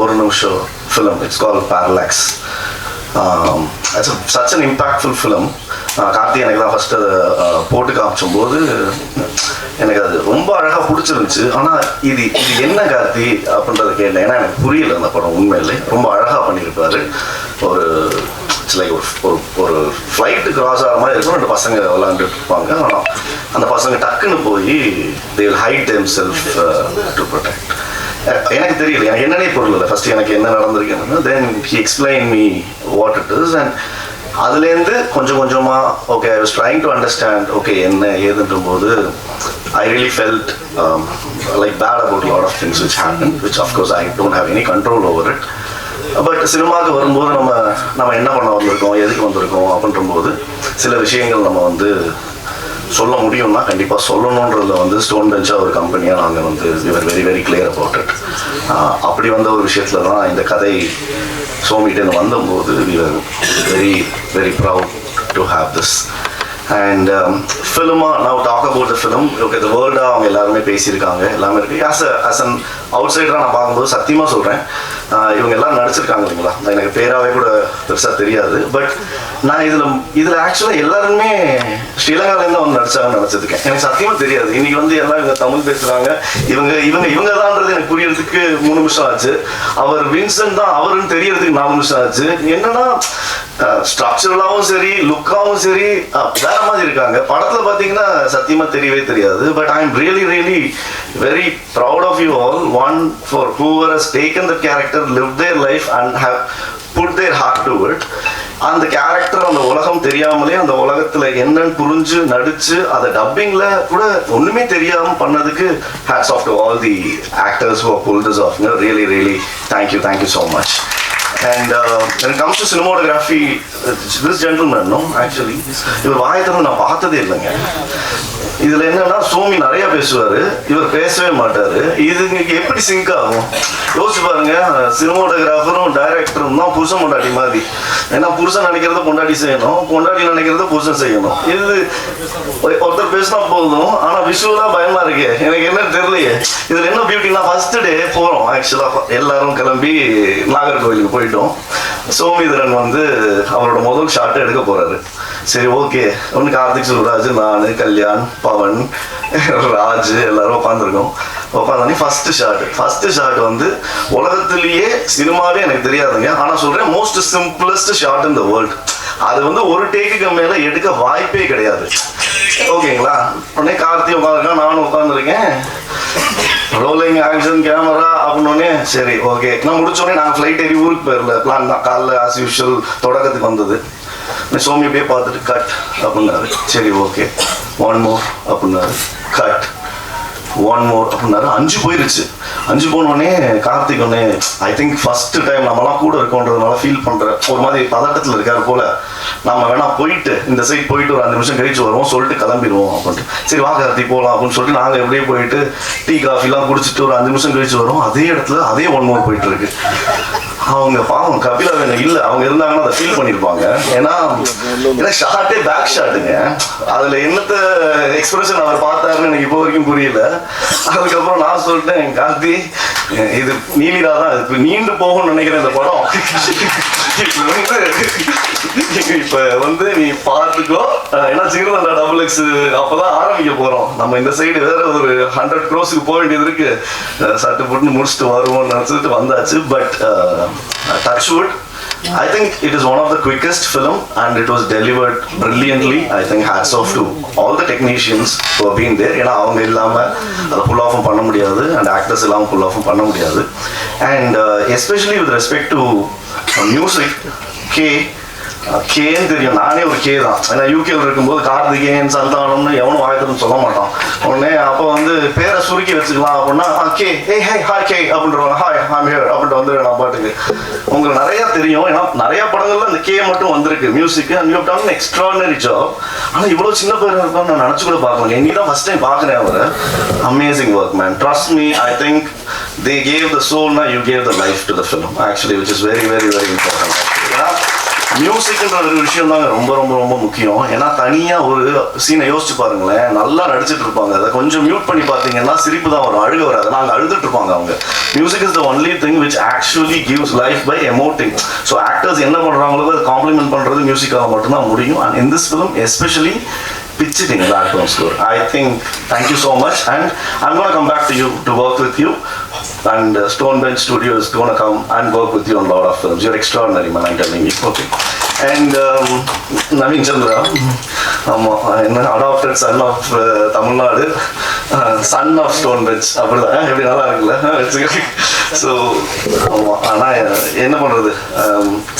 ஒரு நிமிஷம் film, it's call parallax. It's such an impactful film. Karthik எனக்கு தான் ஃபஸ்ட்டு அதை போட்டு காமிச்சும்போது எனக்கு அது ரொம்ப அழகாக பிடிச்சிருந்துச்சு. ஆனால் இது என்ன கார்த்தி அப்படின்றத கேட்டேன். ஏன்னா எனக்கு புரியல அந்த படம். உண்மையிலே ரொம்ப அழகாக பண்ணியிருப்பாரு. ஒரு லைக் ஒரு ஃப்ளைட்டு கிராஸ் ஆகிற மாதிரி இருக்கும். 2 பசங்க விளாண்டுட்டு இருப்பாங்க. ஆனால் அந்த பசங்க டக்குன்னு போய் they will hide themselves to protect. எனக்கு தெரியல, எனக்கு என்னன்னே பொருள் இல்லை. ஃபர்ஸ்ட் எனக்கு என்ன நடந்திருக்குன்னு, then he explain me what it is. And அதுலேருந்து கொஞ்சம் கொஞ்சமாக okay I was trying to understand okay என்ன ஏதுன்ற போது I really felt like bad about a lot of things which happened, which of course I don't have any control over it. But சினிமாவுக்கு வரும்போது நம்ம என்ன பண்ண வந்திருக்கோம், எதுக்கு வந்திருக்கோம் அப்படின்ற போது சில விஷயங்கள் நம்ம வந்து சொல்ல முடியும்னா கண்டிப்பாக சொல்லணுன்றதுல வந்து ஸ்டோன் பெஞ்சாக ஒரு கம்பெனியாக நாங்கள் வந்து you're very very clear about it. அப்படி வந்த ஒரு விஷயத்தில் தான் இந்த கதை சோமிகிட்டேருந்து வந்தபோது we are very very proud to have this. And ஃபிலிமாக நான் talk about the film okay the வேர்ல்டாக அவங்க எல்லாருமே பேசியிருக்காங்க, எல்லாமே இருக்குது. ஆஸ் அன் அவுட் சைடராக நான் பார்க்கும்போது சத்தியமாக சொல்கிறேன், இவங்க எல்லாம் நடிச்சிருக்காங்க இல்லைங்களா, எனக்கு பேராகவே கூட பெருசாக தெரியாது. பட் நான் இதில் ஆக்சுவலாக எல்லாருமே ஸ்ரீலங்காலேருந்து வந்து நடிச்சாங்கன்னு நினச்சிருக்கேன். எனக்கு சத்தியமாக தெரியாது. இன்றைக்கி வந்து எல்லாம் இவங்க தமிழ் பேசுகிறாங்க, இவங்க தான்றது எனக்கு புரியறதுக்கு 3 நிமிஷம் ஆச்சு. அவர் வின்சென்ட் தான் அவருன்னு தெரியறதுக்கு 4 நிமிஷம் ஆச்சு. என்னன்னா ஸ்ட்ரக்சரலாகவும் சரி லுக்காகவும் சரி வேற மாதிரி இருக்காங்க. படத்தில் பார்த்தீங்கன்னா சத்தியமாக தெரியவே தெரியாது. But I am really really very proud of you all. One for whoever has taken the character, lived their life and have put their heart to it. அந்த கேரக்டர் அந்த உலகம் தெரியாமலே அந்த உலகத்தில் என்னன்னு புரிஞ்சு நடிச்சு அதை டப்பிங்கில் கூட ஒன்றுமே தெரியாமல் பண்ணதுக்கு hats off to all the actors who have pulled this off. Really really thank you so much. And when it comes to cinematography, this gentleman, no, actually, இவர் வாயத்திறந்து நான் பார்த்ததே இல்லைங்க. இதில் என்னன்னா சோமி நிறைய பேசுவார், இவர் பேசவே மாட்டார். இது எப்படி சிங்க் ஆகும் யோசிச்சு பாருங்க. சினிமாட்டோகிராஃபரும் டைரக்டரும் தான் புருஷன் பொண்டாட்டி மாதிரி. ஏன்னா புருஷன் நினைக்கிறத பொண்டாட்டி செய்யணும், பொண்டாட்டி நினைக்கிறத புருஷன் செய்யணும். இது ஒருத்தர் பேசினா போதும், ஆனால் விஷுவலாக பயமா இருக்கு. எனக்கு என்ன தெரியலையே. இதில் என்ன பியூட்டினா ஃபர்ஸ்ட் டே போகிறோம், ஆக்சுவலாக எல்லாரும் கிளம்பி நாகர்கோவிலுக்கு போயிட்டோம். சோமிதரன் வந்து அவரோட முதல் ஷாட்டை எடுக்க போறாரு. சரி ஓகே, ஒன்று கார்த்திக் சுப்ராஜ், நான், கல்யாண், பவன், ராஜ் எல்லாரும் உட்காந்துருக்கோம். உட்காந்து ஃபர்ஸ்ட் ஷாட் வந்து உலகத்திலேயே சினிமாவே எனக்கு தெரியாதுங்க, ஆனால் சொல்றேன் most simplest shot in the world. அது வந்து ஒரு டேக்குக்கு மேல எடுக்க வாய்ப்பே கிடையாது. ஓகேங்களா, உடனே கார்த்தி உட்காந்துருக்கேன், நானும் உட்காந்துருக்கேன். ரோலிங் ஆக்ஷன் கேமரா அப்படின்னே சரி ஓகே. நான் முடிச்சோடனே நாங்கள் ஃப்ளைட் ஏறி ஊருக்கு போயிடல, பிளான் தான். காலைல ஆஸ் யூஷுவல் தொடக்கத்துக்கு வந்தது. சோமி அப்படியே பார்த்துட்டு கட் அப்படின்னாரு. சரி ஓகே, 1 more அப்படின்னாரு. கட் 1 more அப்படின்னாரு. 5 போயிருச்சு. 5 போனோடனே கார்த்திக் ஒன்னே ஐ திங்க் ஃபர்ஸ்ட் டைம் நம்மலாம் கூட இருக்கோன்றதுனால ஃபீல் பண்ணுறேன், ஒரு மாதிரி பதட்டத்தில் இருக்காரு போல. நம்ம வேணா போயிட்டு இந்த சைட் போயிட்டு ஒரு 5 நிமிஷம் கழிச்சு வருவோம் சொல்லிட்டு கிளம்பிடுவோம் அப்படின்ட்டு. சரி வா கார்த்திக் போகலாம் அப்படின்னு சொல்லிட்டு நாங்கள் எப்படியே போயிட்டு டீ காஃபிலாம் குடிச்சிட்டு ஒரு 5 நிமிஷம் கழிச்சு வரும். அதே இடத்துல அதே 1 more போயிட்டு இருக்கு. அவங்க பாவம் கபிலா வேணும் இல்லை, அவங்க இருந்தாங்கன்னா அதை ஃபீல் பண்ணியிருப்பாங்க. ஏன்னா ஷார்ட்டே பேக் ஷாட்டுங்க. அதில் என்னத்த எக்ஸ்பிரஷன் அவர் பார்த்தாருன்னு எனக்கு இப்போ வரைக்கும் புரியல. அதுக்கப்புறம் நான் சொல்லிட்டேன் கார்த்தி இது நீலிரா தான், இது நீண்டு போகும்னு நினைக்கிறேன் இந்த படம். இப்ப வந்து நீ பார்த்துக்கோ, ஏன்னா ஜீரோல XX அப்பதான் ஆரம்பிக்க போறோம். நம்ம இந்த சைடு வேற ஒரு 100 crores போக வேண்டியது இருக்கு. சட்டு போட்டு முடிச்சுட்டு வருவோம்னு நினைச்சிட்டு வந்தாச்சு. But touch wood, I think it is one of the quickest film and it was delivered brilliantly. I think hats off to all the technicians who have been there. ஏன்னா அவங்க இல்லாம அதை புல் ஆஃபும் பண்ண முடியாது and actors இல்லாம புல் ஆஃபும் பண்ண முடியாது. And especially with respect to music, கேன்னு தெரியும், நானே ஒரு கே தான். ஏன்னா யூகேல இருக்கும்போது கார்த்திகேயன், சந்தானம்னு எவனும் வாயத்துன்னு சொல்ல மாட்டான். உடனே அப்போ வந்து பேரை சுருக்கி வச்சுக்கலாம் அப்படின்னா கே, ஏய் ஹே ஹாய் கே அப்படின்றவாங்க, ஹாய் ஐம் ஹியர் அப்படின்ட்டு வந்து நான் பாட்டுக்கு. உங்களுக்கு நிறையா தெரியும், ஏன்னா நிறையா படங்கள்ல அந்த கே மட்டும் வந்திருக்கு music. And you have done extraordinary job. ஆனால் இவ்வளோ சின்ன பேர் இருப்பான்னு நான் நினச்சி கூட பார்க்கல. இன்னைக்கு தான் ஃபர்ஸ்ட் டைம் பார்க்குறேன் அவரை. Amazing work man, trust me. I think they gave the soul, now you gave the life to the film actually, which is very very very important. ஏன்னா மியூசிக்ன்ற ஒரு விஷயம் தாங்க ரொம்ப ரொம்ப ரொம்ப முக்கியம். ஏன்னா தனியாக ஒரு சீனை யோசிச்சு பாருங்களேன், நல்லா நடிச்சிட்டு இருப்பாங்க, அதை கொஞ்சம் மியூட் பண்ணி பார்த்தீங்கன்னா சிரிப்பு தான் வரும், அழுக வராது. நாங்கள் அழுதுட்டு இருப்பாங்க அவங்க. Music is the only thing which actually gives life by emoting. So actors என்ன பண்ணுறாங்களோ அதை காம்ப்ளிமெண்ட் பண்ணுறது மியூசிக்காக மட்டும்தான் முடியும். And in this film especially pitching the background score. I think thank you so much, and I'm going to come back to you to work with you, and Stonebench Studio is going to come and work with you on a lot of films. You're extraordinary man, I'm telling you. Okay. And Naveen Chandra, adopted son of Tamil Nadu, son of Stone Bench அப்படிதான் எப்படி நல்லா இருக்குல்ல. So ஆமாம், ஆனால் என்ன பண்ணுறது,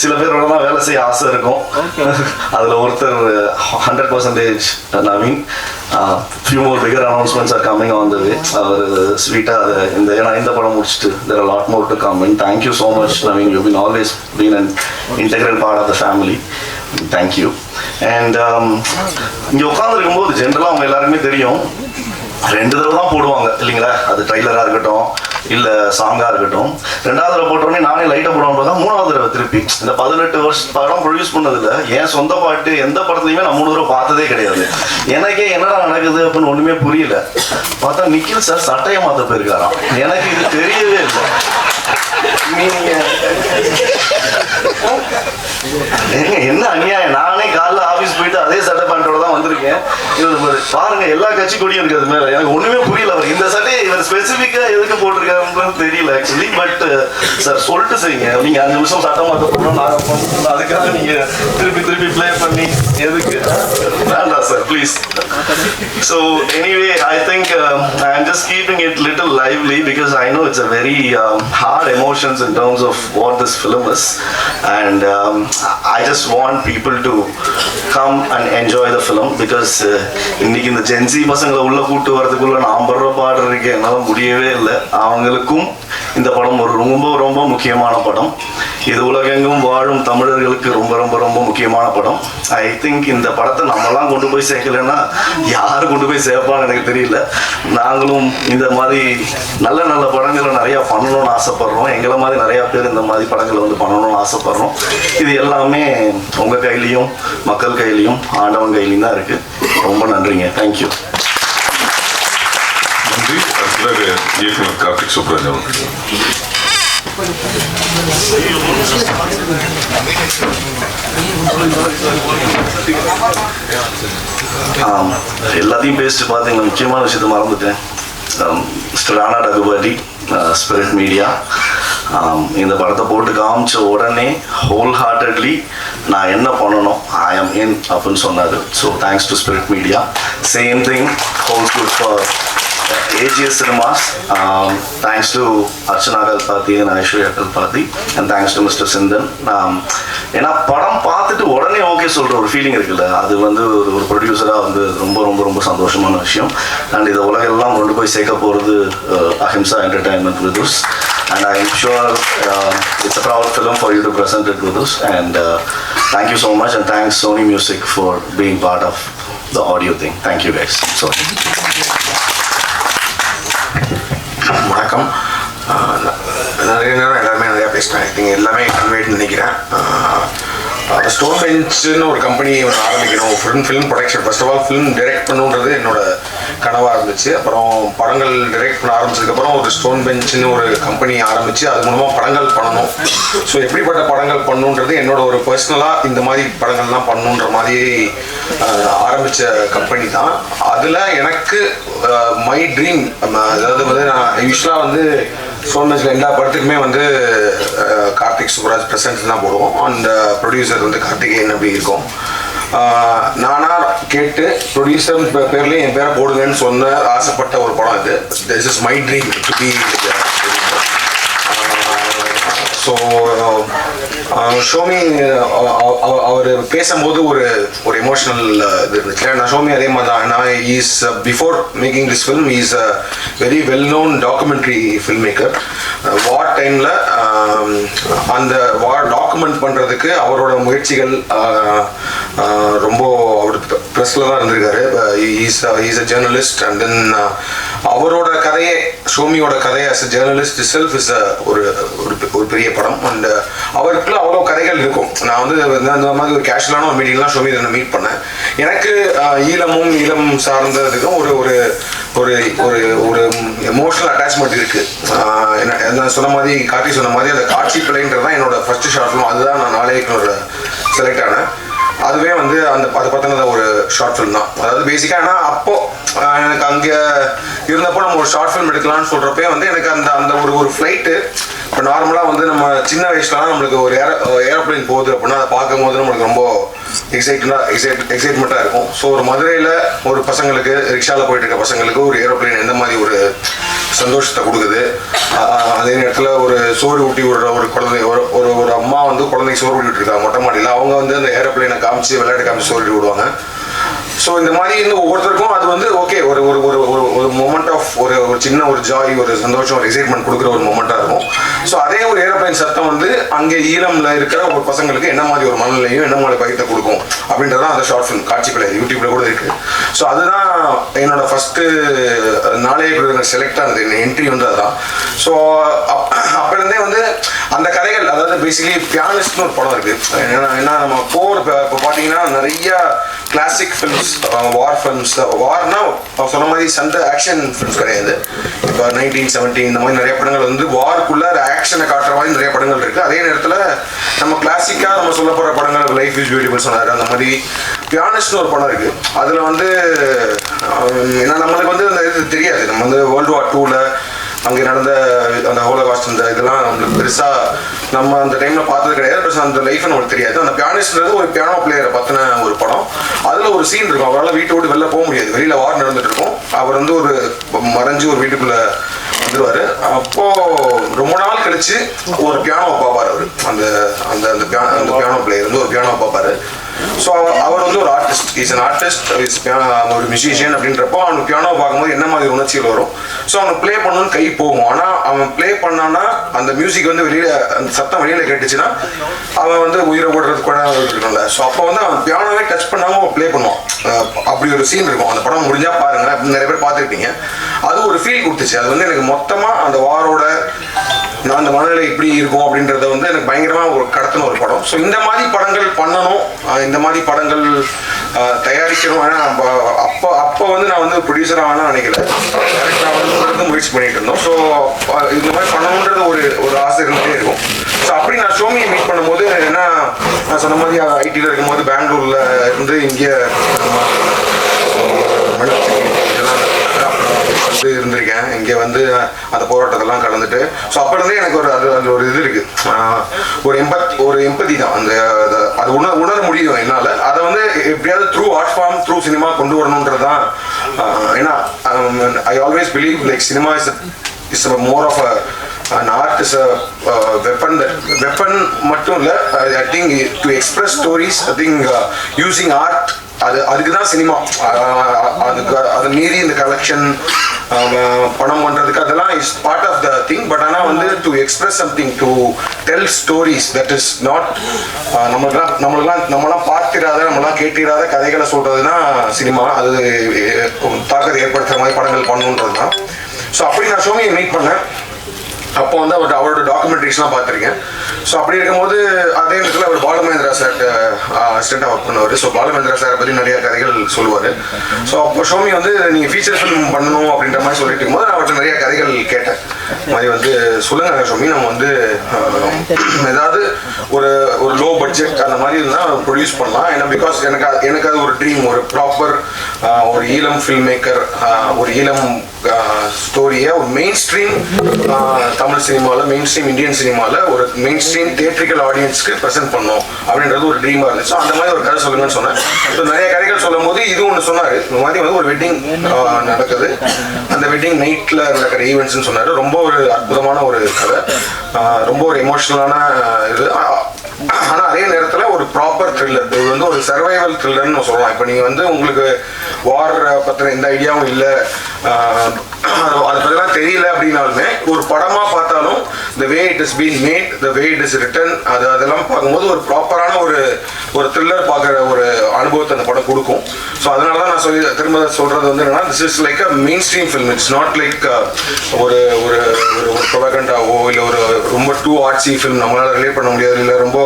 சில பேரோட தான் வேலை செய்ய ஆசை இருக்கும். அதில் ஒருத்தர் 100% Naveen. Few more bigger announcements are coming on the way. அவர் ஸ்வீட்டாக இந்த படம் முடிச்சுட்டு there are a lot more to come and thank you so much Naveen, you've been always been an integral part of the family. Thank you. And இங்கே உட்காந்துருக்கும் போது ஜென்ரலாக அவங்க எல்லாருக்குமே தெரியும், 2 தடவை தான் போடுவாங்க இல்லைங்களா, அது ட்ரைலராக இருக்கட்டும் இல்லை சாங்காக இருக்கட்டும். 2வது தடவை போட்டோடனே நானே லைட்டாக போடுவாங்க பார்த்தா 3வது தடவை திருப்பி இந்த 18 வருஷம் படம் ப்ரொடியூஸ் பண்ணதில்ல என் சொந்த பாட்டு எந்த படத்துலையுமே நான் 3 தடவை பார்த்ததே கிடையாது. எனக்கே என்னடா நடக்குது அப்படின்னு ஒன்றுமே புரியல. பார்த்தா நிக்கில் சார் சட்டையை மாற்ற போயிருக்காராம். எனக்கு இது தெரியவே இல்லை. என்ன அநியாயம், நானே காலைல ஆஃபீஸ் போயிட்டு அதே சட்டை பேண்டோட தான் வந்திருக்கேன். இவர் பாருங்க எல்லா கட்சி கொடியும் இருக்கிறது மேல எனக்கு ஒண்ணுமே புரியல. அவர் இந்த சட்டையை இவர் ஸ்பெசிஃபிக்கா எதுக்கு போட்டிருக்காருன்னு தெரியல ஆக்சுவலி. பட் சார் சொல்லிட்டு செய்யுங்க, நீங்க 5 நிமிஷம் சட்டம் மாற்ற போறோம் அதுக்காக நீங்க திருப்பி பிளே பண்ணி எதுக்கு வேண்டாம் sir please. So anyway I think I am just keeping it little lively because I know it's a very hard emotions in terms of what this film is, and I just want people to come and enjoy the film because இன்னைக்கு இந்த gen Z பசங்களை உள்ள கூட்டு வரதுக்குள்ள நான் படுற பாடு இருக்கேன், என்னால் முடியவே இல்லை. அவங்களுக்கும் இந்த படம் ஒரு ரொம்ப முக்கியமான படம். இது உலகெங்கும் வாழும் தமிழர்களுக்கு ரொம்ப முக்கியமான படம். ஐ திங்க் இந்த படத்தை நம்மலாம் கொண்டு போய் சேர்க்கலைன்னா யார் கொண்டு போய் சேர்ப்பான்னு எனக்கு தெரியல. நாங்களும் இந்த மாதிரி நல்ல படங்களை நிறையா பண்ணணும்னு ஆசைப்படுறோம். எங்களை மாதிரி நிறையா பேர் இந்த மாதிரி படங்களை வந்து பண்ணணும்னு ஆசைப்படுறோம். இது எல்லாமே உங்கள் கையிலையும் மக்கள் கையிலையும் ஆண்டவன் கையிலையும் தான் இருக்குது. ரொம்ப நன்றிங்க. தேங்க்யூ. நன்றி. அடுத்ததாக இயக்குனர் கார்த்திக் சுப்ராஜ் அவர்கள். எல்லாத்தையும் பேசிட்டு பார்த்தீங்கன்னா முக்கியமான விஷயத்த மறந்துட்டேன். மிஸ்டர் ராணா டகுபாடி, ஸ்பிரிட் மீடியா இந்த படத்தை போட்டு காமிச்ச உடனே ஹோல் ஹார்ட்டட்லி நான் என்ன பண்ணணும் ஐ ஆம் இன் அப்படின்னு சொன்னார். So thanks to spirit media. Same thing holes good for AGS Cinemas. Thanks to Archana Kalpathy and Aishwarya Kalpathy and thanks to Mr. Sindan. ஏன்னா படம் பார்த்துட்டு உடனே ஓகே சொல்கிற ஒரு ஃபீலிங் இருக்குல்ல, அது வந்து ஒரு ப்ரொடியூசராக வந்து ரொம்ப சந்தோஷமான விஷயம். அண்ட் இதை உலகெல்லாம் கொண்டு போய் சேர்க்க போகிறது அஹிம்சா entertainment with us, and I am sure it's a proud film for you to present it with us, and thank you so much and thanks Sony Music for being part of the audio thing. Thank you guys. Sorry. வணக்கம். நிறைய நேரம் எல்லாருமே நிறையா பேசினேன். I think எல்லாமே கன்வேட்னு நினைக்கிறேன். Stone பெஞ்சுன்னு ஒரு company ஆரம்பிக்கணும், film production. First of all film direct பண்ணுன்றது என்னோட கனவாக இருந்துச்சு. அப்புறம் படங்கள் டைரக்ட் பண்ண ஆரம்பிச்சதுக்கப்புறம் ஒரு ஸ்டோன் பெஞ்சுன்னு ஒரு கம்பெனி ஆரம்பித்து அது மூலமாக படங்கள் பண்ணணும். ஸோ எப்படிப்பட்ட படங்கள் பண்ணணுன்றது என்னோட ஒரு பர்சனலாக இந்த மாதிரி படங்கள்லாம் பண்ணணுன்ற மாதிரி ஆரம்பித்த கம்பெனி தான். அதில் எனக்கு மை ட்ரீம், அதாவது வந்து நான் யூஸ்வலாக வந்து ஸ்டோன் பெஞ்சில் எல்லா படத்துக்குமே வந்து கார்த்திக் சுப்ராஜ் பிரசன்ஸ் தான் போடுவோம். அந்த ப்ரொடியூசர் வந்து கார்த்திகேயன் அப்படி இருக்கும். நானா கேட்டு ப்ரொடியூசர் பேர்லேயும் என் பேரை போடுங்கன்னு சொன்ன ஆசைப்பட்ட ஒரு படம் இது. This is my dream to be. So Shomi அவர் பேசும்போது ஒரு எமோஷனல் இது இருந்துச்சு. நான் ஷோமி அதே மாதிரி தான். நான் is before making this film is a very well known documentary film maker. War டைமில் அந்த வார் டாக்குமெண்ட் பண்ணுறதுக்கு அவரோட முயற்சிகள் ரொம்ப அவர் ப்ரெஸ்ஸில் தான் இருந்திருக்காரு. Is a journalist and then அவரோட கதையே ஷோமியோட கதையை as a journalist self is ஒரு பெரிய படம். அண்ட் அவருக்குள்ள அவ்வளோ கதைகள் இருக்கும். நான் வந்து அந்த மாதிரி ஒரு கேஷுவலான ஒரு மீட்டிங்லாம் ஷோமி நான் மீட் பண்ணேன். எனக்கு ஈழம் சார்ந்ததுக்கும் ஒரு ஒரு ஒரு ஒரு ஒரு எமோஷனல் அட்டாச்மெண்ட் இருக்குது. நான் சொன்ன மாதிரி கார்த்தி சொன்ன மாதிரி அந்த காட்சி பிள்ளைன்றது தான் என்னோட ஃபர்ஸ்ட் ஷார்ட் ஃபிலிம். அதுதான் நான் நாளைக்கு செலக்ட் ஆனேன். அதுவே வந்து அதை பற்றின ஒரு ஷார்ட் ஃபிலிம் தான். அதாவது பேசிக்காக ஏன்னா அப்போது எனக்கு அங்கே இருந்தப்போ நம்ம ஒரு ஷார்ட் ஃபிலிம் எடுக்கலாம்னு சொல்கிறப்பே வந்து எனக்கு அந்த ஒரு ஃப்ளைட்டு இப்போ நார்மலாக வந்து நம்ம சின்ன வயசுலலாம் நம்மளுக்கு ஒரு ஏரோப்ளைன் போகுது அப்படின்னா அதை பார்க்கும் போது நம்மளுக்கு ரொம்ப எக்ஸைட்மெண்ட்டாக இருக்கும். ஸோ ஒரு மதுரையில் ஒரு பசங்களுக்கு ரிக்ஷாவில் போயிட்டு இருக்க பசங்களுக்கு ஒரு ஏரோப்ளேன் எந்த மாதிரி ஒரு சந்தோஷத்தை கொடுக்குது, அதே நேரத்தில் ஒரு சோறு ஊட்டி ஒரு குழந்தை ஒரு அம்மா வந்து குழந்தைக்கு சோறு ஊட்டிட்டு இருக்காங்க மொட்டை மாடியில், அவங்க வந்து அந்த ஏரோப்ளேனை காமிச்சு விளையாட்டு காமிச்சு சோறு ஊட்டி விடுவாங்க. ஸோ இந்த மாதிரி இன்னும் ஒவ்வொருத்தருக்கும் அது வந்து ஓகே ஒரு ஒரு ஒரு ஒரு மொமெண்ட் ஆஃப் ஒரு சின்ன ஒரு ஜாய், ஒரு சந்தோஷம், ஒரு எக்ஸைட்மெண்ட் கொடுக்குற ஒரு மொமெண்ட்டாக இருக்கும். ஸோ அதே ஒரு ஏரோப்ளைன் சத்தம் வந்து அங்கே ஈழம்ல இருக்கிற ஒரு பசங்களுக்கு என்ன மாதிரி ஒரு மனநிலையும் என்ன மாதிரி பகிர்த்தை கொடுக்கும் அப்படின்றதான் அந்த ஷார்ட் ஃபிலிம் காட்சி பிள்ளை யூடியூப்ல கூட இருக்கு. ஸோ அதுதான் என்னோட ஃபர்ஸ்ட் நாளைய செலக்ட் ஆனது, என்ட்ரி வந்து அதுதான். ஸோ அப்போலேருந்தே வந்து அந்த கதைகள், அதாவது பேசிக்கலி பியானிஸ்ட்னு ஒரு படம் இருக்கு. ஏன்னா நம்ம இப்போ பார்த்தீங்கன்னா நிறைய கிளாசிக் ஃபிலிம்ஸ், வார் ஃபிலிம்ஸ், வார்னா சொன்ன மாதிரி சண்டை ஆக்ஷன் ஃபிலிம்ஸ் கிடையாது. இப்போ 1917 இந்த மாதிரி நிறைய படங்கள் வந்து வார்க்குள்ள ஆக்ஷனை காட்டுற மாதிரி நிறைய படங்கள் இருக்கு. அதே நேரத்தில் நம்ம கிளாசிக்காக நம்ம சொல்ல போகிற படங்கள் லைஃப் இஸ் பியூட்டிஃபுல் சொன்னார், அந்த மாதிரி பியானிஸ்ட்னு ஒரு படம் இருக்கு. அதில் வந்து ஏன்னா நம்மளுக்கு வந்து அந்த இது தெரியாது, நம்ம வந்து வேர்ல்டு வார் 2ல அங்கே நடந்த அந்த ஹோலோகாஸ்ட் இந்த இதெல்லாம் நம்மளுக்கு பெருசாக நம்ம அந்த டைமில் பார்த்தது கிடையாது. ப்ளஸ் அந்த லைஃப் நம்மளுக்கு தெரியாது. அந்த பியானிஸ்ட்ன்றது ஒரு பியானோ பிளேயரை பற்றின ஒரு படம். அதில் ஒரு சீன் இருக்கும், அவரால் வீட்டை விட்டு வெளில போக முடியாது, வெளியில் வார் நடந்துட்டு இருக்கும். அவர் வந்து ஒரு மறைஞ்சு ஒரு வீட்டுக்குள்ளே வந்துடுவார். அப்போது ரொம்ப நாள் கழிச்சு ஒரு பியானோவை பார்ப்பார் அவர், அந்த அந்த அந்த பியானோ பிளேயர் வந்து ஒரு பியானோவை பார்ப்பார். ஸோ அவர் வந்து ஒரு ஆர்டிஸ்ட், இஸ் அன் ஆர்டிஸ்ட், ஒரு மியூசிஷியன் அப்படின்றப்போ அவனுக்கு பியானோ பார்க்கும்போது என்ன மாதிரி உணர்ச்சிகள் வரும். ஸோ அவனுக்கு ப்ளே பண்ணணும்னு கை போகும். ஆனால் அவன் ப்ளே பண்ணான்னா அந்த மியூசிக் வந்து வெளியில், அந்த சத்தம் வெளியில் கேட்டுச்சுன்னா அவன் வந்து உயிரை ஓடுறது கூட இருக்கணும்ல. ஸோ அப்போ வந்து அவன் பியானோவே டச் பண்ணாமல் அவன் ப்ளே பண்ணுவான். அப்படி ஒரு சீன் இருக்கும். அந்த படம் முடிஞ்சால் பாருங்கள், நிறைய பேர் பார்த்துருப்பீங்க. அது ஒரு ஃபீல் கொடுத்துச்சு. அது வந்து எனக்கு மொத்தமாக அந்த வாரோட நான் அந்த மனநிலை இப்படி இருக்கும் அப்படின்றத வந்து எனக்கு பயங்கரமாக ஒரு கடத்தின ஒரு படம். ஸோ இந்த மாதிரி படங்கள் பண்ணணும், இந்த மாதிரி படங்கள் தயாரிக்கணும். ஏன்னா அப்போ வந்து நான் வந்து ப்ரொடியூசராக வேணாம் நினைக்கல, டேரக்டராக வந்து முயற்சி பண்ணிட்டு இருந்தோம். ஸோ இந்த மாதிரி பண்ணணுன்றது ஒரு ஆசை இருந்துகிட்டே இருக்கும். ஸோ அப்படி நான் ஷோமியை மீட் பண்ணும்போது, ஏன்னா நான் சொன்ன மாதிரி ஐடியில் இருக்கும்போது பெங்களூரில் இருந்து இங்கே வந்து இருந்திருக்கேன். இங்கே வந்து அந்த போராட்டத்தெல்லாம் கலந்துட்டு. ஸோ அப்போலேருந்தே எனக்கு அது ஒரு இது இருக்குது, ஒரு எம்பதி தான். அந்த அது உணர முடியும் என்னால். அதை வந்து எப்படியாவது through art form, through cinema கொண்டு வரணுன்றது தான். ஏன்னா I always believe like cinema is more of an art is a weapon. That weapon மட்டும் இல்லை, I think to express stories, I think using art, அதுக்கு தான் சினிமா. அதை மீறி இந்த கலெக்ஷன் படம் பண்ணுறதுக்கு அதெல்லாம் is part of the thing. But ஆனால் வந்து to express something, to tell stories, that is not நம்மளாம் பார்த்திராத, நம்மளாம் கேட்டிராத கதைகளை சொல்கிறதுனா சினிமா. அது தாக்கத்தை ஏற்படுத்துகிற மாதிரி படங்கள் பண்ணணுன்றது தான். ஸோ அப்படி நான் ஷோமியை மீட் பண்ணேன். அப்போ வந்து அவரோட டாக்குமெண்ட்ரிஸ்லாம் பார்த்துருக்கேன். ஸோ அப்படி இருக்கும்போது அதே நேரத்தில் அவர் பாலுமகேந்திரா சார் அசிஸ்டண்டாக ஒர்க் பண்ணுவார். ஸோ பாலுமகேந்திரா சாரை பற்றி நிறைய கதைகள் சொல்லுவார். ஸோ அப்போ ஷோமி வந்து நீங்கள் ஃபீச்சர் ஃபிலிம் பண்ணணும் அப்படின்ற மாதிரி சொல்லிட்டு இருக்கும்போது நான் அவர்கிட்ட நிறைய கதைகள் கேட்டேன். மாதிரி வந்து சொல்லுங்கள் ஷோமி, நம்ம வந்து ஏதாவது ஒரு லோ பட்ஜெட் அந்த மாதிரி இருந்தால் ப்ரொடியூஸ் பண்ணலாம். ஏன்னா பிகாஸ் எனக்கு அது ஒரு ட்ரீம், ஒரு ப்ராப்பர் ஒரு ஈழம் ஃபில்ம் மேக்கர், ஒரு ஈழம் ஸ்டோரியை ஒரு மெயின் ஸ்ட்ரீம் தமிழ் சினிமாவில், மெயின் ஸ்ட்ரீம் இந்தியன் சினிமாவில் ஒரு மெயின் ஸ்ட்ரீம் தியேட்ரிக்கல் ஆடியன்ஸ்க்கு ப்ரெசென்ட் பண்ணோம் அப்படின்றது ஒரு ட்ரீமாக இருந்துச்சு. அந்த மாதிரி ஒரு கதை சொல்லுங்கன்னு சொன்னேன். ஸோ நிறைய கதைகள் சொல்லும் போது இது ஒன்று சொன்னார், இந்த மாதிரி வந்து ஒரு வெட்டிங் நடக்குது, அந்த வெட்டிங் நைட்டில் நடக்கிற ஈவெண்ட்ஸ்ன்னு சொன்னார். ரொம்ப ஒரு அற்புதமான ஒரு கதை, ரொம்ப ஒரு எமோஷ்னலான இது. ஆனால் அதே நேரத்தில் ஒரு ப்ராப்பர் த்ரில்லர், இது வந்து ஒரு சர்வைவல் த்ரில்லர்னு சொல்லலாம். இப்போ நீங்கள் வந்து உங்களுக்கு வார் பற்றின எந்த ஐடியாவும் இல்லை, அதை பற்றிலாம் தெரியல அப்படின்னாலுமே ஒரு படமாக பார்த்தாலும் the way it is being made, the way it is written, அதெல்லாம் பார்க்கும்போது ஒரு ப்ராப்பரான ஒரு த்ரில்லர் பார்க்குற ஒரு அனுபவத்தை அந்த படம் கொடுக்கும். ஸோ அதனால தான் நான் திரும்ப சொல்கிறது வந்து என்னன்னா, this is like a main stream film. It's not like ஒரு ஒரு ஒரு ப்ரொபகண்டாவோ இல்லை ஒரு ரொம்ப டூ ஆர்ட்ஸி ஃபில்ம் நம்மளால் ரிலேட் பண்ண முடியாது, இல்லை ரொம்ப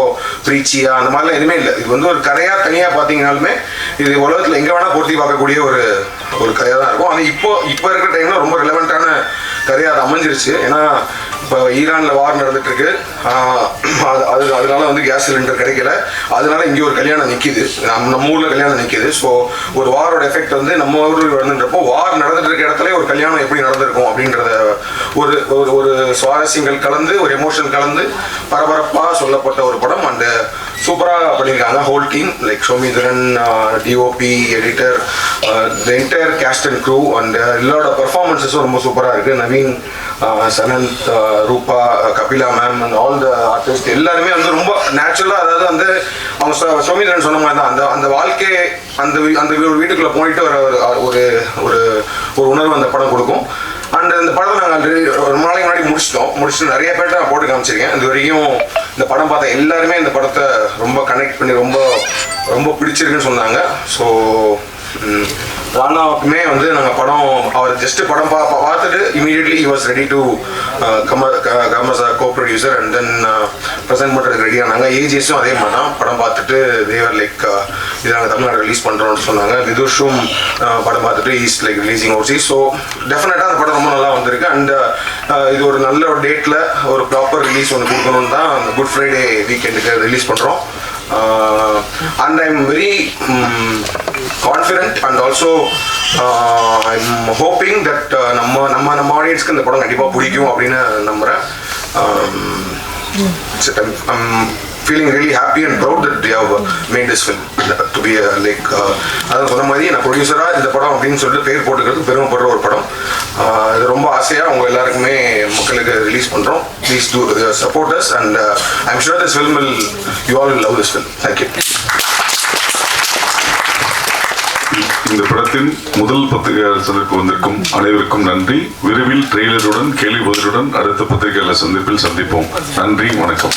ப்ரீச்சியா அந்த மாதிரிலாம் எதுவுமே இல்லை. இது வந்து ஒரு கதையாக தனியாக பார்த்தீங்கன்னாலுமே இது உலகத்தில் எங்கே வேணால் பொருத்தி பார்க்கக்கூடிய ஒரு கதையாக தான் இருக்கும். ஆனால் இப்போ இருக்கிற டைமில் ரொம்ப ரிலவெண்ட்டான கதையாக அது அமைஞ்சிருச்சு. ஏன்னா இப்போ ஈரானில் வார் நடந்துட்டு இருக்கு, அதனால வந்து கேஸ் சிலிண்டர் கிடைக்கல, அதனால இங்கே ஒரு கல்யாணம் நிற்கிது, நம்ம ஊரில் கல்யாணம் நிற்கிது. ஸோ ஒரு வாரோட எஃபெக்ட் வந்து நம்ம ஊரில் நடந்துன்றப்போ வார் நடந்துட்டு இருக்க இடத்துல ஒரு கல்யாணம் எப்படி நடந்திருக்கும் அப்படின்றத ஒரு சுவாரஸ்யங்கள் கலந்து, ஒரு எமோஷன் கலந்து பரபரப்பாக சொல்லப்பட்ட ஒரு படம். அந்த சூப்பராக பண்ணியிருக்காங்க whole team like Somitharan, DOP, editor, the entire cast and crew and எல்லாரோட பெர்ஃபார்மன்ஸஸும் ரொம்ப சூப்பராக இருக்குது. Naveen, Sanandh, Roopa, Kapila ma'am and all the artist எல்லாருமே வந்து ரொம்ப நேச்சுரலாக, அதாவது வந்து அவங்க சோமிதரன் சொன்ன மாதிரி தான் அந்த வாழ்க்கை அந்த வீட்டுக்குள்ளே போயிட்டு வர ஒரு ஒரு ஒரு உணர்வு அந்த படம் கொடுக்கும். அண்ட் இந்த படத்தை நாங்கள் ஆல்ரெடி ஒரு நாளைக்கு முன்னாடி முடிச்சுட்டு நிறைய பேர்ட்ட நான் போட்டு காமிச்சிருக்கேன். இது வரைக்கும் இந்த படம் பார்த்த எல்லாருமே இந்த படத்தை ரொம்ப கனெக்ட் பண்ணி ரொம்ப ரொம்ப பிடிச்சிருக்குன்னு சொன்னாங்க. ஸோ ராணாவுக்குமே வந்து நாங்கள் படம் அவர் ஜஸ்ட் படம் பார்த்துட்டு immediately he was ready to come as a co-producer and then present பண்ணுறதுக்கு ரெடி ஆனாங்க. ஏஜிஎஸும் அதே மாதிரி தான் படம் பார்த்துட்டு தேவர் லைக் இது நாங்கள் தமிழ்நாடு ரிலீஸ் பண்ணுறோம்னு சொன்னாங்க. விதுஷும் படம் பார்த்துட்டு is like releasing Overseas. So டெஃபினட்டாக அந்த படம் ரொம்ப நல்லா வந்திருக்கு. அண்ட் இது ஒரு நல்ல ஒரு டேட்டில் ஒரு ப்ராப்பர் ரிலீஸ் ஒன்று கொடுக்கணும்னு தான் அந்த குட் ஃப்ரைடே வீக்கெண்டுக்கு ரிலீஸ் பண்ணுறோம். And I'm very confident and also I'm hoping that நம்ம ஆடியன்ஸ்க்கு இந்த படம் கண்டிப்பாக பிடிக்கும் அப்படின்னு நம்புகிறேன். I'm feeling really happy and proud that they have made this film to be like அதான் சொன்ன மாதிரி நான் ப்ரொடியூசராக இந்த படம் அப்படின்னு சொல்லிட்டு பேர் போட்டுக்கிறது பெருமைப்படுற ஒரு படம். இது ரொம்ப ஆசையாக அவங்க எல்லாருக்குமே மக்களுக்கு ரிலீஸ் பண்ணுறோம். Please do support us and I'm sure this film will you all will love this film. Thank you. இந்த படத்தின் முதல் பத்திரிகையாளர் சந்திப்பு வந்திருக்கும் அனைவருக்கும் நன்றி. விரைவில் ட்ரெய்லருடன் கேள்வி பதிலுடன் அடுத்த பத்திரிகையாளர் சந்திப்பில் சந்திப்போம். நன்றி, வணக்கம்.